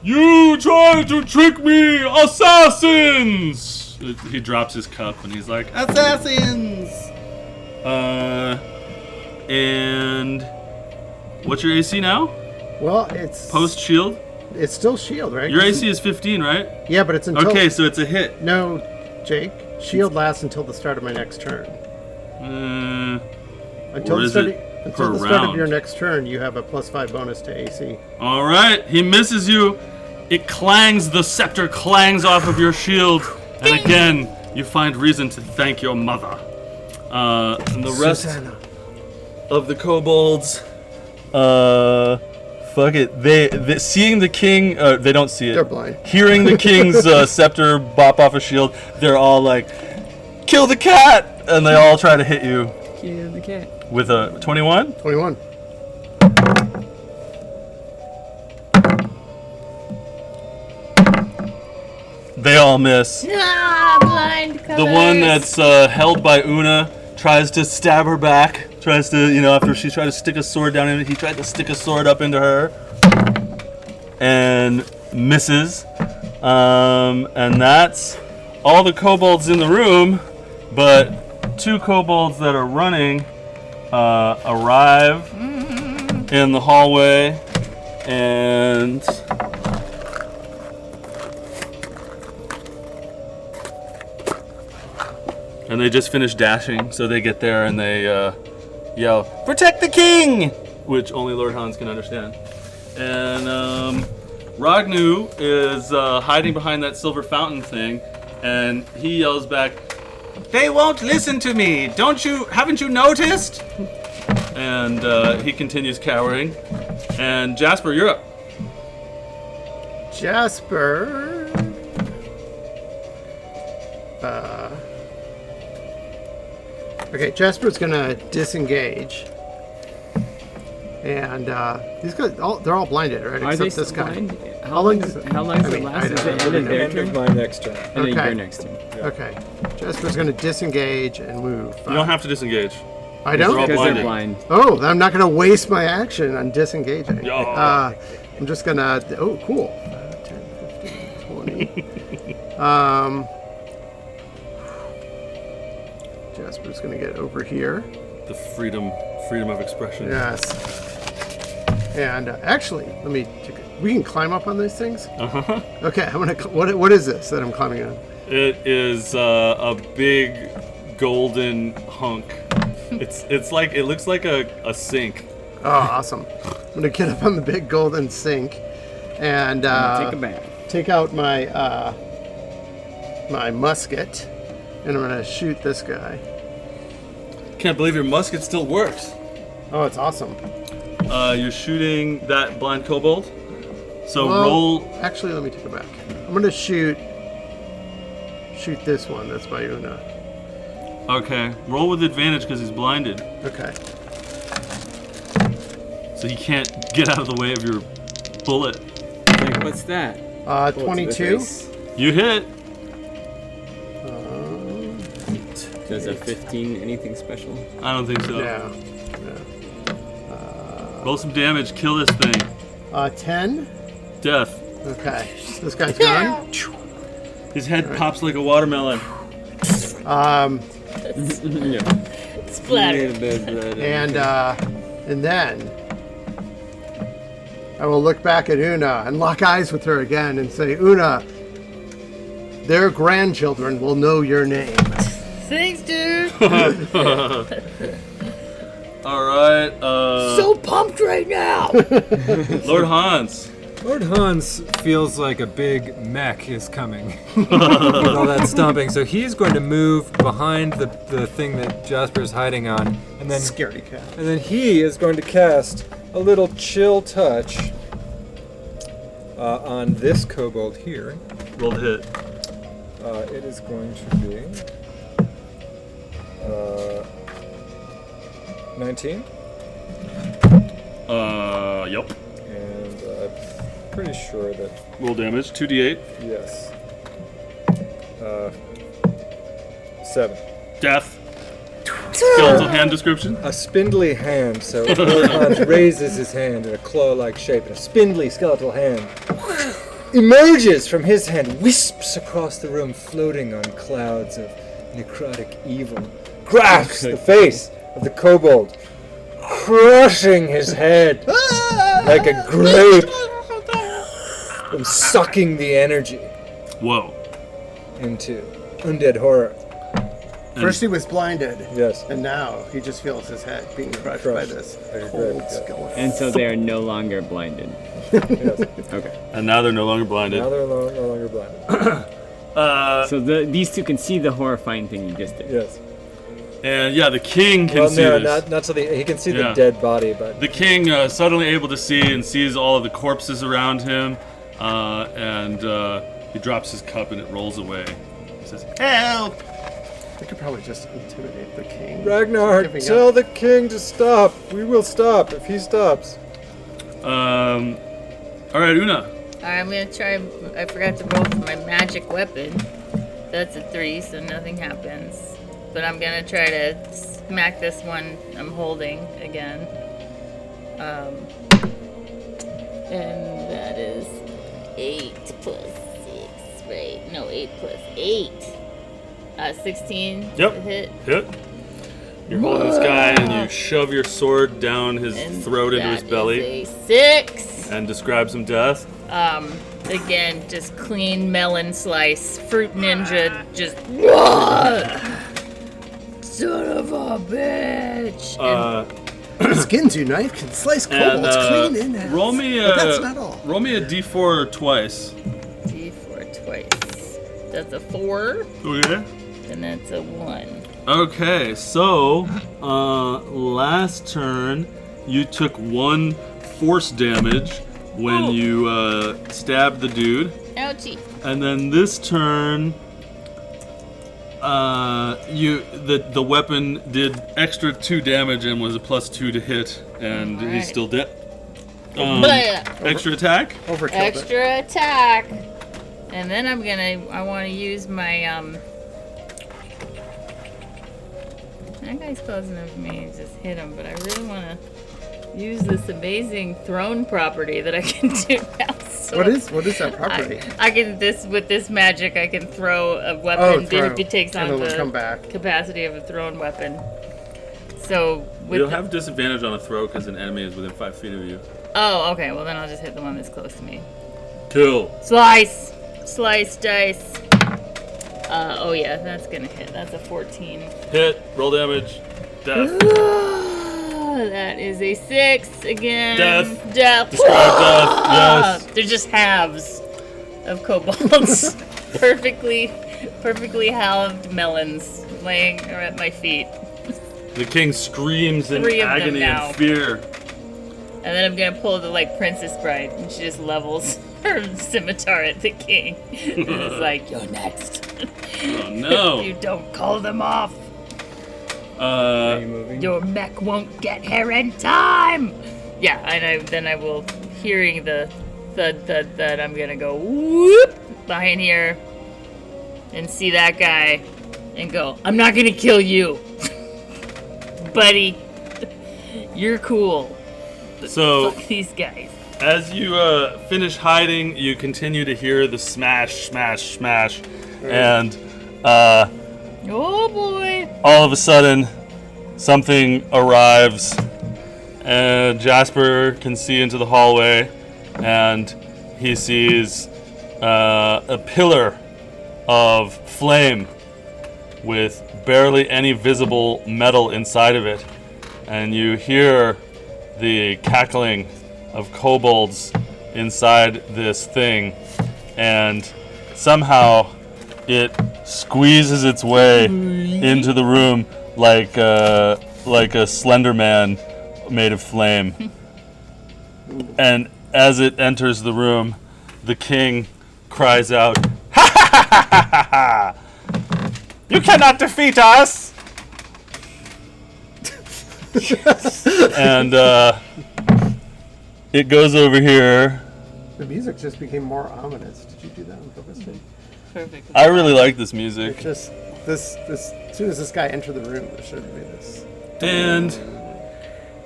"You tried to trick me, assassins!" He drops his cup and he's like, "Assassins!" And what's your AC now? Well, it's Post shield? It's still shield, right? Your AC is 15, right? Yeah, but it's until... Okay, so it's a hit. No, Jake. Shield lasts until the start of my next turn. Until or the is start, it until per the start of round? your next turn, you have a +5 bonus to AC. All right, he misses you. It clangs, the scepter clangs off of your shield. And again, you find reason to thank your mother. And the rest Susanna. of the kobolds, fuck it. They seeing the king, they don't see it. They're blind. Hearing the king's scepter bop off a shield, they're all like, "Kill the cat!" And they all try to hit you Kill the cat. with a 21. 21. They all miss. Ah, blind colors. The one that's held by Una tries to stab her back. Tries to, after she tried to stick a sword down in it, he tried to stick a sword up into her. And misses. And that's all the kobolds in the room, but 2 kobolds that are running arrive in the hallway, and they just finish dashing, so they get there and they yell, "Protect the king!" which only Lord Hans can understand. And Ragnu is hiding behind that silver fountain thing, and he yells back, "They won't listen to me! Haven't you noticed?" And he continues cowering. And Jasper, you're up. Jasper. Okay, Jasper's gonna disengage. And these guys, they're all blinded, right? Are they Except this still guy. blind? How How long long does does it- it I last? mean, I Is don't it know. end of their End of turn? my next turn. And then Okay. your next turn. Okay. Jasper's gonna disengage and move. You don't have to disengage. I They're all don't? Because blinded. they're blind. Oh, I'm not gonna waste my action on disengaging. Yeah. I'm just gonna. Oh, cool. 10, 15, 20. Jasper's gonna get over here. The freedom of expression. Yes. And actually, we can climb up on these things. Uh-huh. Okay, I'm gonna. What is this that I'm climbing on? It is a big golden hunk It's like it looks like a sink. Oh, awesome. I'm gonna get up on the big golden sink and Take a bath. take out my my musket, and I'm gonna shoot this guy. Can't believe your musket still works. Oh, it's awesome. You're shooting that blind kobold. So Well, roll. Actually, let me take it back. I'm gonna shoot this one. That's by Una. Okay, roll with advantage because he's blinded, Okay. so he can't get out of the way of your bullet. Like, what's that? Bullet to the 22. face. You hit. Does a 15 anything special? I don't think so. Yeah. Roll some damage. Kill this thing. 10. Death. Okay. This guy's gone. His head pops like a watermelon. Yeah. Splatter. And then I will look back at Una and lock eyes with her again and say, Una, their grandchildren will know your name. Thanks, dude. All right. So pumped right now. Lord Hans. Lord Hans feels like a big mech is coming with all that stomping, so he's going to move behind the thing that Jasper's hiding on, and then Scaredy cat. and then he is going to cast a little chill touch on this kobold here. Roll to hit. It is going to be 19, Yep. and I'm pretty sure that Roll damage. 2d8. yes, 7. Death. Skeletal hand description. A spindly hand, so Lord Hans raises his hand in a claw-like shape, and a spindly skeletal hand emerges from his hand, wisps across the room, floating on clouds of necrotic evil, grasps the face of the kobold, crushing his head like a grape, and sucking the energy Whoa. into undead horror. First he was blinded, Yes. and now he just feels his head being crushed by Crushed. this Like a cold grape, yeah. skeleton. And so they are no longer blinded. Yes. Okay. And now they're no longer blinded. Now they're no longer blinded. So these two can see the horrifying thing you just did. Yes. And yeah, the king can Well, see no, this. not so he can see Yeah. the dead body, but The king suddenly able to see and sees all of the corpses around him, and he drops his cup and it rolls away. He says, "Help!" I could probably just intimidate the king. Ragnar, Giving tell up. the king to stop. We will stop if he stops. All right, Una. Alright, I'm gonna try. I forgot to roll for my magic weapon. That's a 3, so nothing happens. But I'm gonna try to smack this one I'm holding again. And that is 8 plus 6, right? No, 8 plus 8. 16 Yep. to hit. Hit. You're holding this guy and you shove your sword down his And throat into his that belly is a 6. and describe some death. Again, just clean melon slice. Fruit ninja, just. Son of a bitch! Skins you knife can slice And kobolds clean in half. roll me But that's not all. roll me a d4 twice. D4 twice. That's a 4, Okay. and that's a 1. Okay, so last turn you took 1 force damage when you stabbed the dude, Ouchie. and then this turn the weapon did extra 2 damage and was a +2 to hit, and he's Alright. still dead. Blah. Extra attack. Overkilled it. Extra attack. And then I want to use my, that guy's close enough for me to just hit him, but I really want to use this amazing throne property that I can do now. So What is that property? I can, with this magic, I can throw a weapon throw. if it takes And on it'll the come back. capacity of a thrown weapon. So with You'll the- have disadvantage on a throw because an enemy is within 5 feet of you. Oh, okay. Well, then I'll just hit the one that's close to me. Kill. Slice! Slice dice. Oh yeah, that's gonna hit. That's a 14. Hit. Roll damage. Death. That is a 6 again. Death. Death. Describe death. Yes. They're just halves of kobolds. perfectly halved melons laying at my feet. The king screams in 3 of them agony now. and fear. And then I'm gonna pull the Princess Bride, and she just levels her scimitar at the king. And it's like, you're next. Oh no. You don't call them off. Are you moving? Your mech won't get here in time. Yeah, and I will, hearing the thud, I'm gonna go whoop behind here and see that guy and go, I'm not gonna kill you, buddy. You're cool. So Fuck these guys. as you finish hiding, you continue to hear the smash, smash, smash, and Oh boy. all of a sudden, something arrives, and Jasper can see into the hallway, and he sees a pillar of flame with barely any visible metal inside of it, and you hear the cackling of kobolds inside this thing, and somehow it squeezes its way into the room like a Slender Man made of flame. And as it enters the room, the king cries out, "Ha ha ha ha ha ha! You cannot defeat us!" And it goes over here. The music just became more ominous. Did you do that on purpose? Perfect. I really like this music. It just this as soon as this guy entered the room, there should be this. And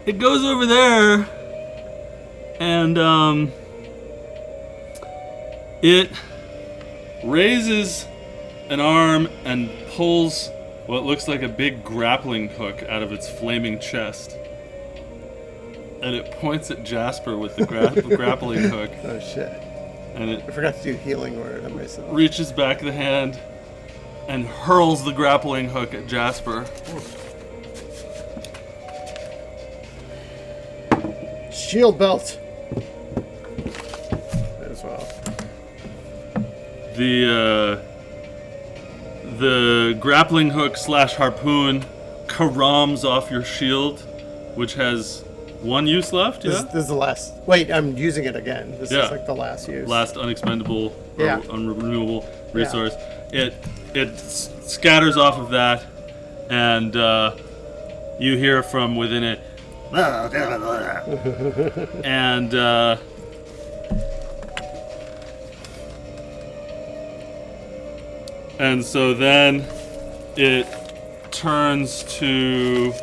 it goes over there, and it raises an arm and pulls what looks like a big grappling hook out of its flaming chest. And it points at Jasper with the grappling hook, Oh shit! and it I forgot to do healing word on myself. reaches back the hand and hurls the grappling hook at Jasper. Shield belt. As well. The grappling hook / harpoon carams off your shield, which has one use left. This, Yeah. this is the last. Wait, I'm using it again. This Yeah. is like the last use. Last unexpendable Yeah. or unrenewable resource. It scatters off of that, and you hear from within it, and so then it turns to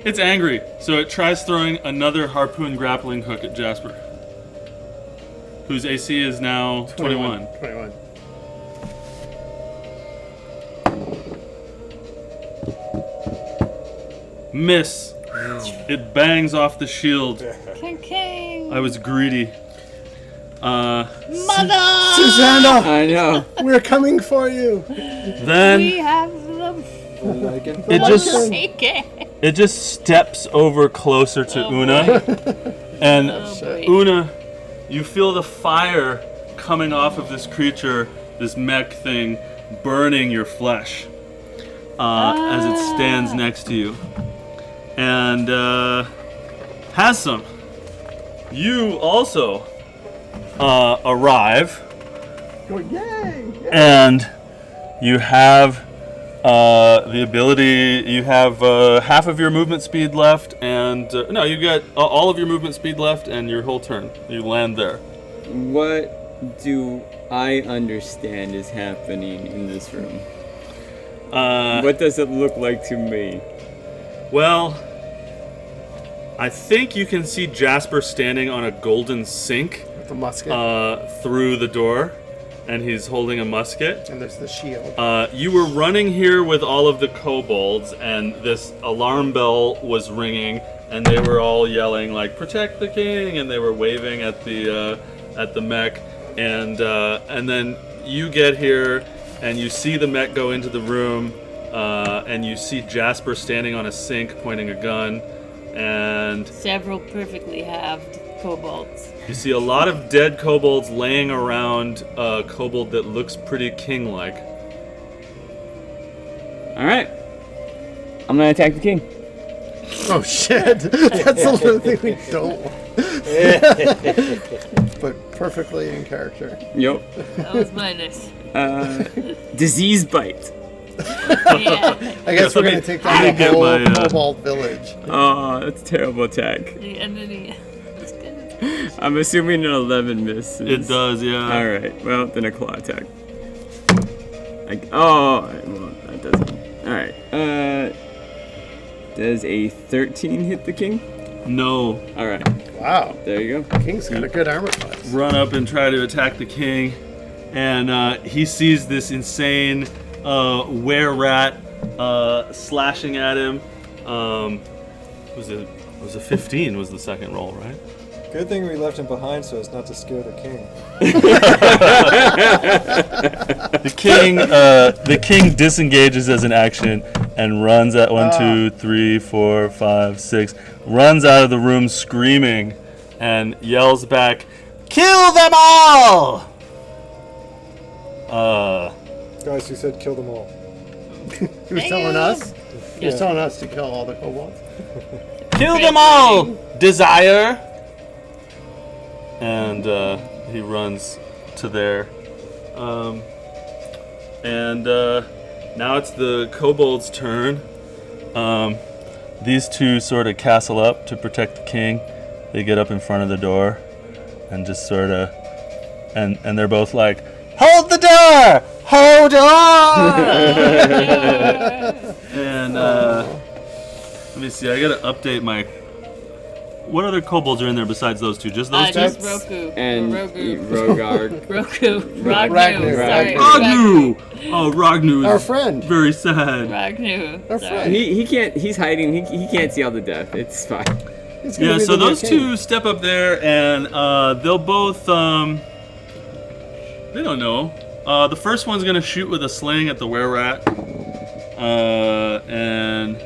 it's angry, so it tries throwing another harpoon grappling hook at Jasper, whose AC is now 21. 21. Miss. It bangs off the shield. King. I was greedy. Mother! Susanna, I know. we're coming for you. We Then have them. it just steps over closer to Una, and boy. Una, you feel the fire coming off of this creature, this mech thing, burning your flesh as it stands next to you. And Hassan, you also arrive, Go, yay! and you have the ability. You have half of your movement speed left, and no, you got all of your movement speed left, and your whole turn. You land there. What do I understand is happening in this room? What does it look like to me? Well, I think you can see Jasper standing on a golden sink With the musket. through the door, and he's holding a musket. And there's the shield. You were running here with all of the kobolds, and this alarm bell was ringing, and they were all yelling like "Protect the king!" and they were waving at the mech, and then you get here, and you see the mech go into the room. and you see Jasper standing on a sink pointing a gun, and Several perfectly halved kobolds. you see a lot of dead kobolds laying around a kobold that looks pretty king-like. All right. I'm gonna attack the king. Oh shit! That's the little thing we don't want. But perfectly in character. Yep. That was minus. Disease bite. Yeah. I guess we're gonna take down the get whole my, kobold village. Oh, that's a terrible attack. And then he. I'm assuming an 11 misses. It does, yeah. All right. Well, then a claw attack. Well, that doesn't. All right. Does a 13 hit the king? No. All right. Wow, There you go. King's got a good armor class. Run up and try to attack the king, and he sees this insane were-rat slashing at him. Was it 15 was the second roll, right? Good thing we left him behind so as not to scare the king. The king disengages as an action and runs at 1, 2, 3, 4, 5, 6. Runs out of the room screaming and yells back, "Kill them all!" Guys, who said kill them all? He was telling us. He was telling us to kill all the kobolds. Kill them all, Desire! And he runs to there. Now it's the kobolds' turn. These two sort of castle up to protect the king. They get up in front of the door and just sort of, and they're both like, "Hold the door! Hold on!" And let me see. I gotta update my. What other kobolds are in there besides those two? Just those two? Just Roku. And Rogu. Rogard. Roku. Ragnu. Ragnu. Sorry. Ragnu! Oh, Ragnu is Our friend. very sad. Ragnu. Our Sorry. friend. He can't. He's hiding. He can't see all the death. It's fine. He's gonna Yeah, be so the new those king. two step up there and they'll both, they don't know. The first one's gonna shoot with a sling at the were-rat. And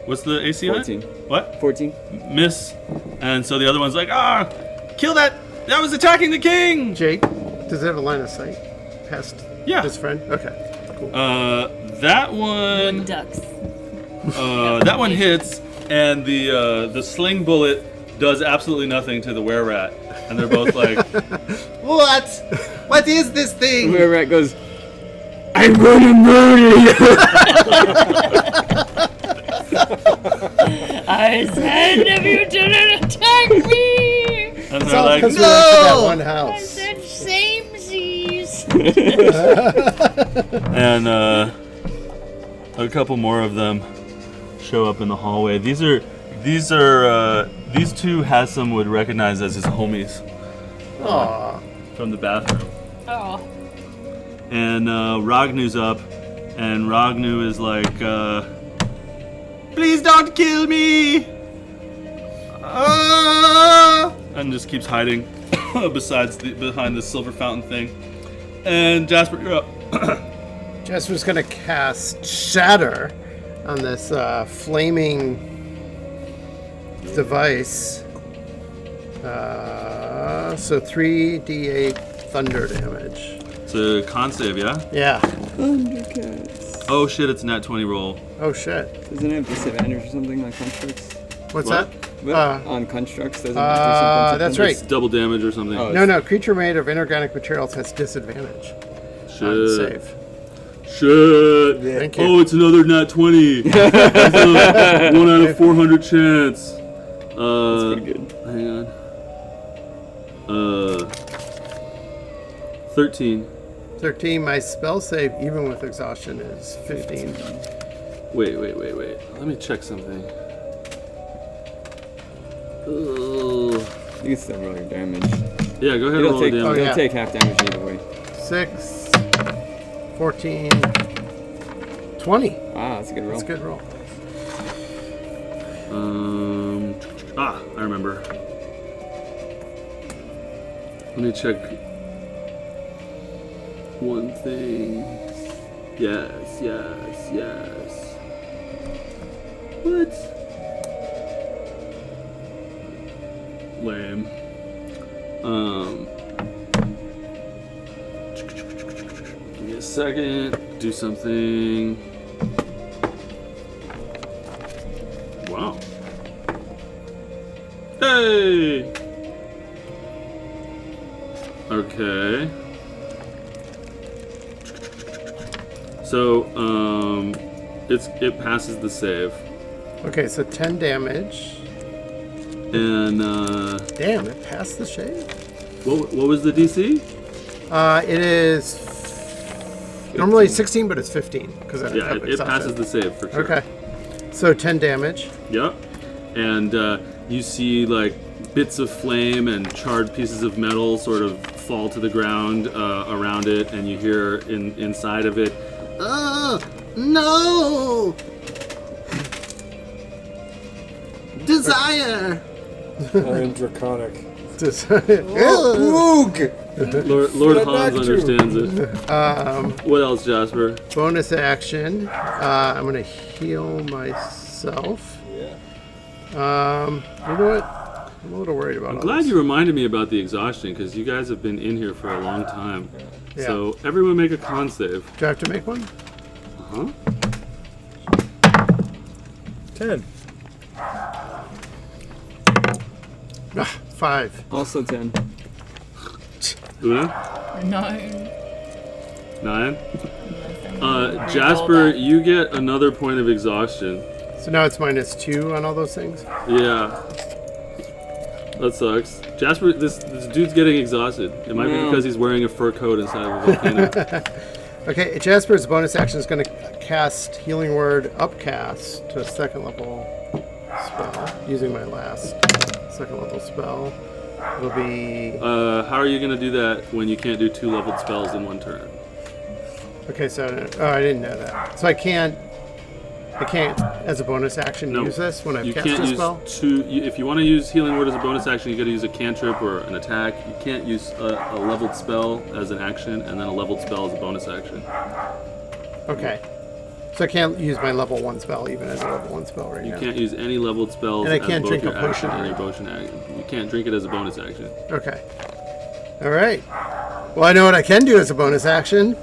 what's the AC on it? 14. What? 14. Miss. And so the other one's like, kill that! That was attacking the king! Jake, does it have a line of sight past Yeah. his friend? Okay, cool. That one, Ducks. that one hits, and the sling bullet does absolutely nothing to the were-rat. And they're both like, What? What is this thing? Where Rat goes, I'm gonna murder you! I said if you didn't attack me! and It's they're all like, because we went to that "No!" one I house. said samesies. and a couple more of them show up in the hallway. These two Hassan would recognize as his homies Aw. from the bathroom. Oh. And Ragnu's up, and Ragnu is like, please don't kill me! And just keeps hiding behind the silver fountain thing. And Jasper, you're up. Jasper's gonna cast Shatter on this flaming device. So 3d8 thunder damage. It's a con save, yeah? Yeah. Thundercats. Oh shit, it's a nat 20 roll. Oh shit. Doesn't it have disadvantage or something on constructs? What's What? that? On constructs, doesn't it do something? That's right. It's double damage or something. Oh, No, creature made of inorganic materials has disadvantage on Shit. save. Shit. Thank you. Oh, it's another nat 20. It's a 1 out of 400 chance. That's pretty good. Hang on. 13. 13. My spell save, even with exhaustion, is 15. Wait. Let me check something. Ugh. You can still roll your damage. Yeah, go ahead and It'll roll take, the damage. yeah. it'll take half damage either way. 6, 14, 20. Wow, that's a good roll. That's a good roll. I remember. Let me check one thing. Yes, yes, yes. What? Lame. Give me a second. Do something. Wow. Hey! Okay. So, it passes the save. Okay, so 10 damage. And, Damn, it passed the shade? what was the DC? It is normally 16, but it's 15. Because Yeah, it passes the save for sure. Okay. So 10 damage. Yep. And, you see, like, bits of flame and charred pieces of metal sort of fall to the ground around it, and you hear inside of it, "Oh, no! Desire!" I'm draconic. Oog! Lord What I Hans not do? understands it. What else, Jasper? Bonus action. I'm going to heal myself. You know what? I'm a little worried about I'm all glad this. you reminded me about the exhaustion, because you guys have been in here for a long time. Yeah. So everyone make a con save. Do I have to make one? Huh? 10. 5. Also 10. Una? 9. 9? Jasper, you get another point of exhaustion. So now it's -2 on all those things? Yeah. That sucks. Jasper, this dude's getting exhausted. It might be No. because he's wearing a fur coat inside of a volcano. Okay, Jasper's bonus action is going to cast Healing Word Upcast to a 2nd level spell, using my last 2nd level spell. It'll be... How are you going to do that when you can't do 2 leveled spells in one turn? Okay, so... Oh, I didn't know that. So I can't, as a bonus action, No. use this when I've You cast can't a use spell? if you want to use Healing Word as a bonus action, you got to use a cantrip or an attack. You can't use a leveled spell as an action and then a leveled spell as a bonus action. Okay. So I can't use my level 1 spell even as a level 1 spell right You now. can't use any leveled spells And I as can't both drink your a potion, action and your right? bonus action. You can't drink it as a bonus action. Okay. All right. Well, I know what I can do as a bonus action.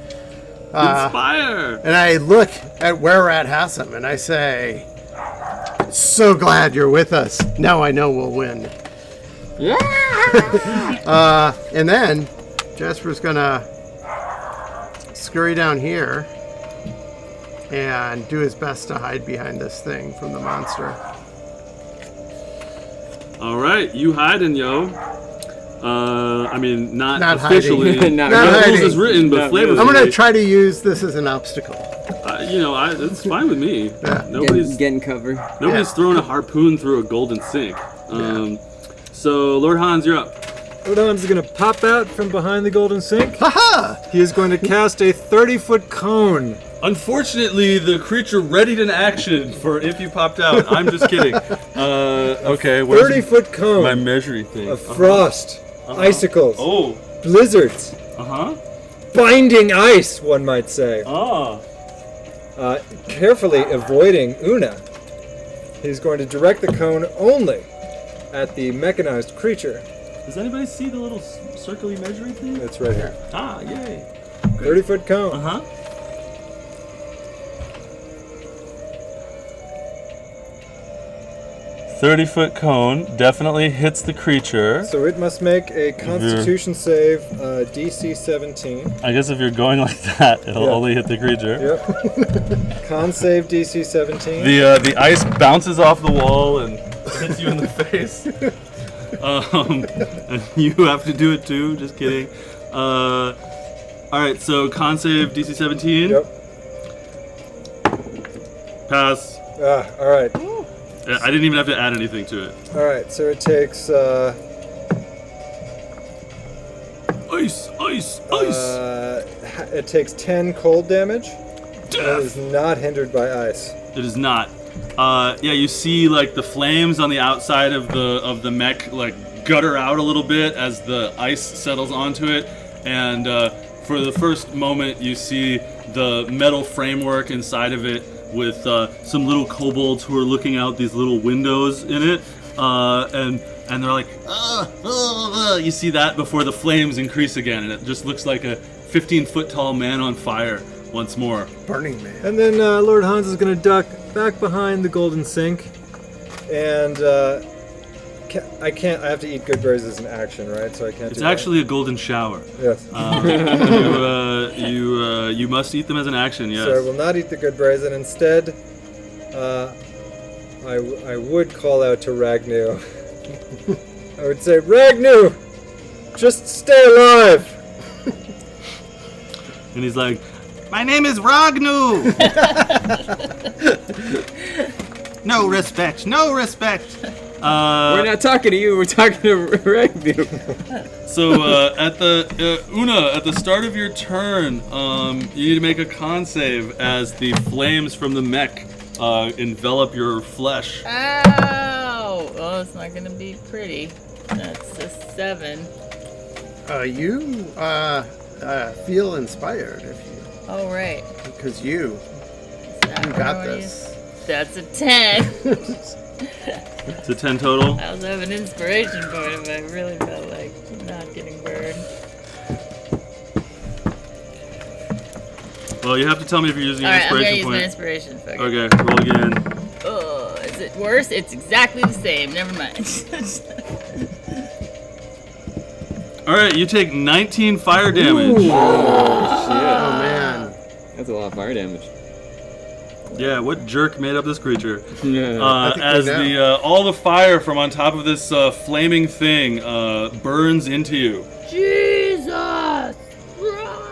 Inspire! And I look at where Rat has him and I say, "So glad you're with us. Now I know we'll win." And then Jasper's gonna scurry down here and do his best to hide behind this thing from the monster. All right, you hiding, yo. I mean, not hiding. officially. Not Not rules hiding. is written, but Not flavor. really. I'm gonna try to use this as an obstacle. It's fine with me. Yeah. Nobody's Getting cover. throwing a harpoon through a golden sink. So Lord Hans, you're up. Odon's is going to pop out from behind the golden sink. Haha! He is going to cast a 30-foot cone. Unfortunately, the creature readied an action for if you popped out. I'm just kidding. Okay, where's 30-foot cone my measuring thing? of frost, icicles, Oh, blizzards, binding ice, one might say. Carefully avoiding Una. He's going to direct the cone only at the mechanized creature. Does anybody see the little circly measuring thing? That's right here. Ah, yay. 30-foot cone. Uh-huh. 30-foot cone definitely hits the creature. So it must make a Constitution save, DC 17. I guess if you're going like that, it'll Yeah. only hit the creature. Yep. Con save DC 17. The ice bounces off the wall and hits you in the face. And you have to do it too. Just kidding. All right, so con save DC 17. Yep. Pass. All right. I didn't even have to add anything to it. All right. So it takes Ice. it takes 10 cold damage. And it is not hindered by ice. It is not. You see like the flames on the outside of the mech like gutter out a little bit as the ice settles onto it, and for the first moment, you see the metal framework inside of it with some little kobolds who are looking out these little windows in it, and they're like, you see that before the flames increase again, and it just looks like a 15-foot tall man on fire once more. Burning Man. And then Lord Hans is going to duck back behind the golden sink, and I have to eat good berries as an action, right? So I can't. It's do that. actually a golden shower. Yes. You must eat them as an action. Yes. So I will not eat the good berries, and instead, I would call out to Ragnu. I would say, Ragnu, just stay alive. And he's like, my name is Ragnu. No respect. No respect. We're not talking to you. We're talking to Ragnu. So at the Una, at the start of your turn, you need to make a con save as the flames from the mech envelop your flesh. Ow! Oh, it's not gonna be pretty. That's a 7. You feel inspired if you, Oh, right. because you That got one this. is- That's a 10. It's a 10 total. I was having an inspiration point, but I really felt like not getting burned. Well, you have to tell me if you're using your Alright, I'm gonna inspiration use my point. inspiration. Fuck it. Okay, roll again. Oh, is it worse? It's exactly the same. Never mind. All right, you take 19 fire damage. Oh man. That's a lot of fire damage. Yeah, what jerk made up this creature? Yeah. think As we know. the all the fire from on top of this flaming thing burns into you, Jesus!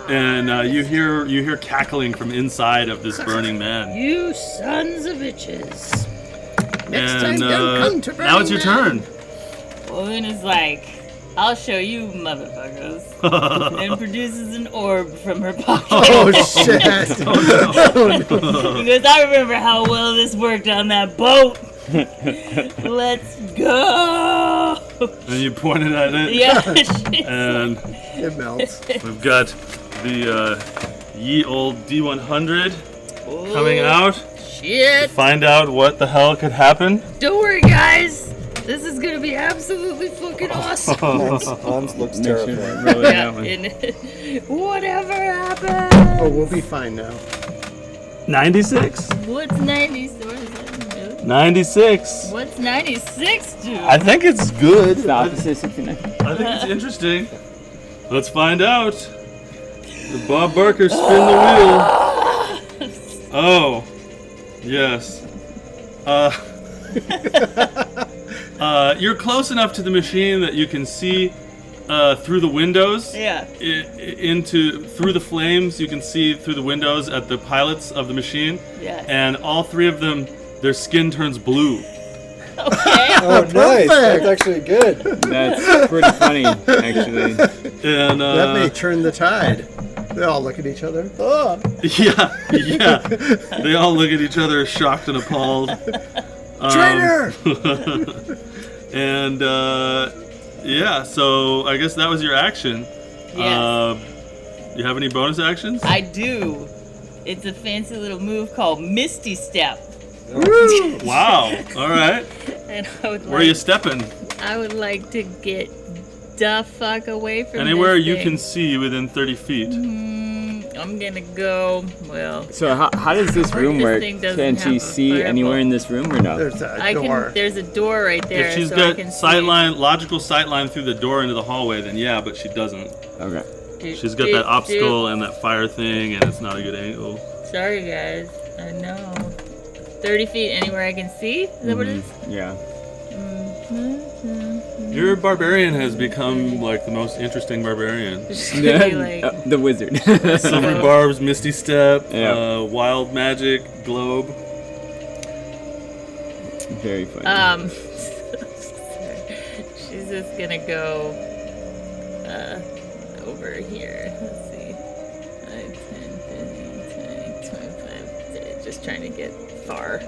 and you hear cackling from inside of this burning man. You sons of bitches. Next And time, don't come to now it's your Burning turn. Woman is like, I'll show you motherfuckers. And produces an orb from her pocket. Oh shit! He goes, I remember how well this worked on that boat. Let's go. And you pointed at it. Yeah. And It melts. we've got the ye old D100 coming out. Shit. Find out what the hell could happen. Don't worry, guys. This is gonna be absolutely fucking awesome. Hans looks terrifying. Really Yeah, happen. whatever happened. Oh, we'll be fine now. 96. What's 90? What is that? 96. What's 96 do? I think it's good. The opposite of 69. I think it's interesting. Let's find out. The Bob Barker spin the wheel. Oh, yes. You're close enough to the machine that you can see through the windows. Yeah. Through the flames. You can see through the windows at the pilots of the machine. Yeah. And all three of them, their skin turns blue. Okay. Oh, nice. That's actually good. That's pretty funny, actually. And That may turn the tide. They all look at each other. Oh. yeah. They all look at each other, shocked and appalled. Traitor! And yeah, so I guess that was your action. Yes. You have any bonus actions? I do. It's a fancy little move called Misty Step. Wow. All right. And I would Where are you stepping? I would like to get the fuck away from Anywhere this you thing. can see within 30 feet. I'm gonna go. Well, So how does this room This work? thing doesn't Can have she a see fireball. anywhere in this room or no? There's a I door. can. There's a door right there. If she's so I got can see. logical sight line through the door into the hallway, then yeah, but she doesn't. Okay. She's got that obstacle and that fire thing, and it's not a good angle. Sorry, guys. I know. 30 feet anywhere I can see. Is that what it is? Yeah. Your barbarian has become like the most interesting barbarian. Just gonna be like, The wizard. Silver barbs, misty step, Yeah. wild magic, globe. Very funny. she's just gonna go over here. Let's see. 5, 10, 15, 20, 25. Just trying to get far.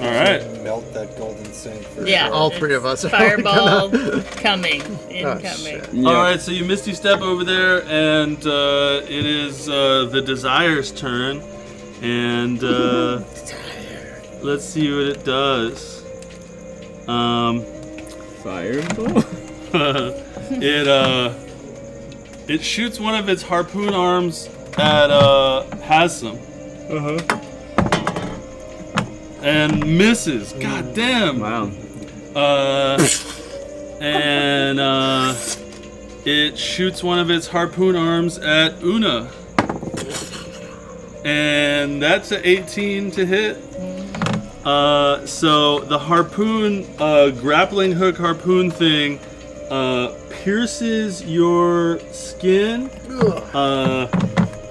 All right. Melt that golden sink. For Yeah. All three of us are Fireball gonna- coming. Oh, Incoming. shit. Yeah. All right, so you misty step over there, and it is the Desire's turn, and let's see what it does. Fireball. It shoots one of its harpoon arms at Hasam. And misses. God damn. Wow. And it shoots one of its harpoon arms at Una. And that's an 18 to hit. So the harpoon, grappling hook harpoon thing, pierces your skin,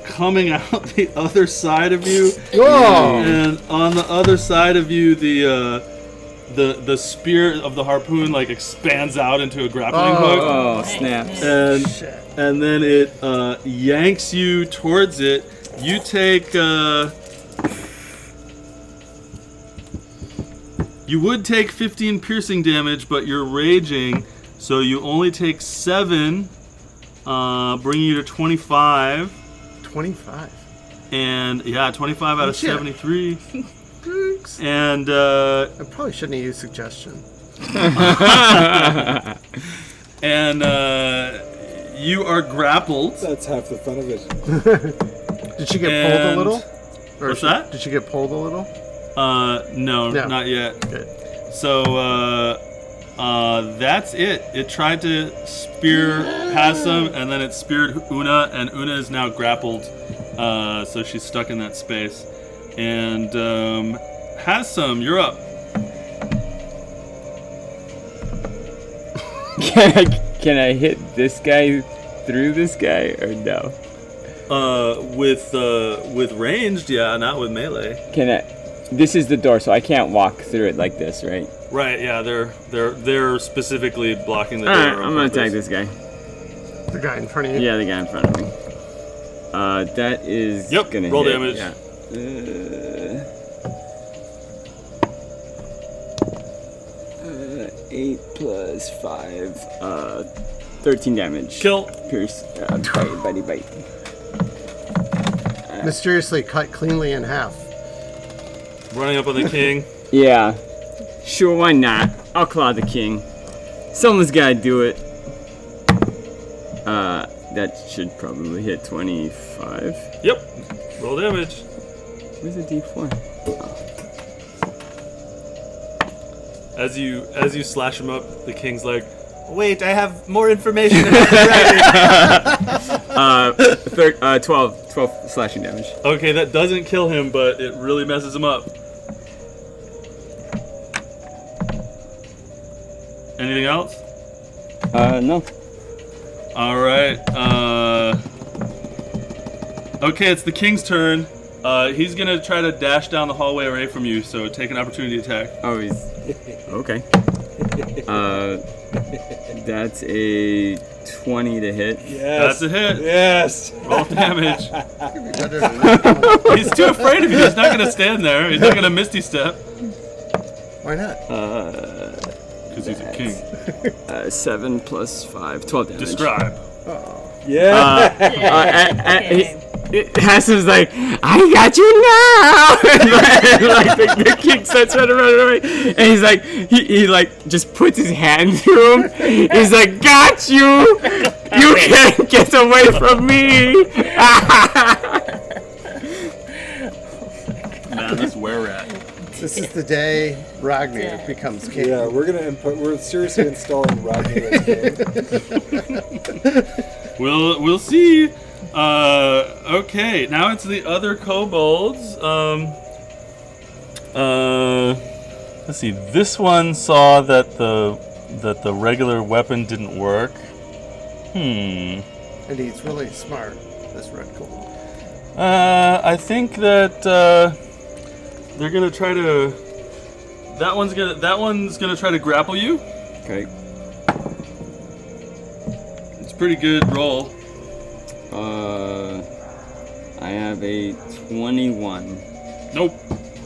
coming out the other side of you. Whoa! And on the other side of you, the spear of the harpoon like expands out into a grappling hook, Oh, snaps. and then it yanks you towards it. You take. You would take 15 piercing damage, but you're raging, so you only take 7, bringing you to 25. 25. And yeah, 25 out of Shit. 73. Thanks. And I probably shouldn't have used suggestion. and you are grappled. That's half the fun of it. Did she get pulled a And- little? Or What's that? Did she get pulled a little? No, No. not yet. Good. So that's it. It tried to spear Hasam, and then it speared Una, and Una is now grappled. So she's stuck in that space. And Hasam, you're up. Can I hit this guy through this guy or no? With ranged, yeah, not with melee. Can I? This is the door, so I can't walk through it like this, right? Right, yeah, they're specifically blocking the All door. right, on I'm gonna attack purpose. this guy. The guy in front of you? Yeah, the guy in front of me. That is Yep, gonna roll hit. damage. Yeah. 8 plus 5, 13 damage. Kill. Pierce. Bite. Mysteriously cut cleanly in half. Running up on the king. Yeah. Sure, why not? I'll claw the king. Someone's gotta do it. That should probably hit 25. Yep. Roll damage. Where's the D4? As you slash him up, the king's like, wait, I have more information about the dragon. 12 slashing damage. Okay, that doesn't kill him, but it really messes him up. Anything else? No. All right. Okay, it's the king's turn. He's gonna try to dash down the hallway away from you, so take an opportunity attack. Oh, he's okay. That's a 20 to hit. That's a hit. Yes. Roll damage. Better than that. He's too afraid of you. He's not gonna stand there. He's not gonna misty step Why not? because he's a king. 7 plus 5, 12 damage. Describe. Yeah. Hassan's like, I got you now! And like the king starts running away. And he's like, he like just puts his hand through him. He's like, got you! You can't get away from me! Man, this were rat. This is the day Ragnar becomes king. Yeah, we're seriously installing Ragnar as king. We'll see. Okay, now it's the other kobolds. Let's see. This one saw that the regular weapon didn't work. And he's really smart, this red kobold. I think that they're gonna try to. That one's gonna try to grapple you. Okay. It's a pretty good roll. I have a 21. Nope,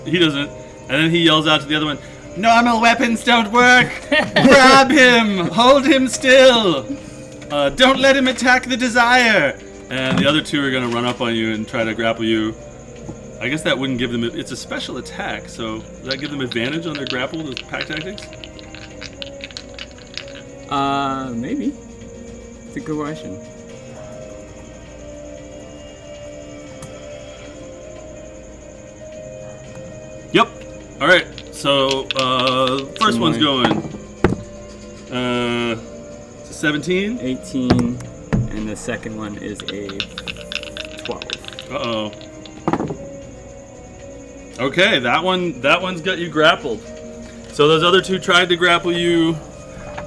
he doesn't. And then he yells out to the other one, "Normal weapons don't work! Grab him! Hold him still! Don't let him attack the desire!" And the other two are going to run up on you and try to grapple you. I guess that wouldn't give them... It's a special attack, so does that give them advantage on their grapple, the pack tactics? Maybe. It's a good question. Yep. All right. So first one's going. It's a 17. 18, and the second one is a 12. Uh-oh. Okay, that one's got you grappled. So those other two tried to grapple you,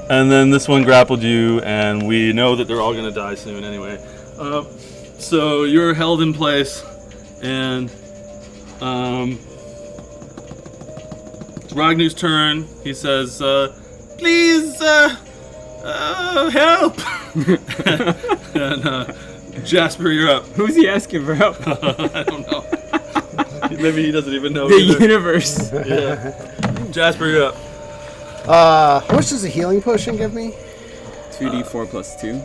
and then this one grappled you, and we know that they're all gonna die soon anyway. So you're held in place, and it's Ragnar's turn. He says, "Please, help!" And Jasper, you're up. Who's he asking for help? I don't know. Maybe he doesn't even know. The either. universe. Yeah. Jasper, you're up. How much does a healing potion give me? 2d4 plus 2,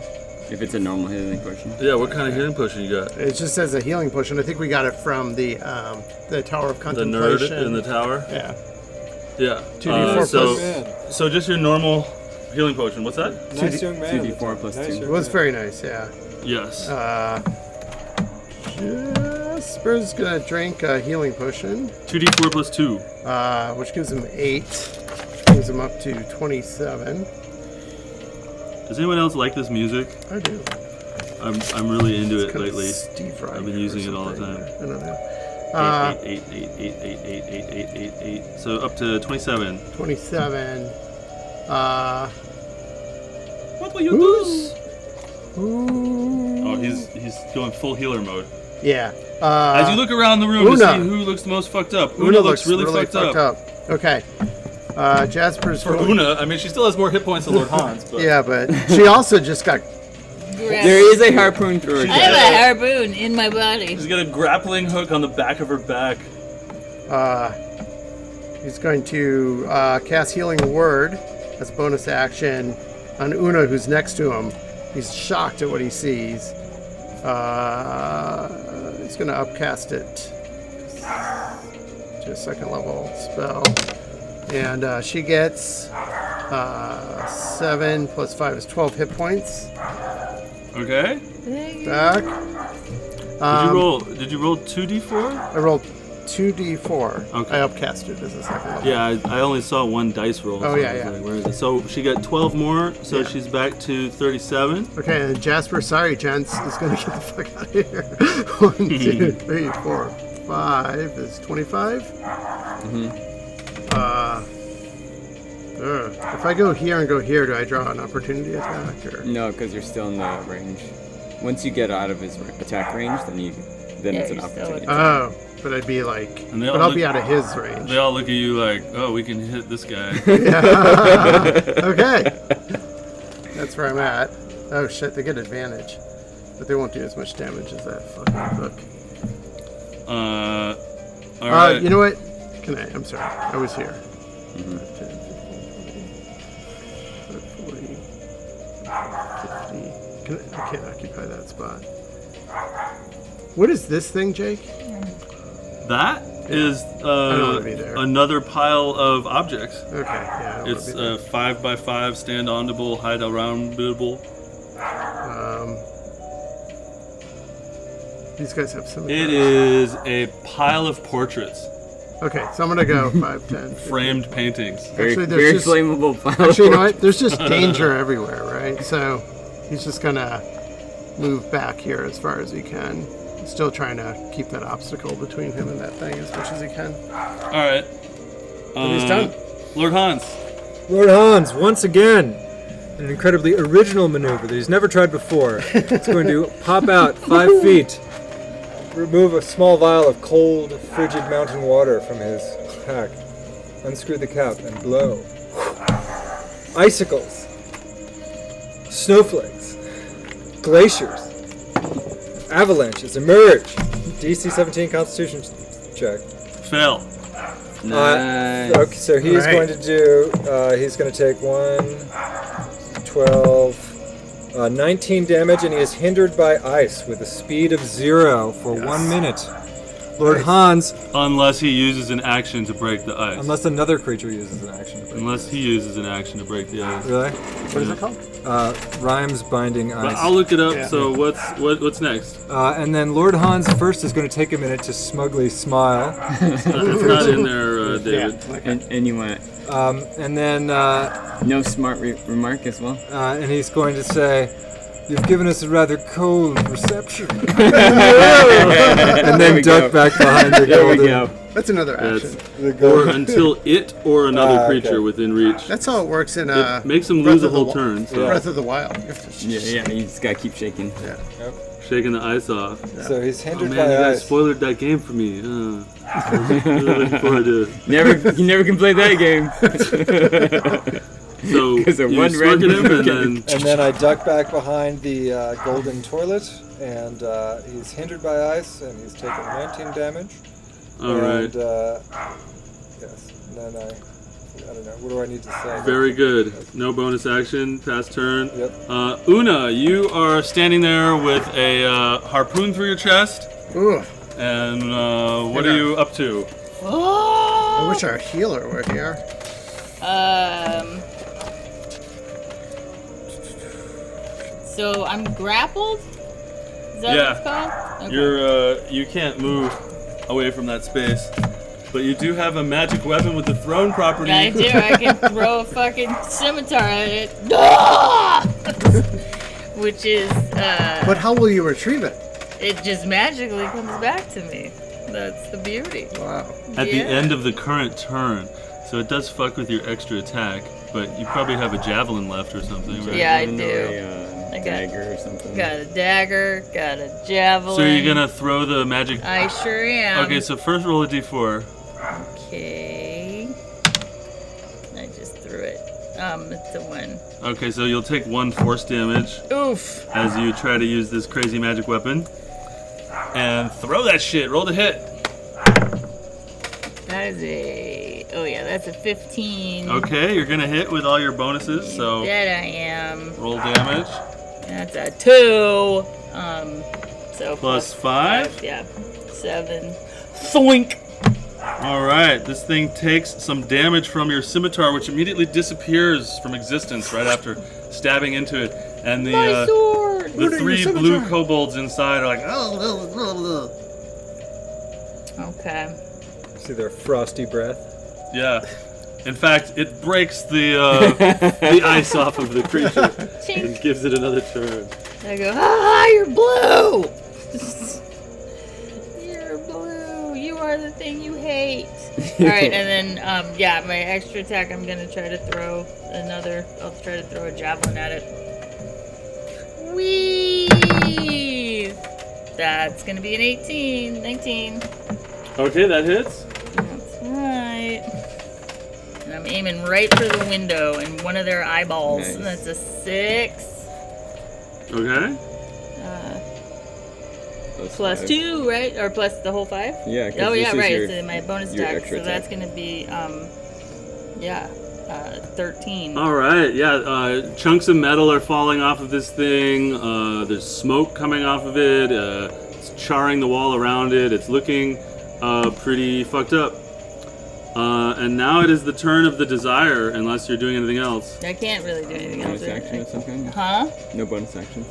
if it's a normal healing potion. Yeah, what kind of healing potion you got? It just says a healing potion. I think we got it from the Tower of The Contemplation. nerd in the tower? Yeah. Yeah. 2d4 so, plus. so just your normal healing potion. What's that? Nice young man. 2d4 plus 2. It was very nice, yeah. Yes. Jasper's gonna drink a healing potion, 2d4 plus 2. which gives him 8. Brings him up to 27. Does anyone else like this music? I do. I'm really into it Kinda lately. Steve Reich I've been or using it all the something. time. I don't know. 8. So up to 27. 27. What will you do? Ooh. Oh, he's going full healer mode. Yeah. As you look around the room to Una. see who looks the most fucked up, Una looks really fucked up. Okay. Jasper's For Una, I mean, she still has more hit points than Lord Hans, but Yeah, but she also just got. There is a harpoon through her I chest. have a harpoon in my body. she's got a grappling hook on the back of her back. He's going to cast Healing Word as a bonus action on Una, who's next to him. He's shocked at what he sees. He's going to upcast it to a second level spell. And she gets 7 plus 5 is 12 hit points. Okay. Back. Did you roll 2d4? I rolled 2d4. Okay. I upcast it as a second level. Yeah, I only saw one dice roll. Oh, so yeah, I was yeah. like, where is it? So she got 12 more, so Yeah. she's back to 37. Okay, and Jasper, sorry, gents, is going to get the fuck out of here. 1, 2, 3, 4, 5 is 25. If I go here and go here, do I draw an opportunity attack? Or? No, because you're still in the range. Once you get out of his attack range, then it's an you're still opportunity. Oh, but I'd be like, And they but all I'll look- be out of his range. They all look at you like, oh, we can hit this guy. Okay. That's where I'm at. Oh shit, they get advantage. But they won't do as much damage as that fucking book. All right. You know what? I'm sorry. I was here. 10, 15, 20, 50. I can't occupy that spot. What is this thing, Jake? That is don't wanna be there. another pile of objects. Okay, yeah. I don't It's wanna be 5x5, stand onable, hide aroundable. These guys have some. It is a pile of portraits, Okay, so I'm gonna go 5, 10. 15. framed paintings. Very, Actually, very there's just- flammable pile. Actually, you know what? There's just danger everywhere, right? So he's just gonna move back here as far as he can. Still trying to keep that obstacle between him and that thing as much as he can. All right. he's done. Lord Hans. Lord Hans, once again, an incredibly original maneuver that he's never tried before. It's going to pop out 5 feet, remove a small vial of cold, frigid mountain water from his pack, unscrew the cap, and blow. Icicles, snowflakes, glaciers, avalanches emerge. DC 17 Constitution check. Fail. Nice. Okay, so he's Right. going to do. He's going to take 19 damage, and he is hindered by ice with a speed of 0 for 1 minute. Lord Nice. Hans, Unless he uses an action to break the ice. unless another creature uses an action. To break Unless he uses an action to break the ice. Really? What is it called? Rhymes binding But ice. I'll look it up. Yeah. So what's next? And then Lord Hans first is going to take a minute to smugly smile. It's not in there, David. And you want And then no smart remark as well? and he's going to say, "You've given us a rather cold reception." And then duck back behind the There we golden. go. That's another action. That's, or until it or another okay. creature within reach. That's how it works in It makes him Breath lose a of the whole Wi- turn. So Breath of the Wild. You have to Yeah, you just gotta keep shaking. shaking the ice off. So he's Oh hindered man, you by guys ice. spoiled that game for me. I'm really looking forward to it. You never can play that game. So you 'Cause of one smirk at him random and then And then I duck back behind the golden toilet, and he's hindered by ice, and he's taken 19 damage. all right. And, yes. And then I don't know. What do I need to say? Very good. No bonus action. Pass turn. Yep. Una, you are standing there with a harpoon through your chest. Ooh, And what are you up to? I wish our healer were here. So I'm grappled? Is that Yeah. what it's called? Okay. You can't move away from that space, but you do have a magic weapon with the thrown property. Yeah, I do. I can throw a fucking scimitar at it. Ah! Which is, But how will you retrieve it? it just magically comes back to me. That's the beauty. Wow. At the Yeah. end of the current turn, so it does fuck with your extra attack. But you probably have a javelin left or something, right? Yeah, I Even though do. a I got- dagger or something. Got a dagger, got a javelin. So you're gonna throw the magic. I sure am. Okay, so first roll a d4. Okay. I just threw it. It's a 1. Okay, so you'll take 1 force damage Oof. as you try to use this crazy magic weapon. And throw that shit. Roll to hit. That is oh yeah, that's a 15. Okay, you're gonna hit with all your bonuses, so That I am. roll damage. That's a 2. So Plus 5? Yeah. 7. Thoink. All right, this thing takes some damage from your scimitar, which immediately disappears from existence right after stabbing into it. And the My sword. the 3 blue kobolds inside are like, Okay. See their frosty breath. yeah. In fact, it breaks the ice off of the creature and Chink. gives it another turn. I go, you're blue. You're blue. You are the thing you hate. All right, and then yeah, my extra attack. I'm gonna try to throw another. I'll try to throw a javelin at it. Whee! That's gonna be an 18, 19. Okay, that hits. That's right. And I'm aiming right for the window and one of their eyeballs. Nice. And that's a 6. Okay. Plus 5. 2, right? Or plus the whole 5? Yeah, 'cause Oh, this yeah, is right. your- It's my bonus your attack. extra So that's attack. going to be, 13. All right. Yeah. Chunks of metal are falling off of this thing. There's smoke coming off of it. It's charring the wall around it. It's looking pretty fucked up. And now it is the turn of the Desire, unless you're doing anything else. I can't really do anything else. Bonus action of some kind? Huh? No bonus actions.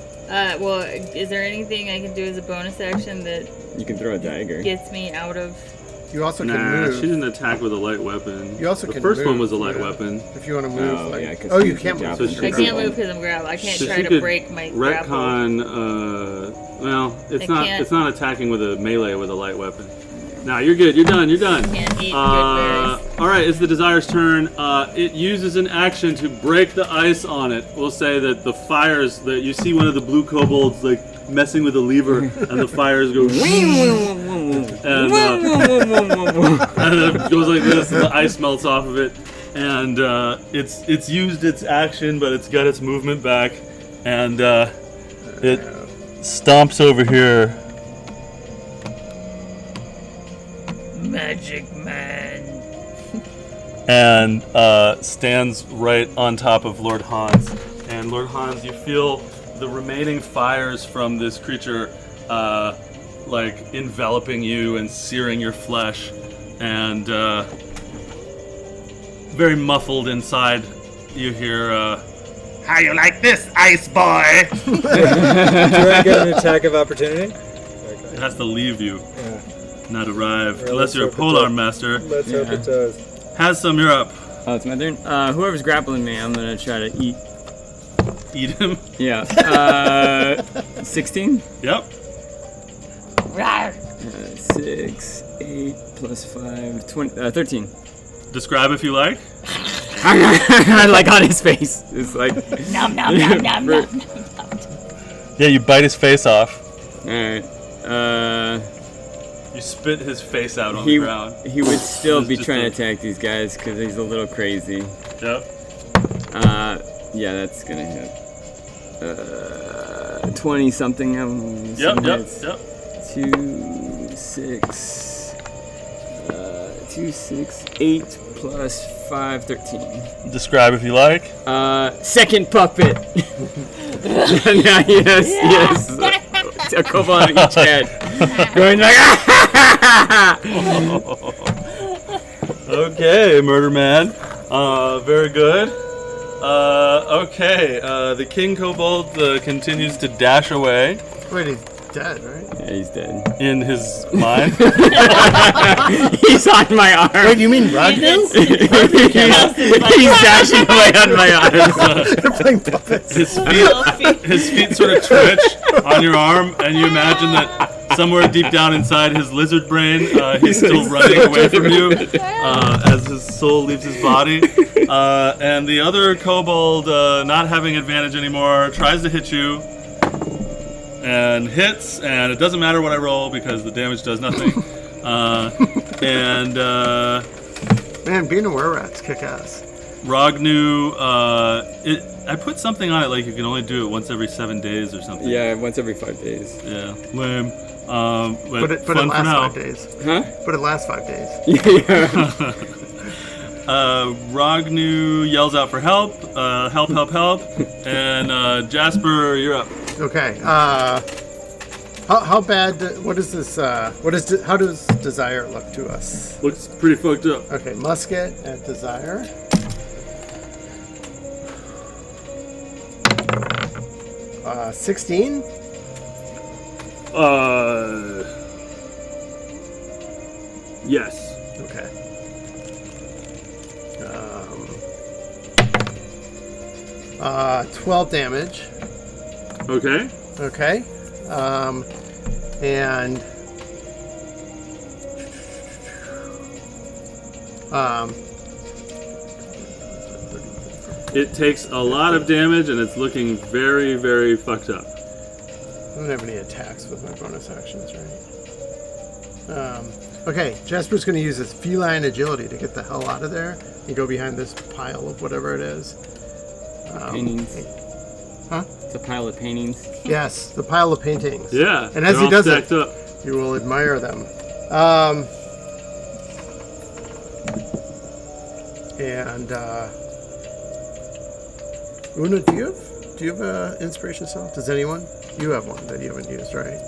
Well, is there anything I can do as a bonus action that You can throw a dagger. gets me out of... You also can Nah, move. she didn't attack with a light weapon. You also the can first one move, was a light yeah. weapon. If you want to move, Oh, like, yeah, 'cause oh, you she's can't a move. javelin. So I she can't move because I'm grappled. I can't So try she to could break my grapple. retcon. Well, it's I not. can't- It's not attacking with a melee with a light weapon. Nah, you're good. You're done. You're done. Can't eat good All berries. right, it's the Desire's turn. It uses an action to break the ice on it. We'll say that the fires that you see one of the blue kobolds like messing with the lever, and the fires go, and it goes like this. And the ice melts off of it, and it's used its action, but it's got its movement back, and it stomps over here. Magic man. and stands right on top of Lord Hans. And Lord Hans, you feel the remaining fires from this creature like enveloping you and searing your flesh, and very muffled inside you hear How you like this, ice boy? Do I get an attack of opportunity? it has to leave you, not arrive, Well, unless let's you're a hope it polar does. master. Let's hope it does. Hasam, you're up. Oh, it's my turn. Whoever's grappling me, I'm gonna try to eat. Eat him. Yeah. 16. Yep. 6, 8 plus 5, 20, 13. Describe if you like. Like on his face. It's like. Nom nom nom nom nom. Yeah, you bite his face off. Alright. You spit his face out on the ground. He would still It's be just trying a- to attack these guys because he's a little crazy. Yep. Yeah, that's gonna hit. 20 something. Yep. 2, 6, 2, 6, 8 plus 5, 13. Describe if you like. Second puppet. Yes. A couple on each head. Going like. Okay, murder man. Very good. Okay. The king kobold continues to dash away Wait, he's dead, right? Yeah, he's dead. in his mind. He's on my arm. Wait, you mean Ragnu? He's dashing away on my arm. They're playing puppets. His feet sort of twitch on your arm, and you imagine that somewhere deep down inside his lizard brain, he's still running away from you as his soul leaves his body. And the other kobold, not having advantage anymore, tries to hit you and hits, and it doesn't matter what I roll because the damage does nothing. Man, being a were-rat's kick ass. Ragnu, I put something on it like you can only do it once every 7 days or something. Yeah, once every 5 days. Yeah, lame. But it fun for lasts now. 5 days. Huh? But it lasts 5 days. Yeah. Ragnu yells out for help, help, and Jasper, you're up. Okay. How bad? What is this? How does Desire look to us? Looks pretty fucked up. Okay, musket at Desire. Uh, 16. Yes. Okay. 12 damage. Okay. Okay. And It takes a lot of damage, and it's looking very, very fucked up. I don't have any attacks with my bonus actions, right? Okay, Jasper's going to use his feline agility to get the hell out of there and go behind this pile of whatever it is. Paintings. Huh? It's a pile of paintings. Yes, the pile of paintings. Yeah. And as they're he all does stacked it, up. you will admire them. Una, do you have an inspiration cell? Does anyone? You have one that you haven't used, right?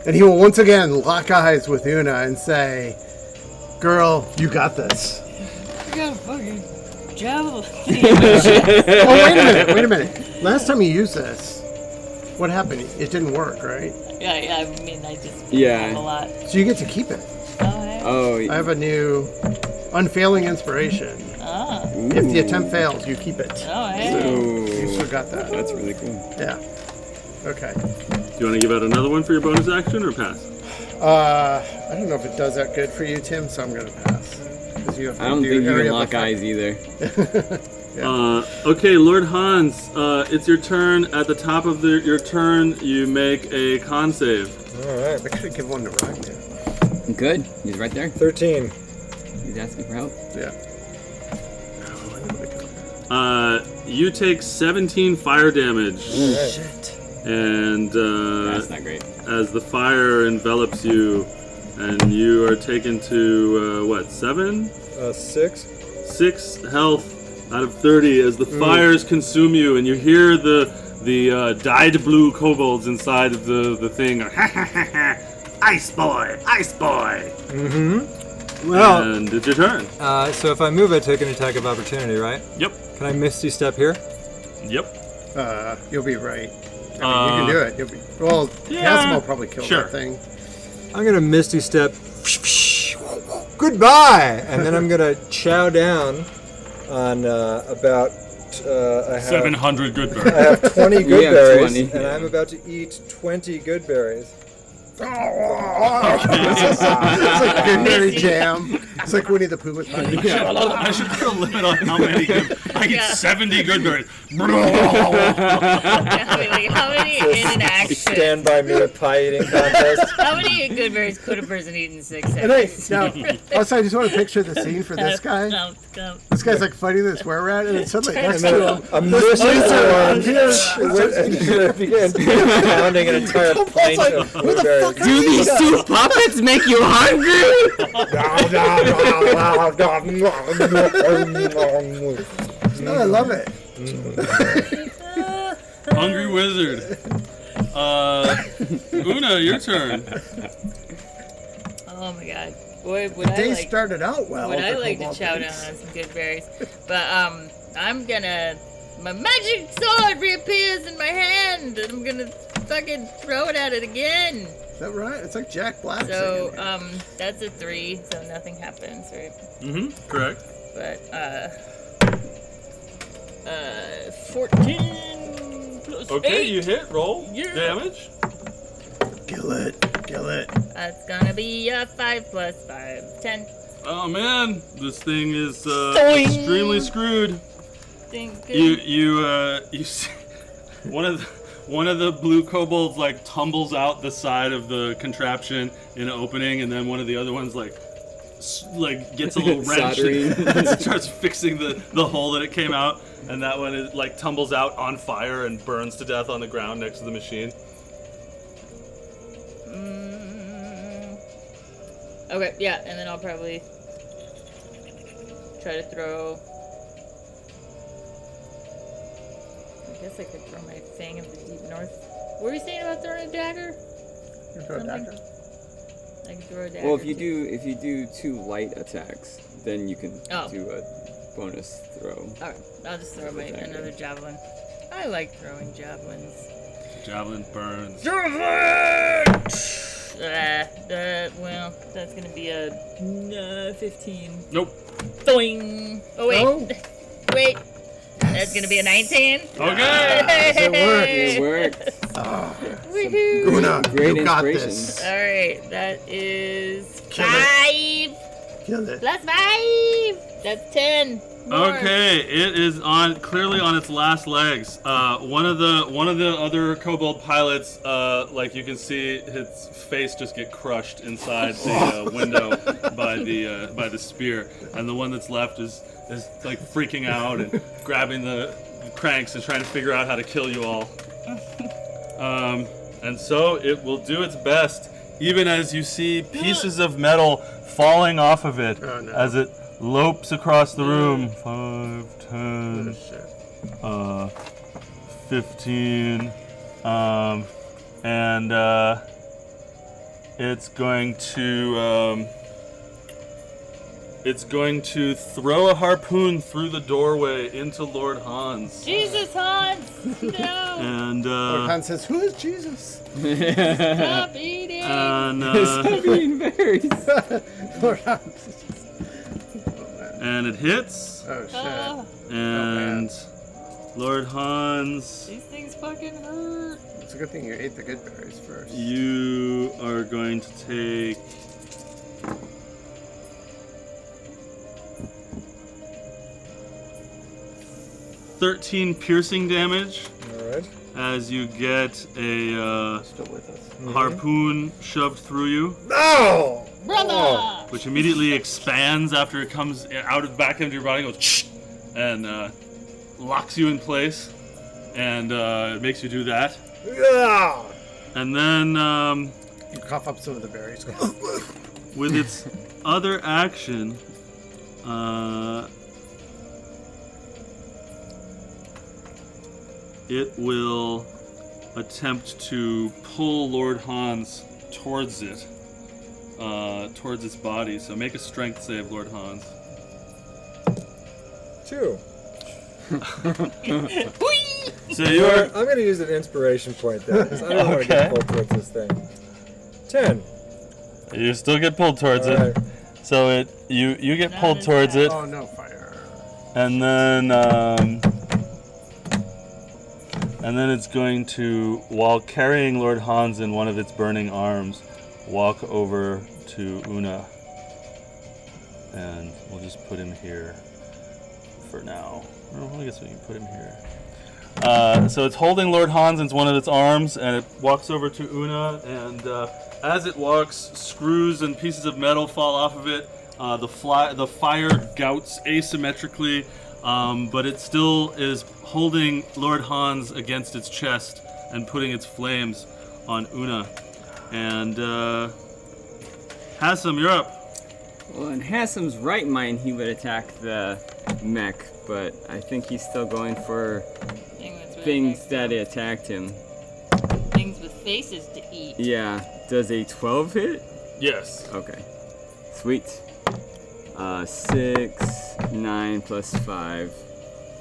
And he will once again lock eyes with Una and say, "Girl, you got this." I got a fucking javelin. Oh, wait a minute. Last time you used this, what happened? It didn't work, right? Yeah, I mean, I just Yeah. have a lot. So you get to keep it. Oh, hey. Oh, I have a new unfailing inspiration. Ah. If the attempt fails, you keep it. Oh, hey. You Ooh. still got that. That's really cool. Yeah. Okay. Do you want to give out another one for your bonus action or pass? I don't know if it does that good for you, Tim, so I'm going to pass. 'Cause you have to I don't do think you area can of lock effect. eyes either. Okay, Lord Hans, it's your turn. At the top of your turn, you make a con save. Alright. I could give one to Ragnar. Good. He's right there. 13. He's asking for help. Yeah. You take 17 fire damage, Alright. Shit. and That's not great. as the fire envelops you, and you are taken to, 7? 6. 6 health out of 30 as the fires consume you, and you hear the dyed blue kobolds inside of the thing. Ice boy, ice boy. Well, And it's your turn. so if I move, I take an attack of opportunity, right? Yep. Can I Misty Step here? Yep. You'll be right. I mean, you can do it. You'll be, well, Yeah, Casimir will probably kill sure. that thing. I'm gonna Misty Step. Goodbye, and then I'm gonna chow down on about. I have 700 good I berries. have 20 We good have berries, 20, and yeah. I'm about to eat 20 good berries. It's like goodberry jam. It's like Winnie the Pooh with honey. I should put a limit on how many I get 70 good berries. Like, how many in an action? Stand by me a pie eating contest. How many good berries could a person eat in 6 And hey, seconds? now, also, I just want to picture the scene for this guy. This guy's like fighting this were-rat, and then suddenly next And to then him, a this missile laser arm appears. and begins pounding an entire pint of blueberries. Do these two puppets make you hungry? No, I love it. Hungry wizard. Una, your turn. Oh my god. Boy, would I Day like... started out well. Would I the like to kobold chow down things. on some good berries? But I'm gonna, my magic sword reappears in my hand, and I'm gonna fucking throw it at it again. Is that right? It's like Jack Black. So singing here. that's a 3, so nothing happens, right? Correct. But 14 plus Okay, 8. you hit. Roll Yeah. damage. Kill it. Kill it. That's gonna be a 5 plus 5, 10. Oh man, this thing is Doing. extremely screwed. Think You see one of the blue kobolds like tumbles out the side of the contraption in an opening, and then one of the other ones like gets a little wrench and starts fixing the hole that it came out, and that one is like tumbles out on fire and burns to death on the ground next to the machine. Okay, yeah, and then I'll probably try to throw. I guess I could throw my Fang of the Deep North. What were you saying about throwing a dagger? You throw a Something? dagger. I can throw a dagger. Well, if you too. do 2 light attacks, then you can Oh. do a bonus throw. Alright, I'll just throw my Dagger. another javelin. I like throwing javelins. Javelin burns. Well, that's gonna be a 15. Nope. Doing. Oh wait, No. wait. That's gonna be a 19. Okay. It worked. Woohoo! Guna, Great you got inspiration. this. All right, that is Kill 5 Kill it. plus 5. That's 10. More. Okay, it is clearly on its last legs. One of the other kobold pilots, like you can see, his face just get crushed inside the window by the spear, and the one that's left is like freaking out and grabbing the cranks and trying to figure out how to kill you all. And so it will do its best, even as you see pieces of metal falling off of it Oh, no. as it lopes across the room. 5, 10, 15, and it's going to throw a harpoon through the doorway into Lord Hans. Jesus, Hans! No! And Lord Hans says, "Who is Jesus?" Stop eating! Stop eating berries. Lord Hans. and it hits, Oh shit. Ah, and Lord Hans, these things fucking hurt. It's a good thing you ate the good berries first. you are going to take 13 piercing damage Alright. as you get a Still with us. harpoon shoved through you, No! Brother! which immediately expands after it comes out of the back end of your body, goes and locks you in place, and it makes you do that. Yeah! And then You cough up some of the berries. with its other action, it will attempt to pull Lord Hans towards it, towards its body. So make a strength save, Lord Hans. 2. So you're I'm going to use an inspiration point there, because I don't want to get pulled towards this thing. 10. you still get pulled towards All it. right. So you get pulled towards it, Oh, no fire. and then it's going to, while carrying Lord Hans in one of its burning arms, walk over to Una, and we'll just put him here for now. Well, I guess we can put him here. So it's holding Lord Hans in one of its arms, and it walks over to Una, and as it walks, screws and pieces of metal fall off of it. The fire gouts asymmetrically, but it still is holding Lord Hans against its chest and putting its flames on Una. And Hassam, you're up. Well, in Hassam's right mind, he would attack the mech, but I think he's still going for things that attacked him. Things with faces to eat. Yeah. Does a 12 hit? Yes. Okay. Sweet. 6, 9 plus 5.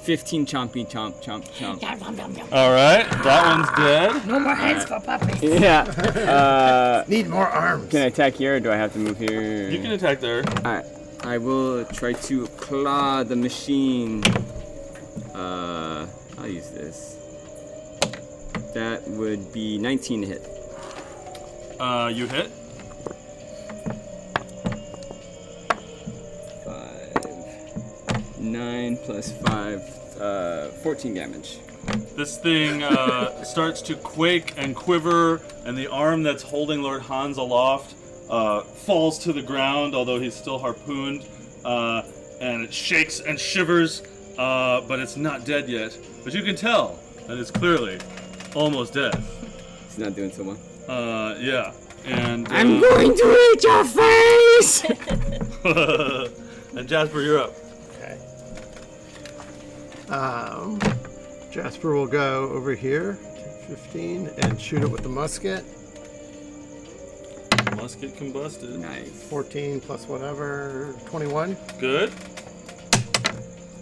15 chompy chomp chomp chomp. Yum, yum, yum, yum. All right, that one's dead. No more heads for puppies. Yeah. Need more arms. Can I attack here or do I have to move here? You can attack there. Alright. I will try to claw the machine. I'll use this. That would be 19 to hit. You hit. 5. 9 plus 5. 14 damage. This thing starts to quake and quiver, and the arm that's holding Lord Hans aloft falls to the ground, although he's still harpooned, and it shakes and shivers, but it's not dead yet. But you can tell that it's clearly almost dead. It's not doing so well. Yeah. And I'm going to eat your face! and Jasper, you're up. Okay. Jasper will go over here, 15, and shoot it with the musket. Musket combusted. Nice. 14 plus whatever, 21. Good.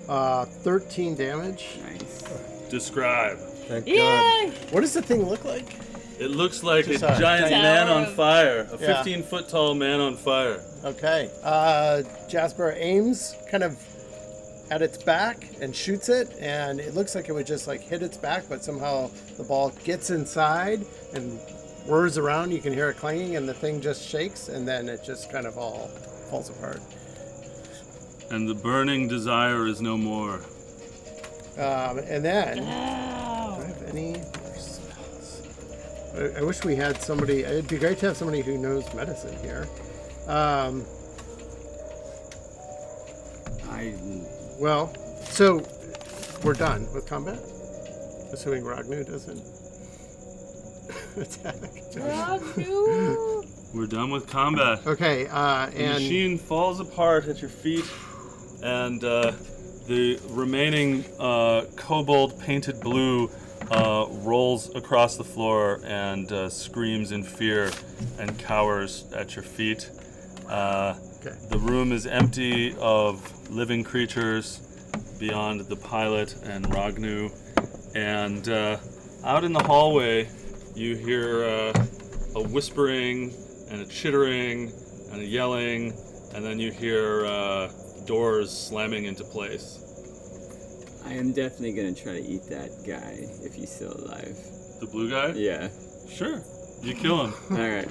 13 damage. Nice. Describe. Thank God. Yay! What does the thing look like? It looks like Just a a giant tower man on of- fire. A Yeah. 15-foot tall man on fire. Okay. Jasper aims kind of at its back and shoots it, and it looks like it would just like hit its back, but somehow the ball gets inside and whirs around. You can hear it clanging, and the thing just shakes, and then it just kind of all falls apart. And the burning desire is no more. And then, do I Ow. have any more spells? I wish we had somebody. It'd be great to have somebody who knows medicine here. Well, so we're done with combat, assuming Ragnu doesn't attack. We're done with combat. Okay, The and machine falls apart at your feet, and the remaining kobold painted blue rolls across the floor and screams in fear and cowers at your feet. okay. The room is empty of living creatures beyond the pilot and Ragnu, and out in the hallway you hear a whispering and a chittering and a yelling, and then you hear doors slamming into place. I am definitely gonna try to eat that guy if he's still alive. The blue guy? Yeah. Sure. You kill him. Alright.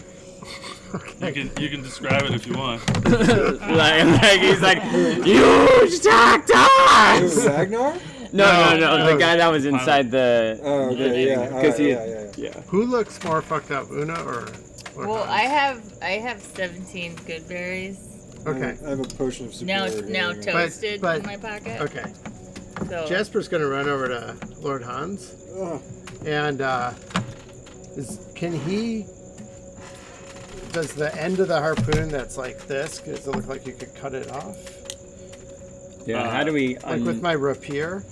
You can describe it if you want. like he's like, huge tactics! Who, Ragnar? No, no. the guy that was inside the. Oh, okay, yeah. Because he. Yeah. Who looks more fucked up, Una or? Well, Hans? I have 17 good berries. Okay. I have a potion of Now superior. toasted but- in my pocket. Okay. So Jasper's gonna run over to Lord Hans, Oh, and can he? Does the end of the harpoon that's like this? Does it look like you could cut it off? Yeah, how do we. Like with my rapier,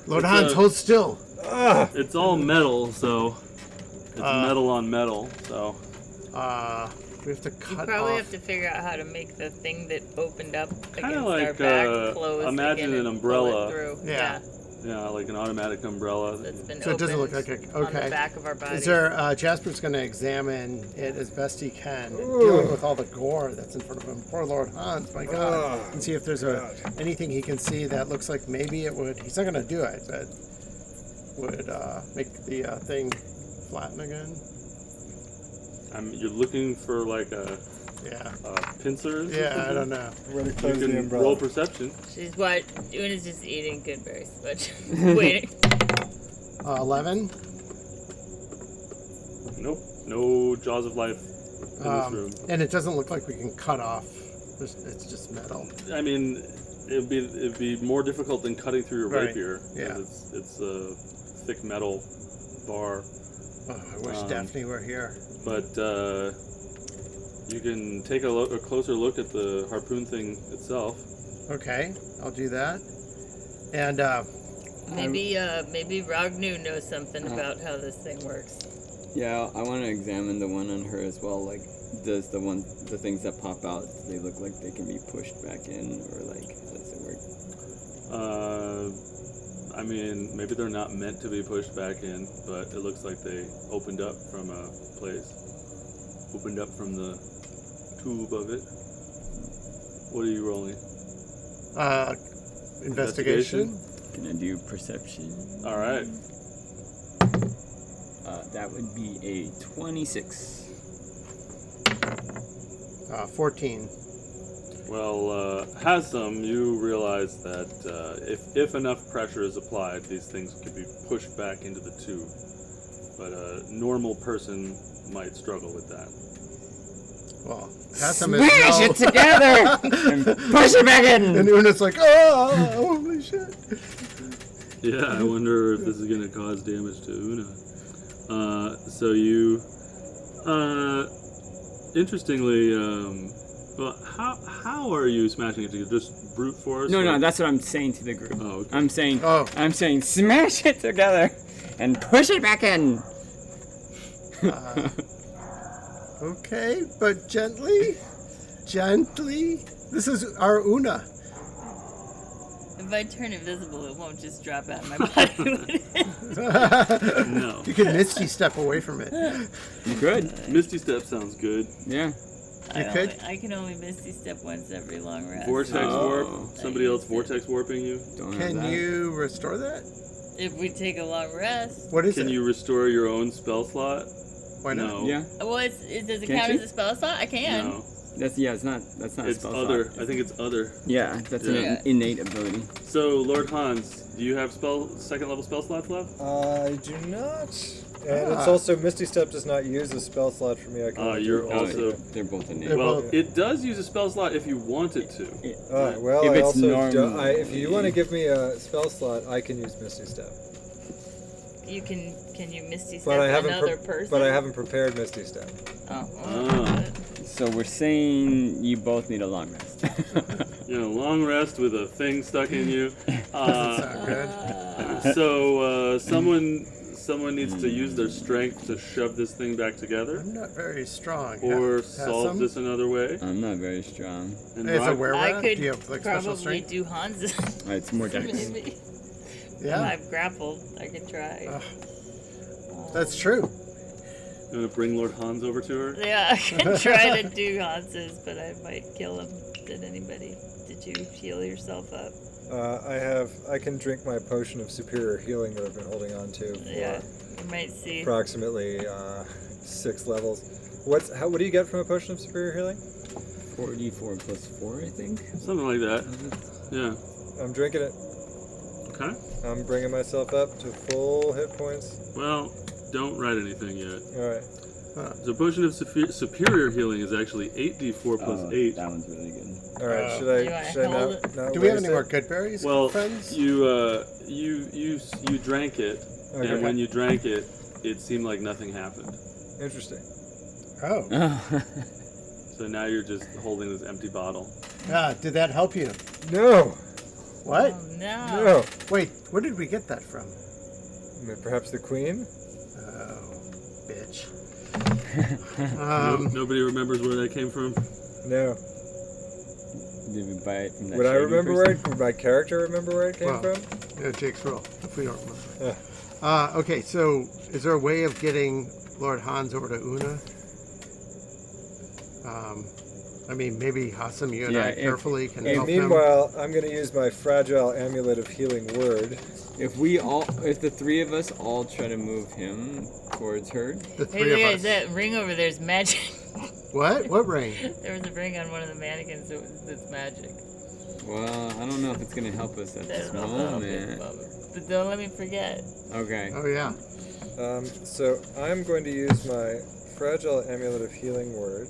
Lord Hans, hold still. It's all metal, so it's metal on metal. So We have to cut Probably off. have to figure out how to make the thing that opened up Kinda against like, our back closed. imagine again an and pull it umbrella. through. Yeah. yeah, like an automatic umbrella. That's been So it doesn't look opened like a- on okay. the back of our body. Is there? Jasper's going to examine it as best he can, dealing with all the gore that's in front of him. Poor Lord Hans, my God, and see if there's anything he can see that looks like maybe it would. He's not going to do it, but would make the thing flatten again. You're looking for like Yeah. pincers. or Yeah, I something? don't know. Ready to You close the can umbrella. roll perception. She's what? Una's just eating good berries. But waiting. 11. Nope. No jaws of life in this room. And it doesn't look like we can cut off. It's just metal. I mean, it'd be more difficult than cutting through your Right. rapier. 'Cause Yeah. It's a thick metal bar, Oh, I wish Daphne were here. but you can take a closer look at the harpoon thing itself. Okay, I'll do that. And Maybe Ragnu knows something about how this thing works. Yeah, I want to examine the one on her as well. Like, does the things that pop out, do they look like they can be pushed back in, or like, how does it work? I mean, maybe they're not meant to be pushed back in, but it looks like they opened up from a place. Opened up from the tube of it. What are you rolling? investigation. Can I do perception? All right. That would be a 26. 14. Well, Hasam, you realize that if enough pressure is applied, these things could be pushed back into the tube. But a normal person might struggle with that. Well, Hassan Smash it together and push it back in. And Una's like, oh, holy shit. Yeah, I wonder if this is going to cause damage to Una. So you, interestingly, well, how are you smashing it together? Just brute force? No, or- that's what I'm saying to the group. Oh, okay. I'm saying, Oh. smash it together and push it back in. Okay, but gently. Gently. This is our Una. If I turn invisible, it won't just drop out of my body. would it? No. You can Misty step away from it. You could. Misty Step sounds good. Yeah. I can only Misty Step once every long rest. Vortex Oh. warp? Somebody else vortex warping you? Don't have Can that. you restore that? If we take a long rest. What is Can it? you restore your own spell slot? Why not? No. Yeah. Well, does it Can't count you? as a spell slot? I can. No. That's not a It's spell other. slot. I think it's other. Yeah, that's Yeah. an innate ability. So, Lord Hans, do you have second level spell slots left? I do not. And it's also Misty Step does not use a spell slot for me. I can only You're do it also- once. They're both innate. They're Well, both- it does use a spell slot if you want it to. Well, If I it's also normal. if you want to give me a spell slot, I can use Misty Step. You can you Misty Step But I haven't another person? but I haven't prepared Misty Step. Oh. Ah. So we're saying you both need a long rest. You know, long rest with a thing stuck in you. Sound good? So someone needs to use their strength to shove this thing back together, I'm not very strong. or Have solve some? this another way. I'm not very strong. And Hey, it's a Rock- were I rat? could Do you have like special probably strength? do Hans's. It's more dex. Maybe. Yeah, I'm grappled. I could try. that's true. You want to bring Lord Hans over to her? Yeah, I can try to do Hans's, but I might kill him. Did you heal yourself up? I can drink my potion of superior healing that I've been holding on to for Yeah, you might see. approximately 6 levels. What do you get from a potion of superior healing? 4d4 plus 4, I think. Something like that. Yeah. I'm drinking it. Okay. I'm bringing myself up to full hit points. Well, don't write anything yet. All right. So potion of superior healing is actually 8d4 plus 8. That one's really good. All right. You should wanna I hold not it? not Do we have waste any more it? good berries, Well, friends? you drank it, Okay. and when you drank it, it seemed like nothing happened. Interesting. Oh. So now you're just holding this empty bottle. Did that help you? No. What? Oh, no. No. Wait, where did we get that from? Perhaps the queen? Oh, bitch. Nobody remembers where that came from. No. Did we buy it from that Would I shady remember person? would my character remember where it came Well. from? Yeah, Jake's roll, if we don't remember. Okay, so is there a way of getting Lord Hans over to Una? I mean, maybe Hassam, you and Yeah, I if- carefully can if- help him. Meanwhile, I'm going to use my fragile amulet of healing word. If the three of us all try to move him towards her, The Hey, three of guys, us. that ring over there's magic. What? What ring? There was a ring on one of the mannequins that's magic. well, I don't know if it's gonna help us at I this don't know. moment. But don't let me forget. Okay. Oh, yeah. So I'm going to use my fragile amulet of healing word.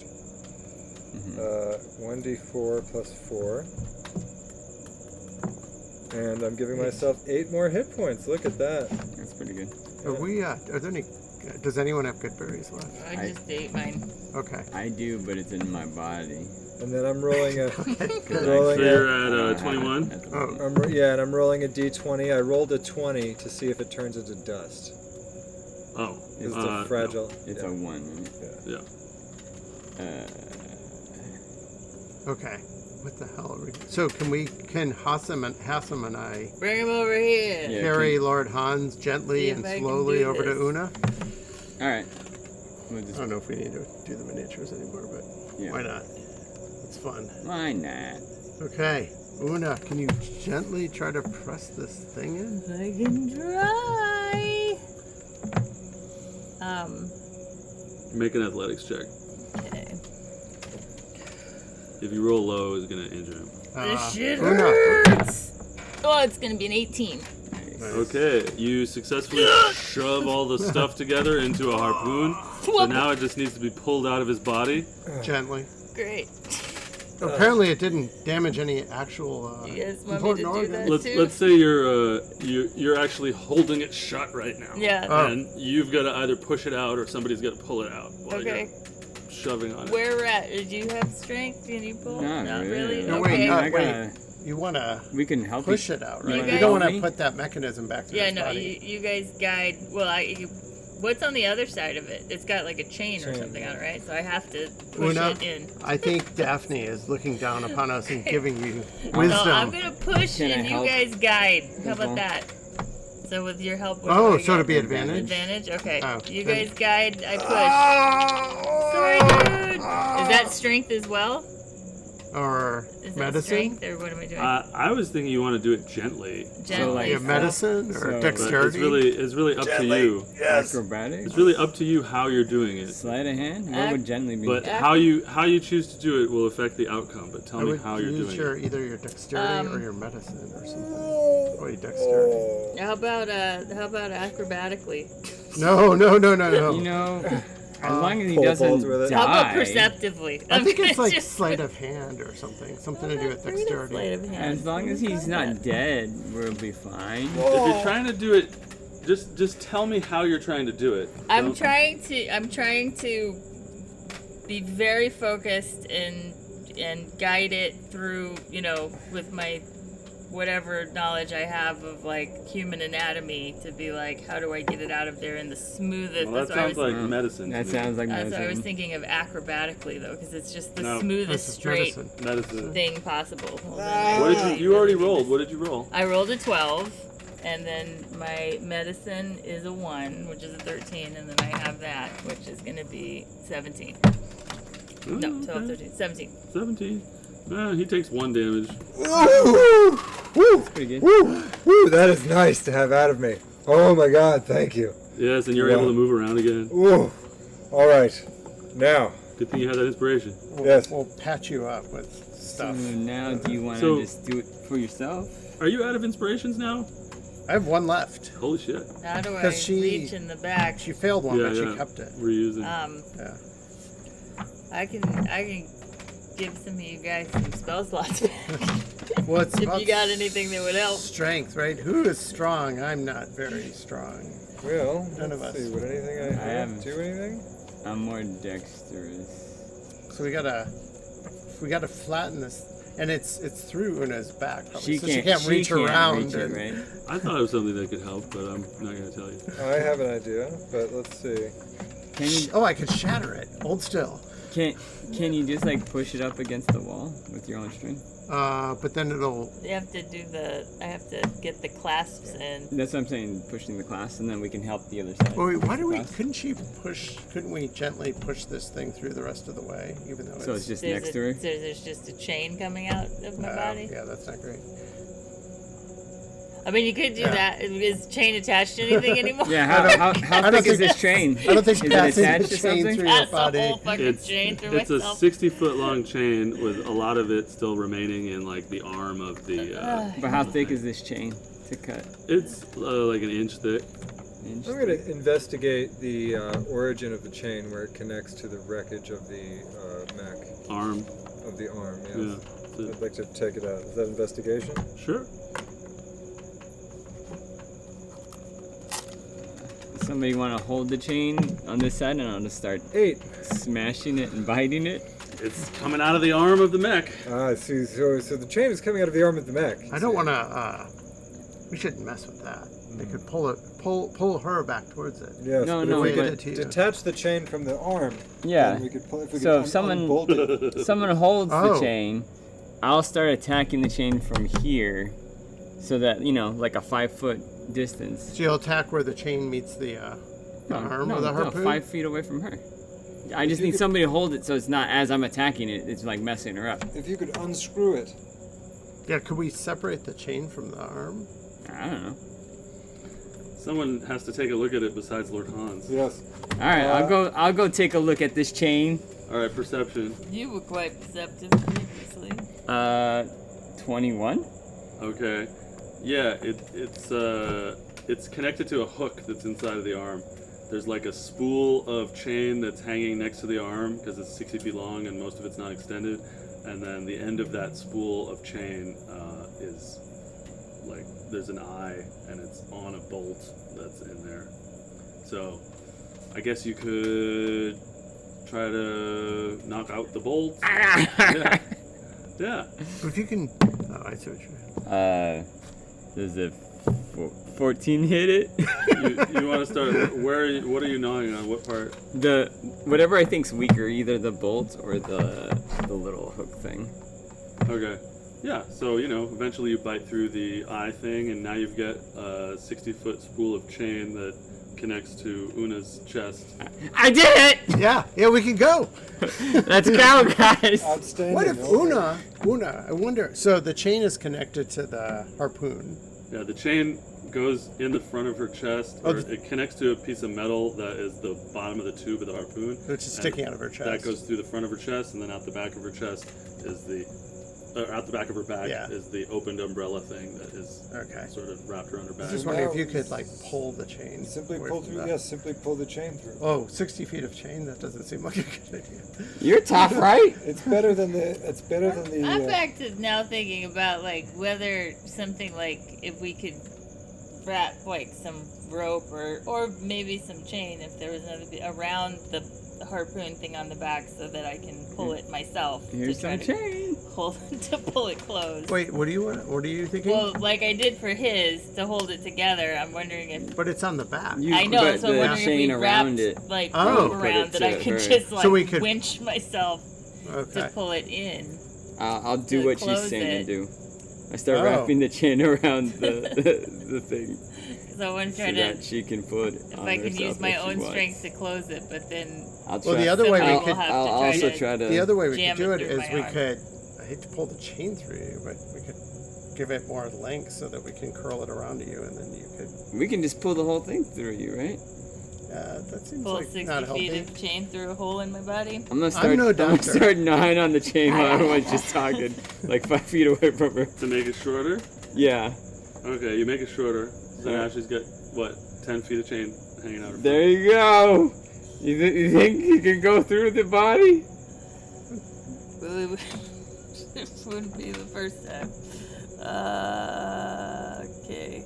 1d4 plus 4. And I'm giving myself 8 more hit points. Look at that. That's pretty good. Are there any, does anyone have good berries left? I just ate mine. Okay. I do, but it's in my body. And then I'm rolling a So rolling you're a, at 21. At the Oh. moment. and I'm rolling a d20. I rolled a 20 to see if it turns into dust. Oh, It's the fragile. It's yeah. a 1, right? Yeah. Okay. What the hell are we? So can Hassam and I Bring him over here. Yeah, carry Lord Hans gently See if and I can slowly do over this. to Una? All right. We'll I just, don't know if we need to do the miniatures anymore, but yeah. why not? It's fun. Why not? Okay. Una, can you gently try to press this thing in? I can try. Make an athletics check. Okay. If you roll low, it's gonna injure him. This shit Una. hurts. Oh, it's gonna be an 18. Okay, you successfully shove all the stuff together into a harpoon. So now it just needs to be pulled out of his body. Gently. Great. Apparently, it didn't damage any actual You guys want me important to do organs. that? Let's say you're actually holding it shut right now. Yeah. Oh. And you've got to either push it out or somebody's got to pull it out while Okay. you're shoving on it. Where we're at? Do you have strength? Can you pull? Not really. No, Okay. wait, I wait. gotta- You want to We can help push you. it out, You right? You guys- don't want Help to me? put that mechanism back through Yeah, his no. body. You guys guide. Well, what's on the other side of it? It's got like a chain or Chain. something on it, right? So I have to push Una, it in. I think Daphne is looking down upon us and giving you So I'm wisdom. gonna push Can I and you help? guys guide. How about Okay. that? So with your help. what Oh, do I so get? to be advantage? Advantage? Okay. Oh, You then- guys guide, I push. Sorry, dude. Is that strength as well? Or Is that medicine? strength or what am I doing? I was thinking you want to do it gently. Gently. like- Yeah, medicine or So- But dexterity? it's really up to you. Acrobatics? It's really up to you how you're doing it. Sleight of hand? What would gently be? But how you choose to do it will affect the outcome. But tell I me would how you're use doing it. either your dexterity or your medicine or something. Oh, your dexterity. How about acrobatically? No. You know, as long as he Pole doesn't vault with it. die. How about perceptively? I think it's like Just- sleight of hand or something. Something to do with Pretty good sleight dexterity. of hand. As long as he's not dead, we'll be fine. If you're trying to do it, just tell me how you're trying to do it. I'm Don't- trying to be very focused and guide it through, with my whatever knowledge I have of like human anatomy to be like, how do I get it out of there in the smoothest? Well, that that's why I sounds was, like medicine. to That me. sounds like that's why I was medicine. thinking of acrobatically though, because it's just the No. smoothest This is straight medicine. medicine. thing possible. Well, then What I- did you already rolled? What did you roll? I rolled a 12, and then my medicine is a 1, which is a 13, and then I have that, which is going to be 17. No, 12, 13, 17. 17. He takes 1 damage. Pretty good. Woo! That is nice to have out of me. Oh my God! Thank you. Yes, and you're Wow. able to move around again. Woo! All right. Now, Good thing you had that inspiration. yes. We'll patch you up with So stuff. now, do you want So- to just do it for yourself? Are you out of inspirations now? I have one left. Holy shit. How do I 'Cause she- reach in the back? She failed one, Yeah, but yeah. she kept it. We're using. Yeah. I can give some of you guys some spell slots back. Well, it's if about you got anything that would help. strength, right? Who is strong? I'm not very strong. Well, None of let's us. see. Would anything I have haven't. do anything? I'm more dexterous. So we gotta flatten this. and it's through Una's back. Probably, She so can't, she can't reach around. reach it, and- right? I thought it was something that could help, but I'm not gonna tell you. I have an idea, but let's see. Can you Oh, I could shatter it. Hold still. can you just like push it up against the wall with your own string? But then it'll. You have to do I have to get the clasps in. That's what I'm saying, pushing the class, and then we can help the other side. Oh, wait, why do we? Class. Couldn't we gently push this thing through the rest of the way, even though So it's just There's next a- to her? So there's just a chain coming out of my body. Yeah, that's not great. I mean, you could do Yeah. that. Is chain attached to anything anymore? Yeah, how don't thick is think- this chain? I don't think is it passing attached the to chain something? through your That's the body. whole fucking chain through It's a myself. 60-foot long chain with a lot of it still remaining in like the arm of the. But how thick is this chain to cut? It's like an inch thick. Inch? I'm going to investigate the origin of the chain where it connects to the wreckage of the mech, Arm. of the arm, yes. Yeah. I'd like to take it out. Is that investigation? Sure. Somebody want to hold the chain on this side, and I'll just start 8. smashing it and biting it. It's coming out of the arm of the mech. I see. So the chain is coming out of the arm of the mech. I don't want to. We shouldn't mess with that. They could pull her back towards it. Yes, No, but no, if we but- could detach the chain from the arm, Yeah. then we could pull, if we So could if someone- unbolt it. Someone holds the Oh. chain, I'll start attacking the chain from here, so that like a 5-foot distance. So you'll attack where the chain meets the arm of the harpoon. 5 feet away from her. I just you need could- somebody to hold it, so it's not as I'm attacking it. It's like messing her up. If you could unscrew it. Yeah, could we separate the chain from the arm? I don't know. Someone has to take a look at it besides Lord Hans. Yes. All right, I'll go take a look at this chain. All right, perception. You were quite perceptive previously. 21. Okay. Yeah, it's connected to a hook that's inside of the arm. There's like a spool of chain that's hanging next to the arm because it's 60 feet long and most of it's not extended. And then the end of that spool of chain is like there's an eye and it's on a bolt that's in there. So I guess you could try to knock out the bolt. Yeah. Yeah. But if you can. Oh, I see what you mean. Does a 14 hit it? You want to start? What are you gnawing on? What part? The whatever I think's weaker, either the bolt or the little hook thing. Okay. Yeah. So eventually you bite through the eye thing, and now you've got a 60-foot spool of chain that connects to Una's chest. I did it! Yeah, we can go. Let's go, guys. Outstanding. What if okay. Una? I wonder. So the chain is connected to the harpoon. Yeah. The chain goes in the front of her chest, Oh, or it connects to a piece of metal that is the bottom of the tube of the harpoon. Which is and sticking out of her chest. That goes through the front of her chest, and then out the back of her chest is out the back of her back Yeah. is the opened umbrella thing that is Okay. sort of wrapped around her I back. was just wondering if you could pull the chain. Simply away pull from through. the- Yes, simply pull the chain through. Oh, 60 feet of chain? That doesn't seem like a good idea. You're tough, right? It's better than the. It's better than the. I'm back to now thinking about like whether something like if we could wrap like some rope or maybe some chain if there was another around the harpoon thing on the back so that I can pull it myself Here's to try some to chain. pull it closed. Wait, what do you want? What are you thinking? Well, like I did for his to hold it together. I'm wondering if But it's on the back. I know. But So I'm the wondering if chain we around wrapped it. like Oh. rope Put around it that I to could her. just like So we could- winch myself to Okay. pull it in. I'll do To what she's close saying it. to do. I start Oh. wrapping the chain around the thing So I want to so try that to. she can put it If on I can herself use my if she own wants. strength to close it, but then I'll Well, try. the other way we Somehow could. we'll have I'll to try also to try to. The other way we could jam do it it through is my we arm. could. I hate to pull the chain through you, but we could give it more length so that we can curl it around you, and then you could. We can just pull the whole thing through you, right? That seems pull like 60 not feet healthy. of chain through a hole in my body. I'm gonna start. no I'm gonna doctor. start gnawing on the chain while everyone's just talking, like 5 feet away from her. To make it shorter. Yeah. Okay, you make it shorter. So now Yeah. she's got what 10 feet of chain hanging out. Her There you go. You think you can go through the body? Well, it wouldn't be the first time. Okay.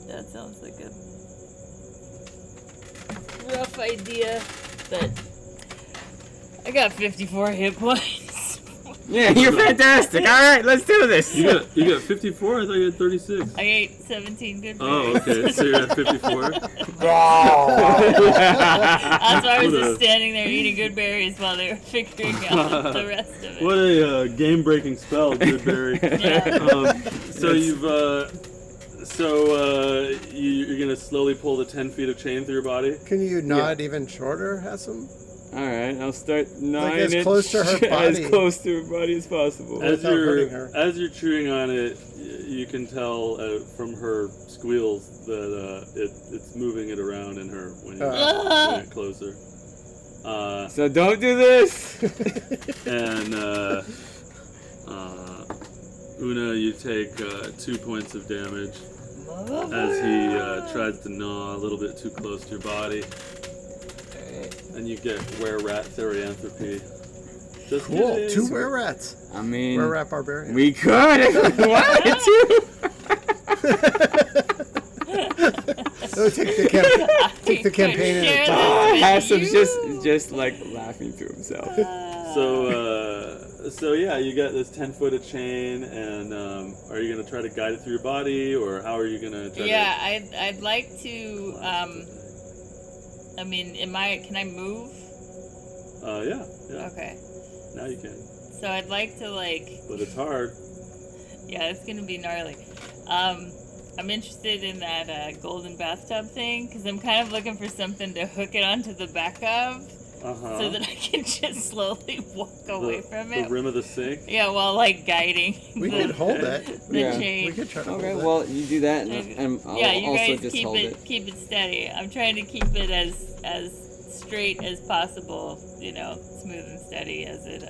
That sounds like a rough idea, but I got 54 hit points. Yeah, you're fantastic. All right, let's do this. You got 54? I thought you had 36. I ate 17 good Oh, berries. okay. So you're at 54. That's why I was What a- just standing there eating good berries while they were figuring out the rest of it. What a game-breaking spell, Goodberry. Yeah. So you're gonna slowly pull the 10 feet of chain through your body. Can you nod even shorter, Hassan? All right, I'll start gnawing as it close to her as body. close to her body as possible. As Without hurting her. you're chewing on it, you can tell from her squeals that it's moving it around in her when you get closer. So don't do this. And Una, you take 2 points of damage as he tries to gnaw a little bit too close to your body. And you get were-rat therianthropy. Just Cool. kidding. 2 were-rats. I mean, Were-rat barbarian. we could if we wanted to. So take the campaign in Share a this with Hassam's you. just like laughing to himself. So yeah, you got this 10-foot of chain, and are you gonna try to guide it through your body, or how are you gonna try Yeah, I'd like to. I mean, can I move? Yeah. Okay. Now you can, So I'd like to but it's hard. Yeah, it's gonna be gnarly. I'm interested in that golden bathtub thing because I'm kind of looking for something to hook it onto the back of, so that I can just slowly walk away from The it. rim of the sink. Yeah, while guiding We the, could hold it. the Yeah. chain. We could try to Okay, hold well you do that, and I'll Yeah, you also guys just keep hold it steady. I'm trying to keep it as straight as possible, smooth and steady as it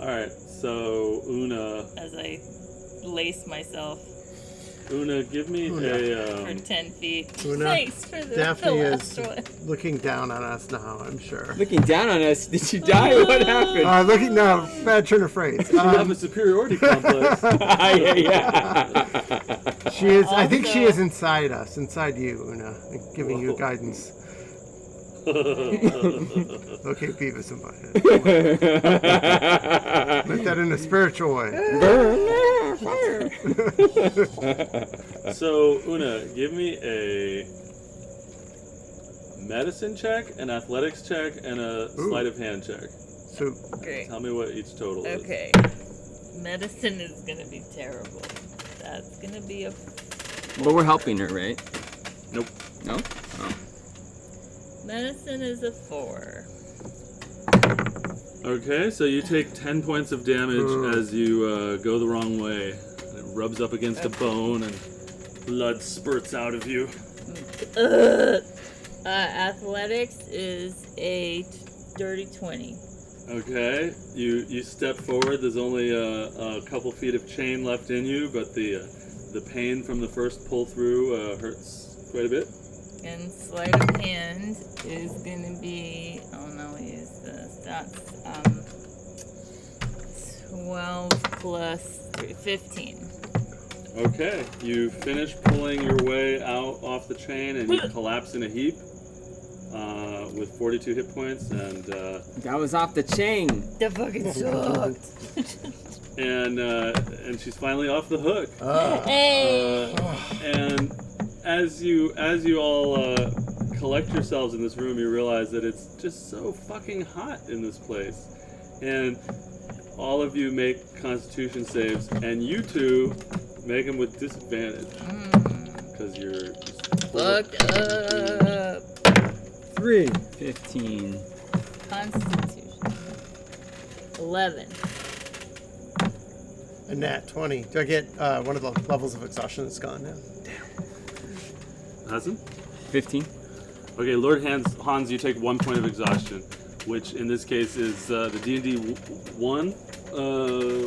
All right. So Una, as I lace myself give me for a 10 feet. Una, Thanks for the Daphne last is one. looking down on us now, I'm sure. Looking down on us. Did you die? What happened? No, bad turn of phrase. you have a superiority complex. Yeah. She is. I think she Also- is inside us, inside you, Una, giving you Whoa. guidance. Okay, Beavis and Butthead. Meant that in a spiritual way. So Una, give me a medicine check, an athletics check, and a sleight of hand check. So, Great. Tell me what each total is. Okay. Medicine is gonna be terrible. That's gonna be a But we're helping her, right? Nope. No? Oh. medicine is a 4. Okay, so you take 10 points of damage as you go the wrong way. And it rubs up against a bone and blood spurts out of you. Athletics is a dirty 20. Okay, you step forward. There's only a couple feet of chain left in you, but the pain from the first pull through hurts quite a bit. And sleight of hand is gonna be, oh no, use this. That's 12 plus 3, 15. Okay, you finish pulling your way out off the chain and you collapse in a heap with 42 hit points, and That was off the chain. That fucking sucked. and she's finally off the hook. Hey! And as you all collect yourselves in this room, you realize that it's just so fucking hot in this place. And all of you make Constitution saves, and you two make them with disadvantage because you're just Fucked up. 3. 15. Constitution. 11. a nat 20. Do I get one of the levels of exhaustion that's gone now? Hasn't? 15. Okay, Lord Hans, you take 1 point of exhaustion, which in this case is the D&D 1,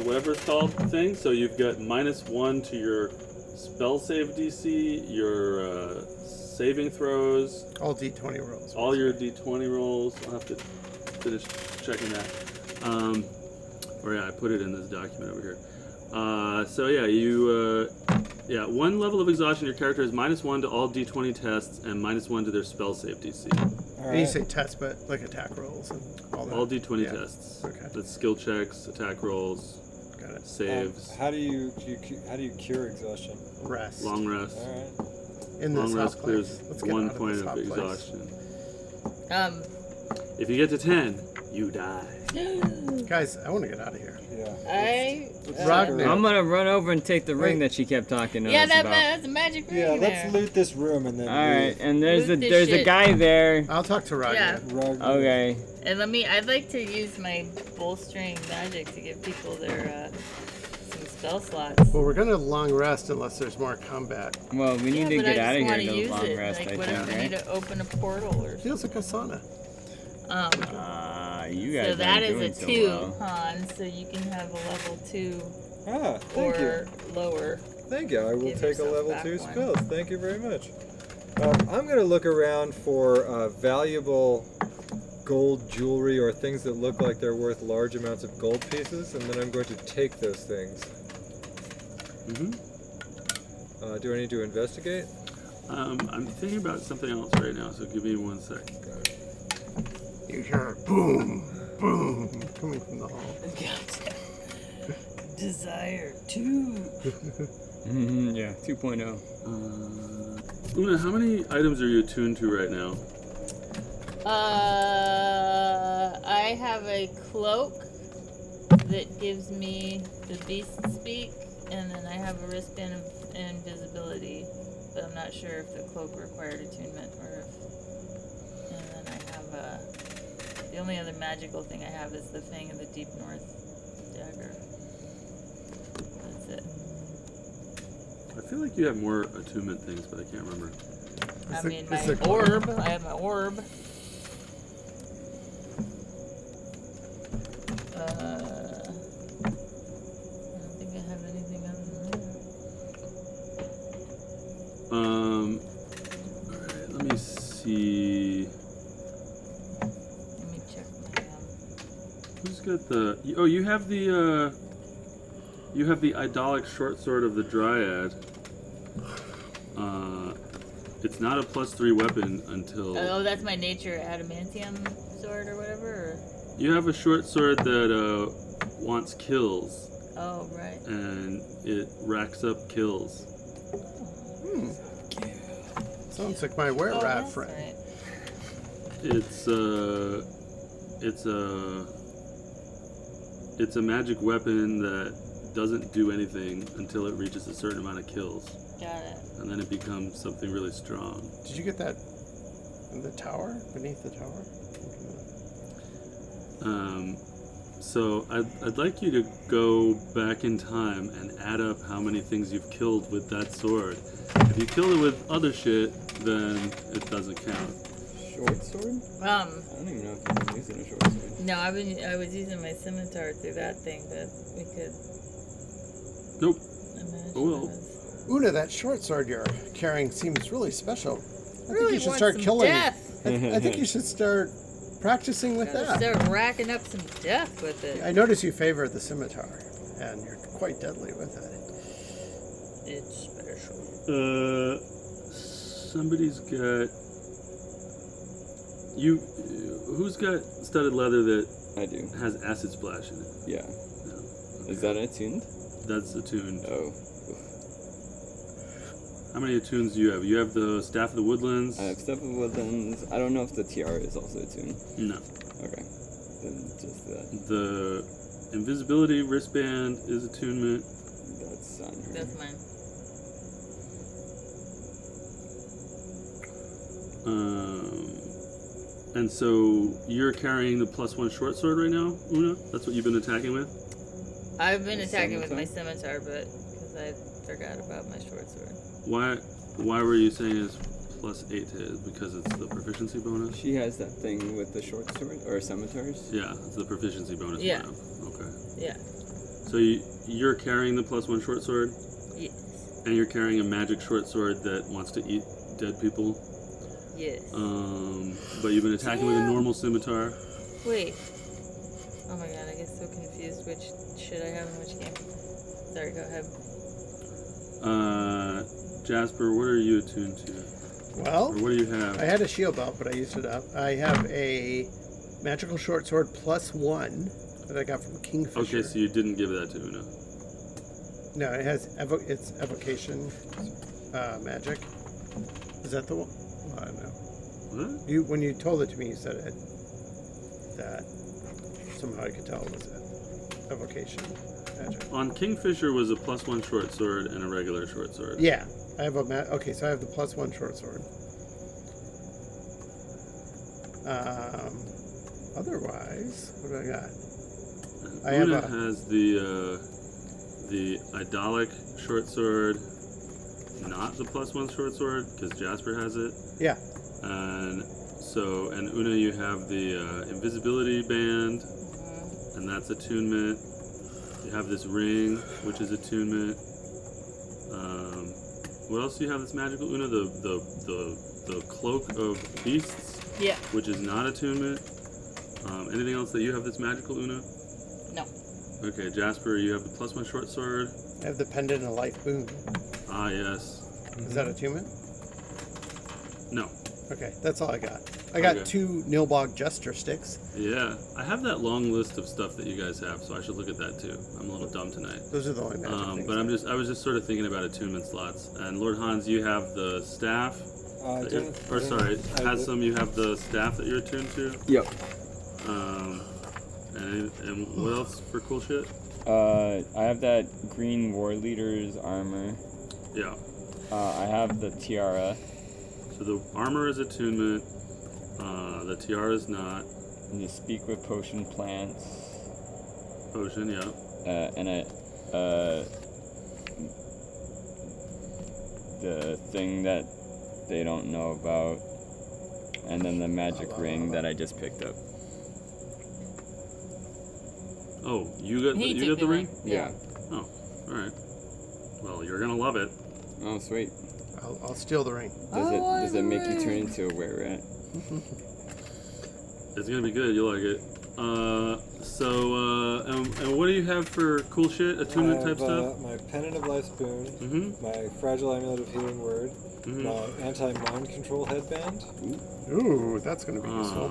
whatever it's called, thing. So you've got -1 to your spell save DC, your saving throws, All D20 rolls. all your D20 rolls. I'll have to finish checking that. I put it in this document over here. So yeah, you 1 level of exhaustion. Your character is -1 to all D20 tests and -1 to their spell save DC. All And you right. say test, but like attack rolls and all that. All D20 Yeah. tests. Okay. That's skill checks, attack rolls, Got it. saves, How do you cure exhaustion? Rest. long rest. All right. In this Long rest hot clears place. Let's get 1 out point this of hot place. exhaustion. Um, If you get to 10, you die. Guys, I want to get out of here. Yeah. Ragnar. I'm gonna run over and take the ring Wait. that she kept talking to yeah, us about. that's a magic ring Yeah, there. let's loot this room and then All right, and there's Loot this there's a shit. guy there. I'll talk to Ragnar. Yeah. Ragnar. Okay. And I'd like to use my bolstering magic to give people their some spell slots. Well, we're gonna long rest unless there's more combat. Well, we need to but get I out just of want here to to use long it. rest. Like, I what think, if I need right? to open a portal or something? Feels like a sauna. You guys So that aren't is doing a 2, so well. Han. So you can have a level 2 Ah, thank you. or lower. Thank you. I will Give take a yourself level back 2 one. spell. Thank you very much. I'm going to look around for valuable gold jewelry or things that look like they're worth large amounts of gold pieces, and then I'm going to take those things. Mm-hmm. Do I need to investigate? I'm thinking about something else right now, so give me 1 sec. You hear boom, boom coming from the hall. Desire 2. Yeah, 2.0. Una, how many items are you attuned to right now? I have a cloak that gives me the beast speak, and then I have a wristband of invisibility, but I'm not sure if the cloak required attunement or if. And then I have the only other magical thing I have is the Fang of the Deep North dagger. That's it. I feel like you have more attunement things, but I can't remember. I Is it- mean, is my it- orb. I have my orb. I don't think I have anything other than that. Alright, let me see. Let me check my. Who's got the? Oh, you have the idolic short sword of the Dryad. It's not a +3 weapon until Oh, that's my nature adamantium sword or whatever. Or? you have a short sword that wants kills, Oh, right. and it racks up kills. Sounds like my were rat that's friend. right. It's a magic weapon that doesn't do anything until it reaches a certain amount of kills, Got it. and then it becomes something really strong. Did you get that in the tower? Beneath the tower? So I'd like you to go back in time and add up how many things you've killed with that sword. If you killed it with other shit, then it doesn't count. Short sword? I don't even know if I've been using a short sword. No, I was using my scimitar through that thing, but we could Nope. imagine. Oh, well. it was- Una, that short sword you're carrying seems really special. I Really think you should want start some killing. death. I think you should start practicing with Gotta that. start racking up some death with it. I notice you favor the scimitar, and you're quite deadly with it. It's special. Somebody's got you. Who's got studded leather that I do. has acid splash in it? Yeah. No. Is that attuned? That's attuned. Oh. How many attunes do you have? You have the Staff of the Woodlands? I have Step of Woodlands. I don't know if the tiara is also attuned. No. Okay. Then just that. The invisibility wristband is attunement. That's on her. That's mine. And so you're carrying the +1 short sword right now, Una? That's what you've been attacking with? I've been The attacking with my scimitar? scimitar, but because I forgot about my short sword. Why were you saying it's +8 to hit? Because it's the proficiency bonus? She has that thing with the short sword or scimitars. Yeah, it's the proficiency bonus. Yeah. Now. Okay. Yeah. So you're carrying the +1 short sword, Yes. and you're carrying a magic short sword that wants to eat dead people. Yes. But you've been attacking with a normal scimitar. Wait. Oh my god, I get so confused which should I have in which game. Sorry, go ahead. Jasper, what are you attuned to? Well, Or what do you have? I had a shield belt, but I used it up. I have a magical short sword +1 that I got from Kingfisher. Okay, so you didn't give that to Una. No, it has it's evocation magic. Is that the one? Well, I don't know. What? When you told it to me, you said it. That somehow I could tell it was evocation magic. On Kingfisher was a +1 short sword and a regular short sword. Yeah, I have okay, so I have the +1 short sword. Otherwise, what do I got? I Una have has the idolic short sword, not the +1 short sword, because Jasper has it. Yeah. And Una, you have the invisibility band, and that's attunement. You have this ring, which is attunement. What else do you have that's magical, Una? The cloak of beasts, Yeah. which is not attunement. Anything else that you have that's magical, Una? No. Okay, Jasper, you have the +1 short sword. I have the pendant of life boon. Ah, yes. Is that attunement? No. Okay, that's all I got. I got Okay. 2 Nilbog Jester sticks. Yeah, I have that long list of stuff that you guys have, so I should look at that too. I'm a little dumb tonight. Those are the only magic things. But I was just sort of thinking about attunement slots. And Lord Hans, you have the staff. I You have the staff that you're attuned to. Yep. And what else for cool shit? I have that green war leader's armor. Yeah. I have the tiara. So the armor is attunement. The tiara is not. And you speak with potion plants. Potion, yeah. And the thing that they don't know about. And then the magic ring that I just picked up. Oh, you got He the took the ring? ring. Yeah. Oh, all right. Well, you're gonna love it. Oh, sweet. I'll steal the ring. Does it make you turn into a were-rat? It's gonna be good. You'll like it. And what do you have for cool shit? Attunement type stuff? My pendant of life's boon, Mm-hmm. my fragile amulet of healing word, Mhm. my anti-mind control headband, Ooh, that's going to be useful.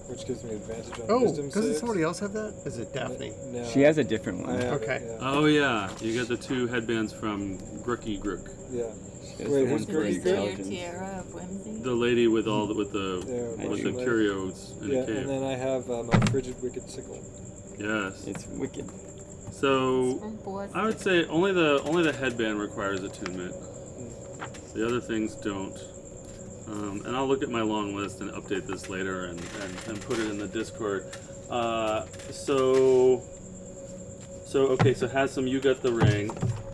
which gives me advantage on Oh, wisdom doesn't saves. somebody else have that? Is it Daphne? No, She has a different I one. have Okay. It, yeah. Oh yeah, you get the 2 headbands from Grooky Grook. Yeah. She has Wait, the one who's for Grooky Is that your intelligence. tiara of whimsy? The lady with all Yeah, with the my- curios in Yeah, the cave. and then I have my frigid wicked sickle. Yes. It's wicked. So From Boaz. I would say only the headband requires attunement. The other things don't. And I'll look at my long list and update this later and put it in the Discord. So Hasem, you got the ring,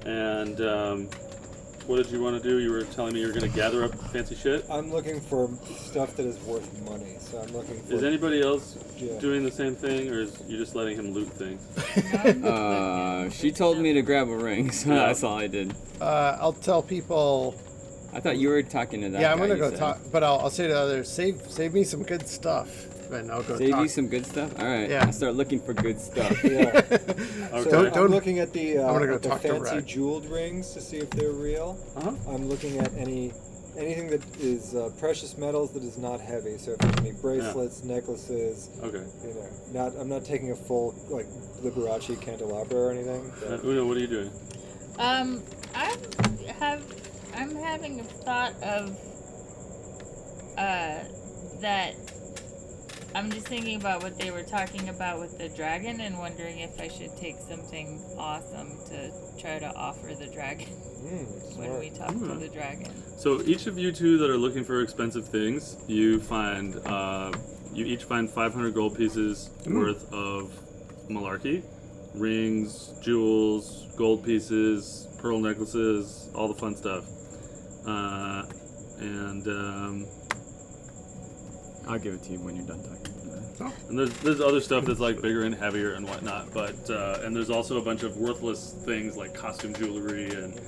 and what did you want to do? You were telling me you were going to gather up fancy shit. I'm looking for stuff that is worth money, so I'm looking for. Is anybody else Yeah. doing the same thing, or is you just letting him loot things? She told me to grab a ring, so Yeah. that's all I did. I'll tell people. I thought you were talking to that Yeah, I'm guy gonna you go said. talk, but I'll say to others, save me some good stuff, and I'll go Save talk. you some good stuff? Alright, Yeah. I'll start looking for good stuff. Yeah. Okay. So Don't- I'm looking at the, gonna go at the talk to fancy Red. jeweled rings to see if they're real. Uh-huh. I'm looking at anything that is precious metals that is not heavy. So if there's any bracelets, necklaces, Okay. I'm not taking a full like Liberace candelabra or anything. but- Una, what are you doing? I'm having a thought of that I'm just thinking about what they were talking about with the dragon and wondering if I should take something awesome to try to offer the dragon when we talk to the dragon. So each of you two that are looking for expensive things, you each find 500 gold pieces worth of malarkey, rings, jewels, gold pieces, pearl necklaces, all the fun stuff. I'll give it to you when you're done talking. And there's other stuff that's like bigger and heavier and whatnot, but and there's also a bunch of worthless things like costume jewelry, and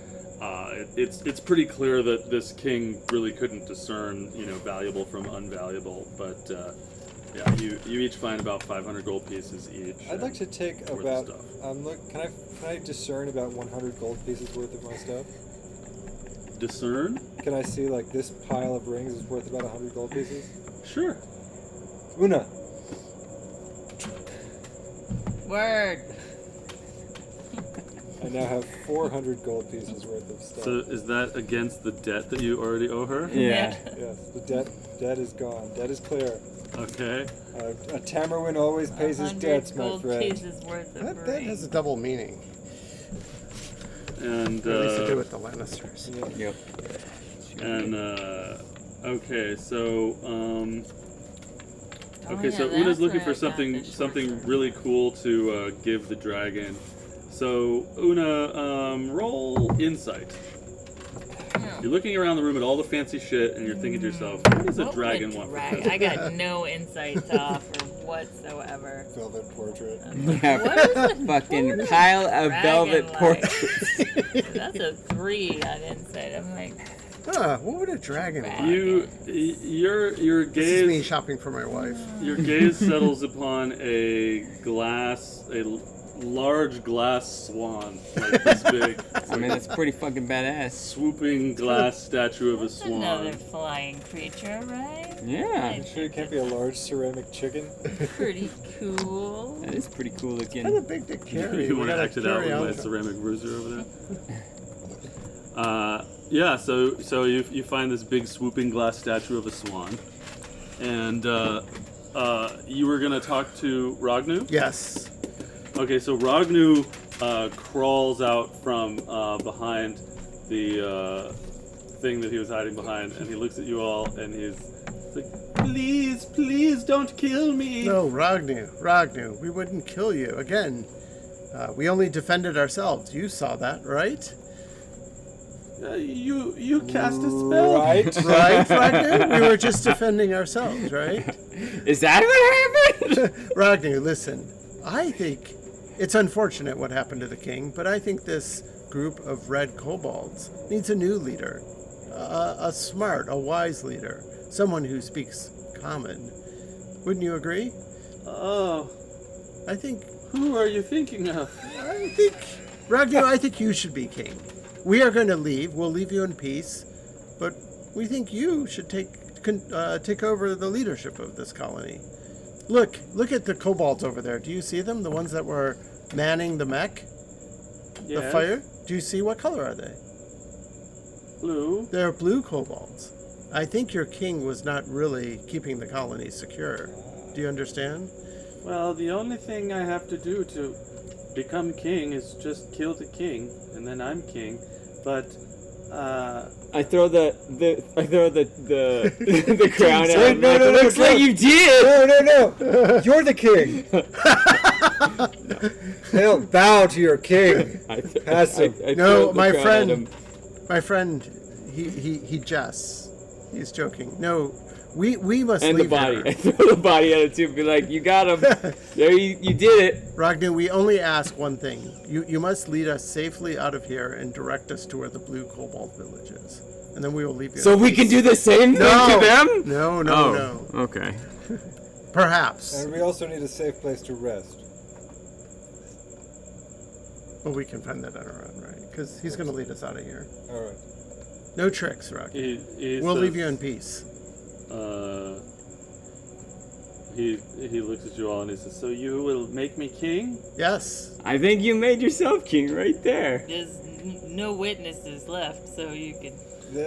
it's pretty clear that this king really couldn't discern valuable from unvaluable. But yeah, you each find about 500 gold pieces each. I'd like to take worth of about. stuff. Can I discern about 100 gold pieces worth of my stuff? discern. Can I see, like, this pile of rings is worth about 100 gold pieces? Sure. Una. Word. I now have 400 gold pieces worth of stuff. So is that against the debt that you already owe her? Yeah. Yes, the debt is gone. Debt is clear. Okay. A Tamerwin always pays his 100 debts, my gold friend. pieces worth of That brain. has a double meaning. And At least to do with the Lannisters. Yep. and okay, so okay, so yeah, Una's that's looking where for I got something this something really cool to give the dragon. So Una, roll insight. You're looking around the room at all the fancy shit, and you're thinking to yourself, "What does a What would dragon want for drag- Christmas?" I got no insight to offer whatsoever. Velvet portrait. Yeah. What is a Fucking pile of velvet dragon like? portraits. That's a 3 on insight. I'm like, Huh, what would a dragon Drag- want? Your This is me gaze shopping for my wife. your gaze settles upon a large glass swan, like this big. I mean, that's pretty fucking badass. Swooping glass statue of a that's another swan. flying creature, right? Yeah. Sure you can't be a large ceramic chicken? Pretty cool. That is pretty cool Kind looking. of big to carry. You We want to gotta act it out carry with my on. ceramic bruiser over there? Yeah, so you find this big swooping glass statue of a swan, and you were gonna talk to Ragnu. Yes. Okay, so Ragnu crawls out from behind the thing that he was hiding behind, and he looks at you all, and he's like, please don't kill me. No, Ragnu, we wouldn't kill you. Again, we only defended ourselves. You saw that, right? You cast a spell. Right? Right, Ragnu? We were just defending ourselves, right? Is that what happened? Ragnu, listen. I think it's unfortunate what happened to the king, but I think this group of red kobolds needs a new leader. A smart, a wise leader. Someone who speaks common. Wouldn't you agree? Oh, I think, who are you thinking of? Ragnu, I think you should be king. We are going to leave. We'll leave you in peace, but we think you should take over the leadership of this colony. Look at the kobolds over there. Do you see them? The ones that were manning the mech? The Yes. fire? Do you see what color are they? Blue. They're blue kobolds. I think your king was not really keeping the colony secure. Do you understand? Well, the only thing I have to do to become king is just kill the king, and then I'm king. But I throw the the crown at him. No, no, no, Looks no. like you did. No. You're the king. They'll bow to your king. Passive. I No, throw the my crown at friend. him. My friend, he jests. He's joking. No, we must And the leave body. here. I throw the body at him too. Be like, you got him. There, you did it. Ragnu, we only ask one thing. You must lead us safely out of here and direct us to where the blue kobold village is. And then we will leave you. So in we peace. can do the same thing No. to them. No, Oh, no. okay. Perhaps. And we also need a safe place to rest. Well, we can find that on our own, right? Because he's going to lead us out of here. All right. No tricks, Ragnu. he We'll says, leave you in peace. He looks at you all and he says, "So you will make me king?" Yes. I think you made yourself king right there. There's no witnesses left, so you can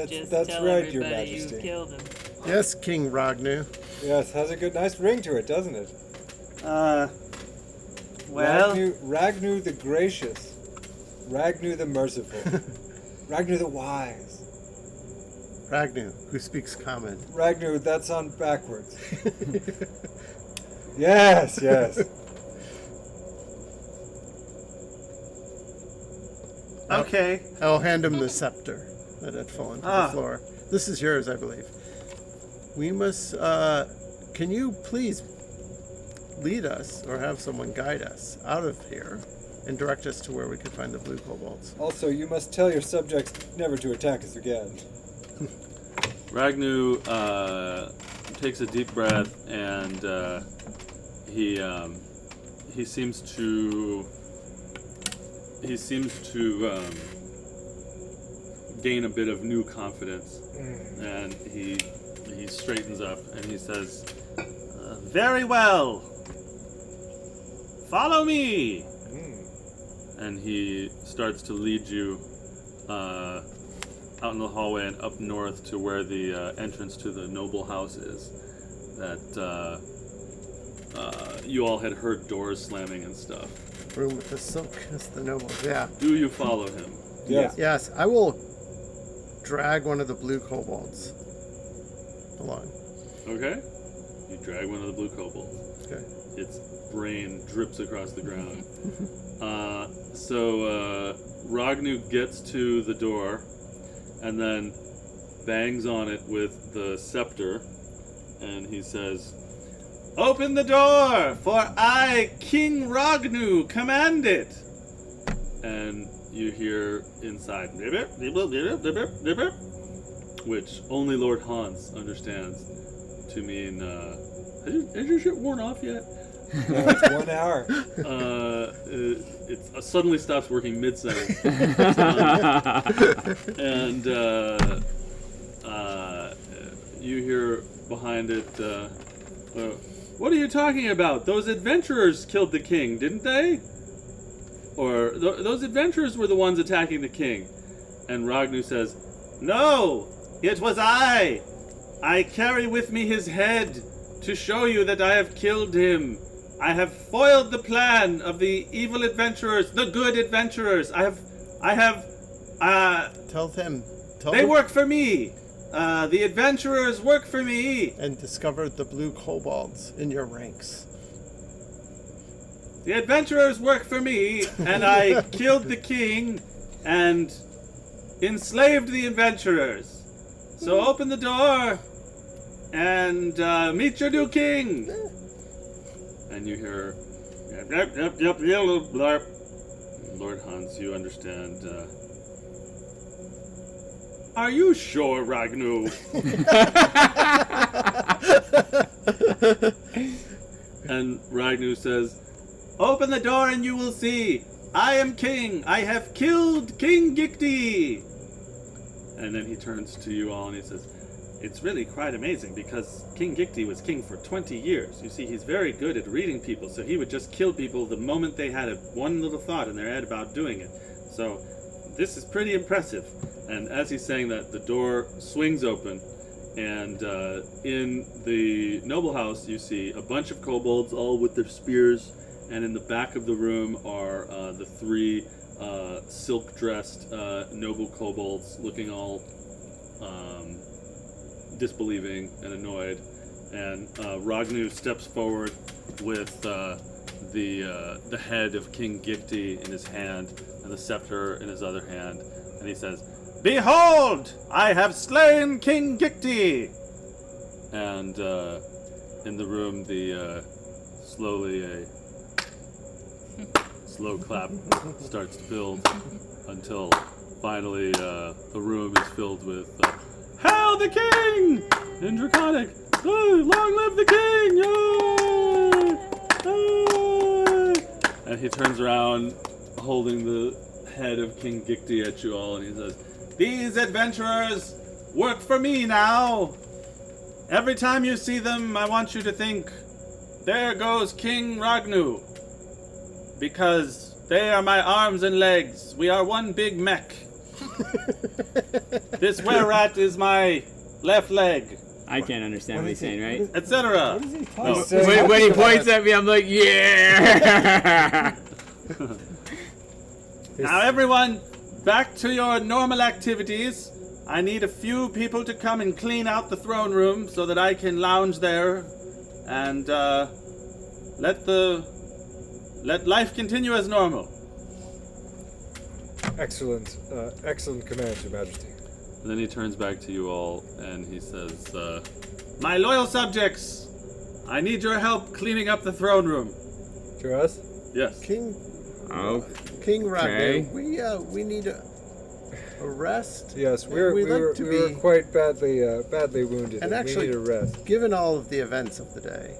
just That's tell right, Your everybody you Majesty. killed him. Yes, King Ragnu. Yes, has a nice ring to it, doesn't it? Well, Ragnu the gracious, Ragnu the merciful, Ragnu the wise, Ragnu, who speaks common. Ragnu that's on backwards. Yes. okay. I'll hand him the scepter that had fallen to the floor. This is yours, I believe. We must, can you please lead us or have someone guide us out of here and direct us to where we could find the blue kobolds? Also, you must tell your subjects never to attack us again. Ragnu takes a deep breath and he seems to gain a bit of new confidence, and he straightens up and he says, "Very well. Follow me." And he starts to lead you out in the hallway and up north to where the entrance to the noble house is. That you all had heard doors slamming and stuff. Room with the silk is the noble. Yeah. Do you follow him? Yes. Yes, I will drag one of the blue kobolds along. Okay. You drag one of the blue kobolds. Okay. Its brain drips across the ground. So Ragnu gets to the door and then bangs on it with the scepter, and he says, "Open the door, for I, King Ragnu, command it." And you hear inside, which only Lord Hans understands to mean, has your shit worn off yet? No, it's 1 hour. It suddenly stops working mid-sentence. And you hear behind it, "What are you talking about? Those adventurers killed the king, didn't they? Or those adventurers were the ones attacking the king." And Ragnu says, "No, it was I. I carry with me his head to show you that I have killed him. I have foiled the plan of the evil adventurers, the good adventurers. I have, Tell them. they work for me. The adventurers work for me. And discovered the blue kobolds in your ranks. The adventurers work for me, and I killed the king and enslaved the adventurers. So open the door and meet your new king." And you hear, "Yep, yep, yep, yellow, blarp." Lord Hans, you understand. "Are you sure, Ragnu?" And Ragnu says, "Open the door and you will see. I am king. I have killed King Gikti." And then he turns to you all and he says, "It's really quite amazing because King Gikti was king for 20 years. You see, he's very good at reading people, so he would just kill people the moment they had one little thought in their head about doing it. So this is pretty impressive." And as he's saying that, the door swings open, and in the noble house you see a bunch of kobolds, all with their spears, and in the back of the room are the three silk-dressed noble kobolds, looking all disbelieving and annoyed. And Ragnu steps forward with the head of King Gikti in his hand and the scepter in his other hand, and he says, "Behold, I have slain King Gikti!" And in the room, slowly a slow clap starts to build until finally the room is filled with "Hail the King!" in Draconic. "Long live the King! Yay! Yay!" And he turns around holding the head of King Gikti at you all, and he says, "These adventurers work for me now. Every time you see them, I want you to think, there goes King Ragnu. Because they are my arms and legs. We are one big mech. This were-rat is my left leg, I can't understand what he's saying, right? etc." No. When he points at me, I'm like, yeah! Now everyone, back to your normal activities. I need a few people to come and clean out the throne room so that I can lounge there and let life continue as normal. Excellent, excellent command, Your Majesty. And then he turns back to you all and he says, "My loyal subjects, I need your help cleaning up the throne room." To us? Yes. King Oh, Ragnu, we need a rest. Yes, we We'd like were to we were be- quite badly wounded, And and actually- we need a rest. Given all of the events of the day,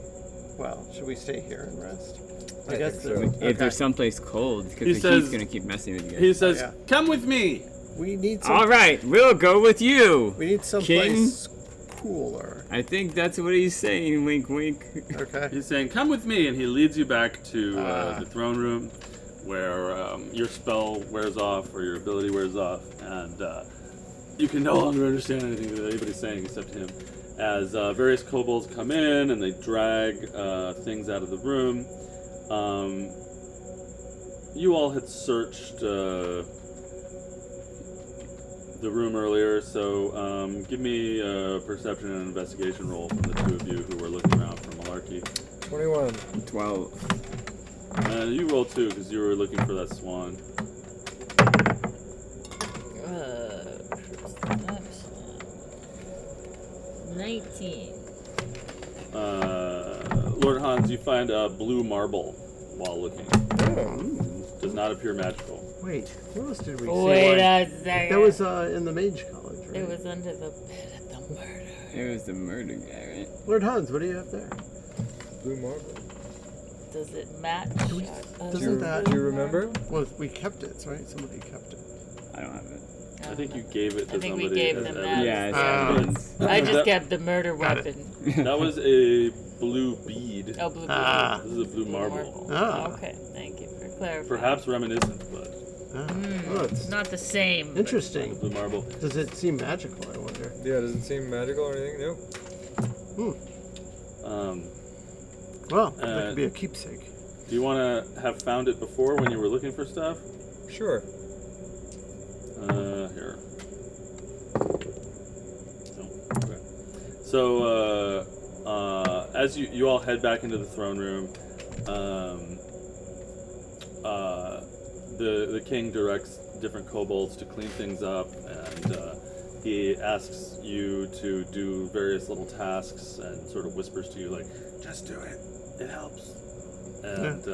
well, should we stay here and rest? I guess think so. if there's someplace cold, He because the says- heat's gonna keep messing with you guys. He says, yeah. "Come with me. We need some. All right, we'll go with you. We need someplace cooler. I think that's what he's saying. Wink, wink. Okay. He's saying, "Come with me," and he leads you back to the throne room, where your spell wears off or your ability wears off, and you can no longer understand anything that anybody's saying except him. As various kobolds come in and they drag things out of the room. You all had searched the room earlier, so give me a perception and investigation roll from the two of you who were looking around for malarkey. 21. 12. And you roll too, because you were looking for that swan. That's 19. Lord Hans, you find a blue marble while looking. Does not appear magical. Wait, what else did we see? Wait a second. That was in the Mage College, right? It was under the bed at the murder. It was the murder guy, right? Lord Hans, what do you have there? Blue marble. Does it match? Doesn't that? Do you remember? Well, we kept it, right? Somebody kept it. I don't have it. I think you gave it to I think we somebody. gave as them evidence. that. Yeah, it's evidence. I just kept the murder weapon. That was a blue bead. Oh, blue. Ah. This is a blue marble. Ah. Okay, thank you for clarifying. Perhaps reminiscent, but Oh, it's Not the same. but- interesting. blue marble. Does it seem magical, I wonder? Yeah, does it seem magical or anything? No. Well, that could be a keepsake. Do you want to have found it before when you were looking for stuff? Sure. Here. Oh, okay. So, as you all head back into the throne room, the king directs different kobolds to clean things up, and he asks you to do various little tasks and sort of whispers to you like, "Just do it. It helps." And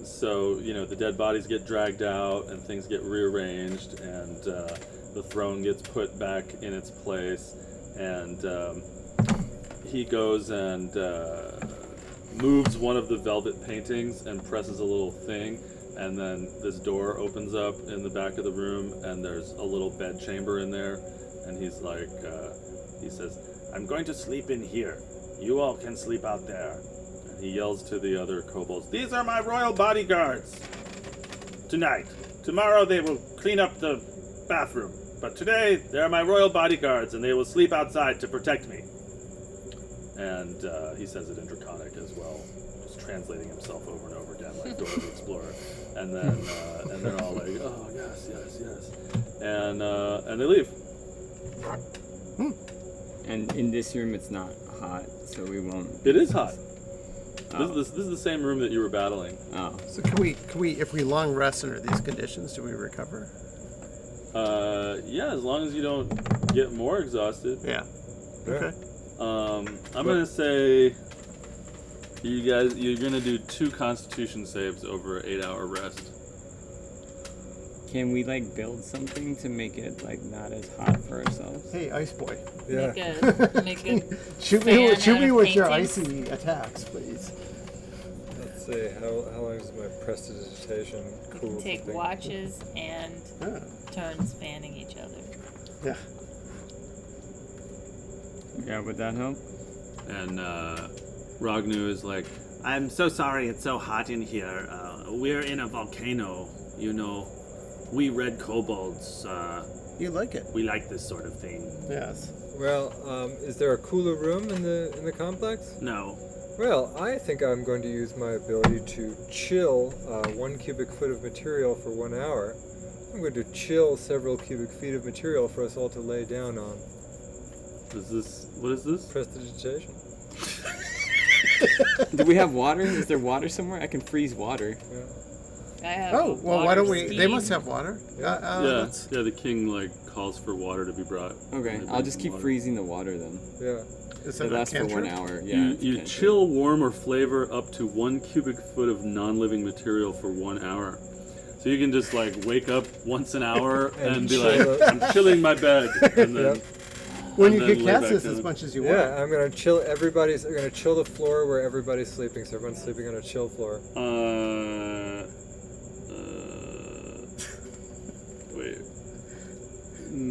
so, the dead bodies get dragged out and things get rearranged, and the throne gets put back in its place, and he goes and moves one of the velvet paintings and presses a little thing, and then this door opens up in the back of the room, and there's a little bed chamber in there, and he's like, he says, "I'm going to sleep in here. You all can sleep out there." And he yells to the other kobolds, "These are my royal bodyguards tonight. Tomorrow they will clean up the bathroom. But today, they're my royal bodyguards, and they will sleep outside to protect me." And he says it in Draconic as well, just translating himself over and over again, like Dora the Explorer. And then and they're all like, "Oh, yes, yes, yes." And they leave. And in this room, it's not hot, so we won't. It is hot. Oh. This is the same room that you were battling. Oh. So can we, if we long rest under these conditions, do we recover? Yeah, as long as you don't get more exhausted. Yeah. Yeah. Okay. I'm gonna say you're gonna do 2 Constitution saves over an 8-hour rest. Can we build something to make it not as hot for ourselves? Hey, Ice Boy. Yeah. Make a Shoot fan me out of with your paintings. icy attacks, please. Let's see. How long is my prestidigitation? Cool. take something? watches and Ah, turns fanning each other. yeah. Yeah, would that help? And Ragnu is like, I'm so sorry it's so hot in here. We're in a volcano, We red kobolds, You like it? we like this sort of thing. Yes. Well, is there a cooler room in the complex? No. Well, I think I'm going to use my ability to chill 1 cubic foot of material for 1 hour. I'm going to chill several cubic feet of material for us all to lay down on. what is this? Prestidigitation. Do we have water? Is there water somewhere? I can freeze water. Yeah. I have Oh, well, why water don't we? They steam. must have water. Yeah, the king calls for water to be brought. Okay, He I'll brings just some keep water. freezing the water then. Yeah. Is It that a lasts for 1 cantrip? hour. Yeah. it's a You cantrip. chill, warm, or flavor up to 1 cubic foot of non-living material for 1 hour. So you can just wake up once an hour and be like, chill it. "I'm chilling my bed," and then When and you then can lay cast back this down. as much as you want. Yeah, I'm gonna chill everybody's. I'm gonna chill the floor where everybody's sleeping, so everyone's sleeping on a chill floor.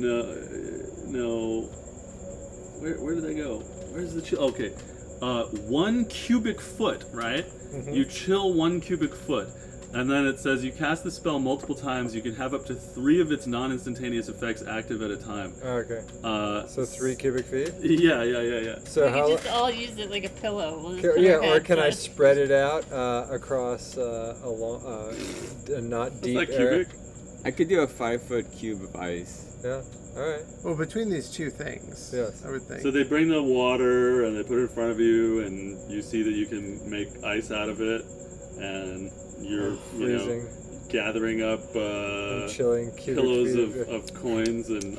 no. Where did they go? Where's the chill? Okay. 1 cubic foot, right? You chill 1 cubic foot. And then it says you cast the spell multiple times. You can have up to 3 of its non-instantaneous effects active at a time. Okay. So 3 cubic feet? Yeah. So We how... could just all use it like a pillow. We'll just put Yeah, our or heads can I on. spread it out across a not deep Is that area? cubic? I could do a 5-foot cube of ice. Yeah. All right. Well, between these two things, Yes. I would think. So they bring the water and they put it in front of you, and you see that you can make ice out of it, and you're Freezing. gathering up and chilling cubic pillows feet of coins and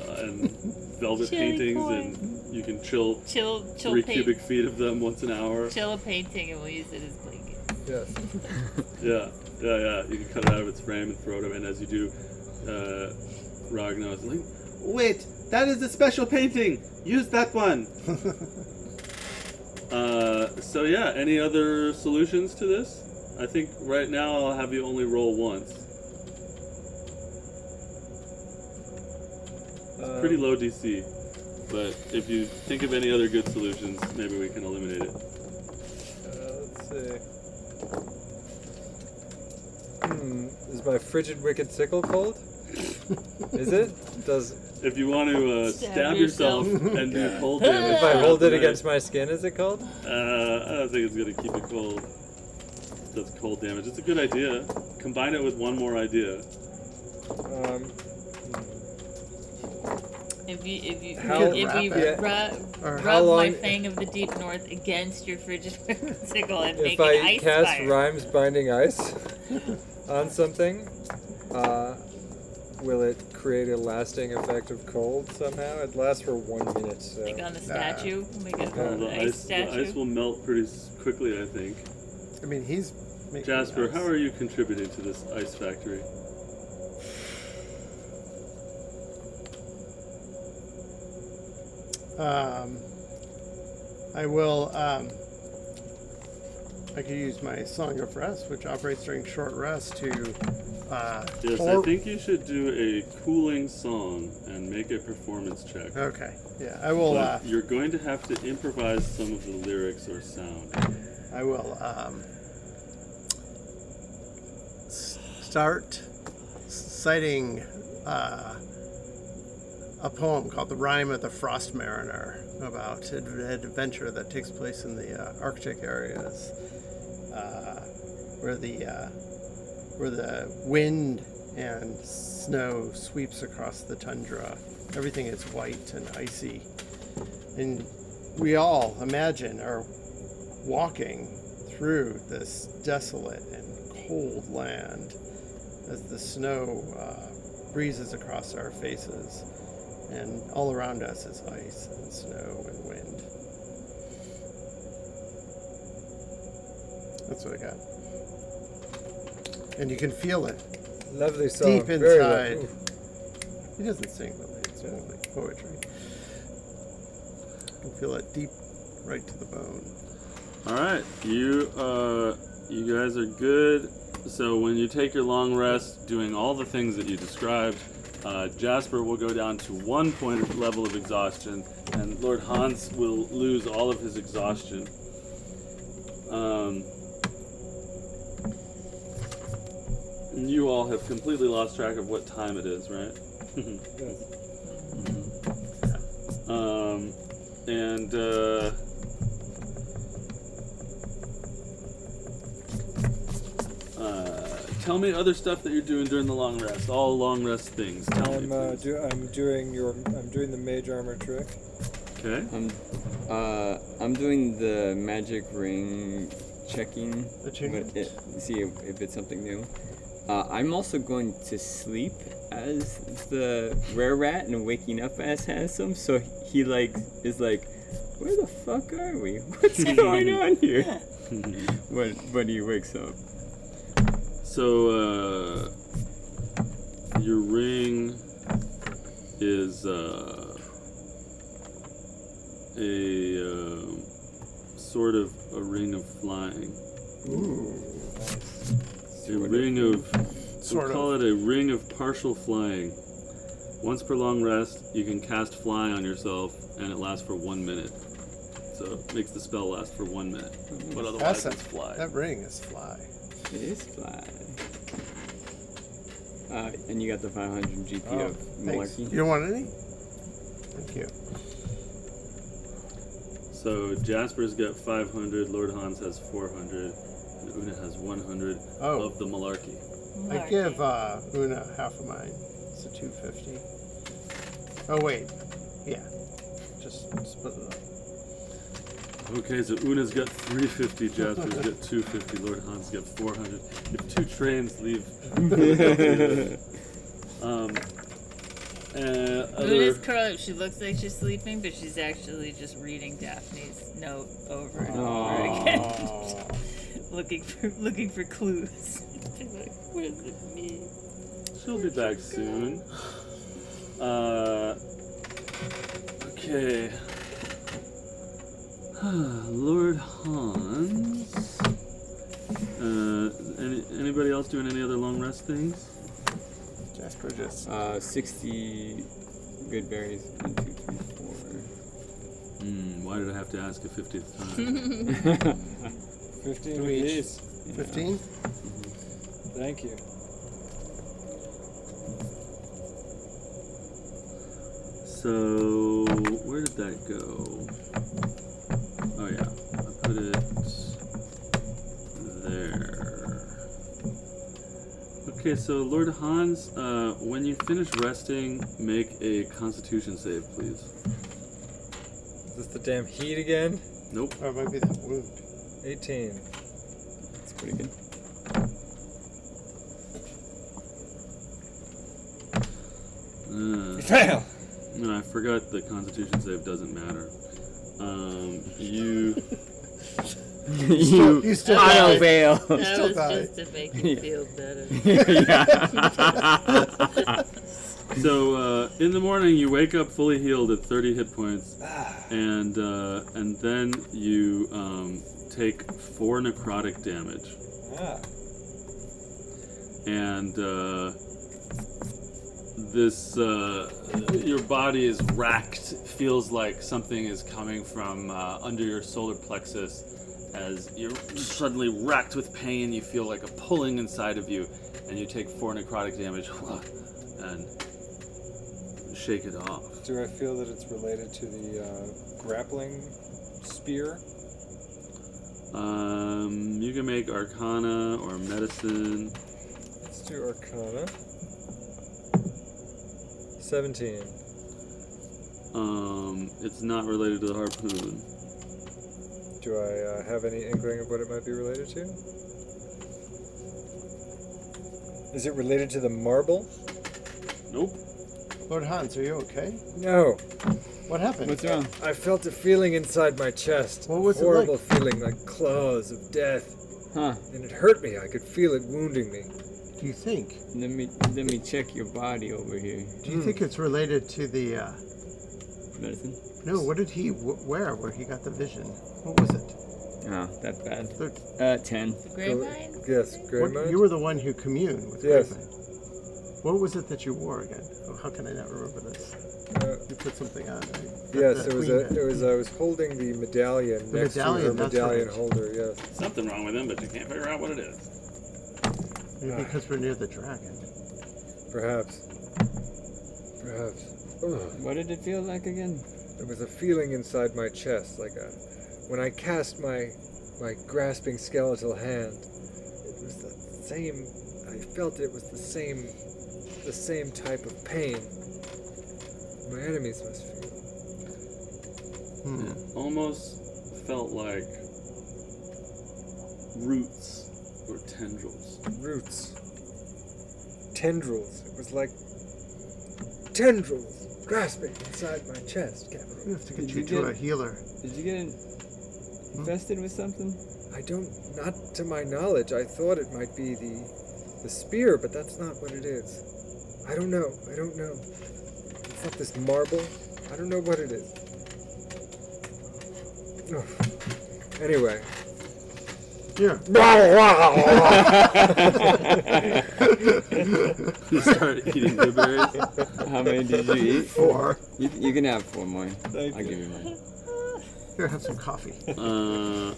velvet Chilling paintings, coins. and you can chill 3 paint. cubic feet of them once an hour. Chill a painting and we'll use it as blanket. Yes. Yeah. You can cut it out of its frame and throw it in. As you do, Ragnar is like, wait, that is a special painting. Use that one. So yeah, any other solutions to this? I think right now I'll have you only roll once. It's pretty low DC, but if you think of any other good solutions, maybe we can eliminate it. Let's see. Is my frigid wicked sickle cold? Is it? Does If you want to stab yourself and do cold damage, if I hold it right? against my skin, is it cold? I don't think it's gonna keep it cold. Does cold damage. It's a good idea. Combine it with one more idea. If we Yeah. Or rub how long- my Fang of the Deep North against your frigid sickle and make If I an ice cast fire. Rhymes Binding Ice on something, will it create a lasting effect of cold somehow? It lasts for 1 minute, so... Like on the statue, make it Well, an the ice ice statue. will melt pretty quickly, I think. I mean, he's making Jasper, ice. how are you contributing to this ice factory? I will. I could use my Song of Rest, which operates during short rest, to. Yes, I think you should do a cooling song and make a performance check. Okay. Yeah, I will. But you're going to have to improvise some of the lyrics or sound. I will start citing a poem called "The Rime of the Frost Mariner" about an adventure that takes place in the Arctic areas, where the wind and snow sweeps across the tundra. Everything is white and icy, and we all imagine are walking through this desolate and cold land as the snow breezes across our faces, and all around us is ice and snow and wind. That's what I got. And you can feel it Lovely song. deep Very inside. lovely. He doesn't sing really, it's more like poetry. You can feel it deep right to the bone. All right, you guys are good. So when you take your long rest, doing all the things that you described, Jasper will go down to 1 point of level of exhaustion, and Lord Hans will lose all of his exhaustion. You all have completely lost track of what time it is, right? Yes. And tell me other stuff that you're doing during the long rest. All long rest things. Tell me, please. I'm doing the mage armor trick. Okay. I'm doing the magic ring checking. Attunement? See if it's something new. I'm also going to sleep as the rare rat and waking up as handsome. So he is like, where the fuck are we? What's going on here? when he wakes up. So your ring is a sort of a ring of flying. Ooh. A ring of, Sort we'll call it a ring of partial flying. Once per long rest, you can cast Fly on yourself, and it lasts for 1 minute. So it makes the spell last for 1 minute. But otherwise, Awesome. it's Fly. That ring is fly. It is fly. And you got the 500 GP of Thanks. Malarkey. You don't want any? Thank you. So Jasper's got 500, Lord Hans has 400, and Una has 100 Oh. of the Malarkey. I give Una half of mine. It's a 250. Oh wait, yeah. Just split it up. Okay, so Una's got 350, Jasper's got 250, Lord Hans got 400. If 2 trains leave. Una's curled up. She looks like she's sleeping, but she's actually just reading Daphne's note over and over again, looking for clues. She's like, what does it mean? She'll be back soon. Okay. Lord Hans. Anybody else doing any other long rest things? Jasper just 60 good berries. 1, 2, 3, 4. Why did I have to ask a 50th time? 15 Do of each. these. 15. Thank you. So, where did that go? Oh yeah, I put it there. Okay, so Lord Hans, when you finish resting, make a Constitution save, please. Is this the damn heat again? Nope. Or it might be that wound. 18. That's pretty good. Fail! No, I forgot the Constitution save doesn't matter. You You still auto die. fail. That still was die. just to make you feel better. So in the morning, you wake up fully healed at 30 hit points, and then you take 4 necrotic damage, and this your body is racked. Feels like something is coming from under your solar plexus, as you're suddenly racked with pain. You feel like a pulling inside of you, and you take 4 necrotic damage, and shake it off. Do I feel that it's related to the grappling spear? You can make Arcana or Medicine. Let's do Arcana. 17. It's not related to the harpoon. Do I have any inkling of what it might be related to? Is it related to the marble? Nope. Lord Hans, are you okay? No. What happened? What's wrong? I felt a feeling inside my chest. What was it Horrible like? feeling, like claws of death. Huh. And it hurt me. I could feel it wounding me. Do you think? Let me check your body over here. Do you think it's related to the? Medicine. No. What did he wear? Where he got the vision? What was it? Oh, that bad. 10. Grapevine? Yes, great What, mind. you were the one who communed with Yes. Grapevine. What was it that you wore again? Oh, how can I not remember this? You put something on, right? Yes, The it was. queen did. I was holding the medallion The next to medallion, her that's medallion right. holder. Yes. Something wrong with him, but you can't figure out what it is. Maybe because we're near the dragon. Perhaps. Perhaps. Ugh. What did it feel like again? There was a feeling inside my chest, like when I cast my grasping skeletal hand. It was the same. I felt it was the same type of pain my enemies must feel. It almost felt like roots or tendrils. Roots. Tendrils. It was like tendrils grasping inside my chest, Captain. We have to get Did you you to get- a healer. Did you get infested with something? Not to my knowledge. I thought it might be the spear, but that's not what it is. I don't know. It's not this marble. I don't know what it is. Ugh. Anyway, Here. You start eating blueberries. How many did you eat? 4. You can have 4 more. Thank I'll you. give you mine. Here, have some coffee. All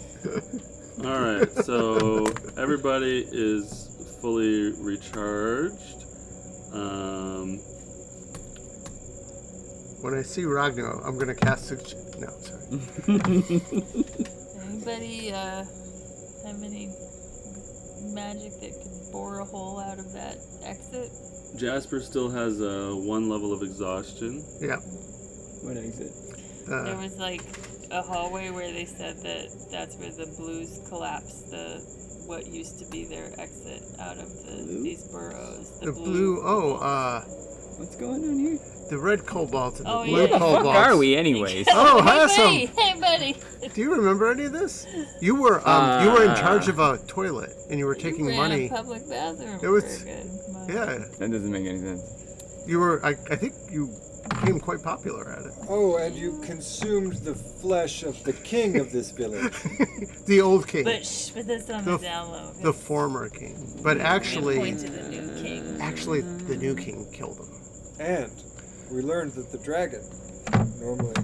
right, so everybody is fully recharged. When I see Ragnar, I'm gonna cast no, sorry. Anybody have any magic that could bore a hole out of that exit? Jasper still has 1 level of exhaustion. Yeah. What exit? There was like a hallway where they said that that's where the blues collapsed what used to be their exit out of these burrows. The blue. Oh, What's going on here? the red cobalt and the Oh, blue yeah. Where the fuck cobalt. are we anyways? Oh, hey, awesome. buddy! Hey, buddy! Do you remember any of this? You were in charge of a toilet and you were taking You ran money. a public bathroom. It was- for a good month. Yeah, That doesn't make any sense. you were. I think you became quite popular at it. Oh, and you consumed the flesh of the king of this village. The old king, But shh, put this on the down low. the former king. But We actually, point to the new king. the new king killed him. And we learned that the dragon, normally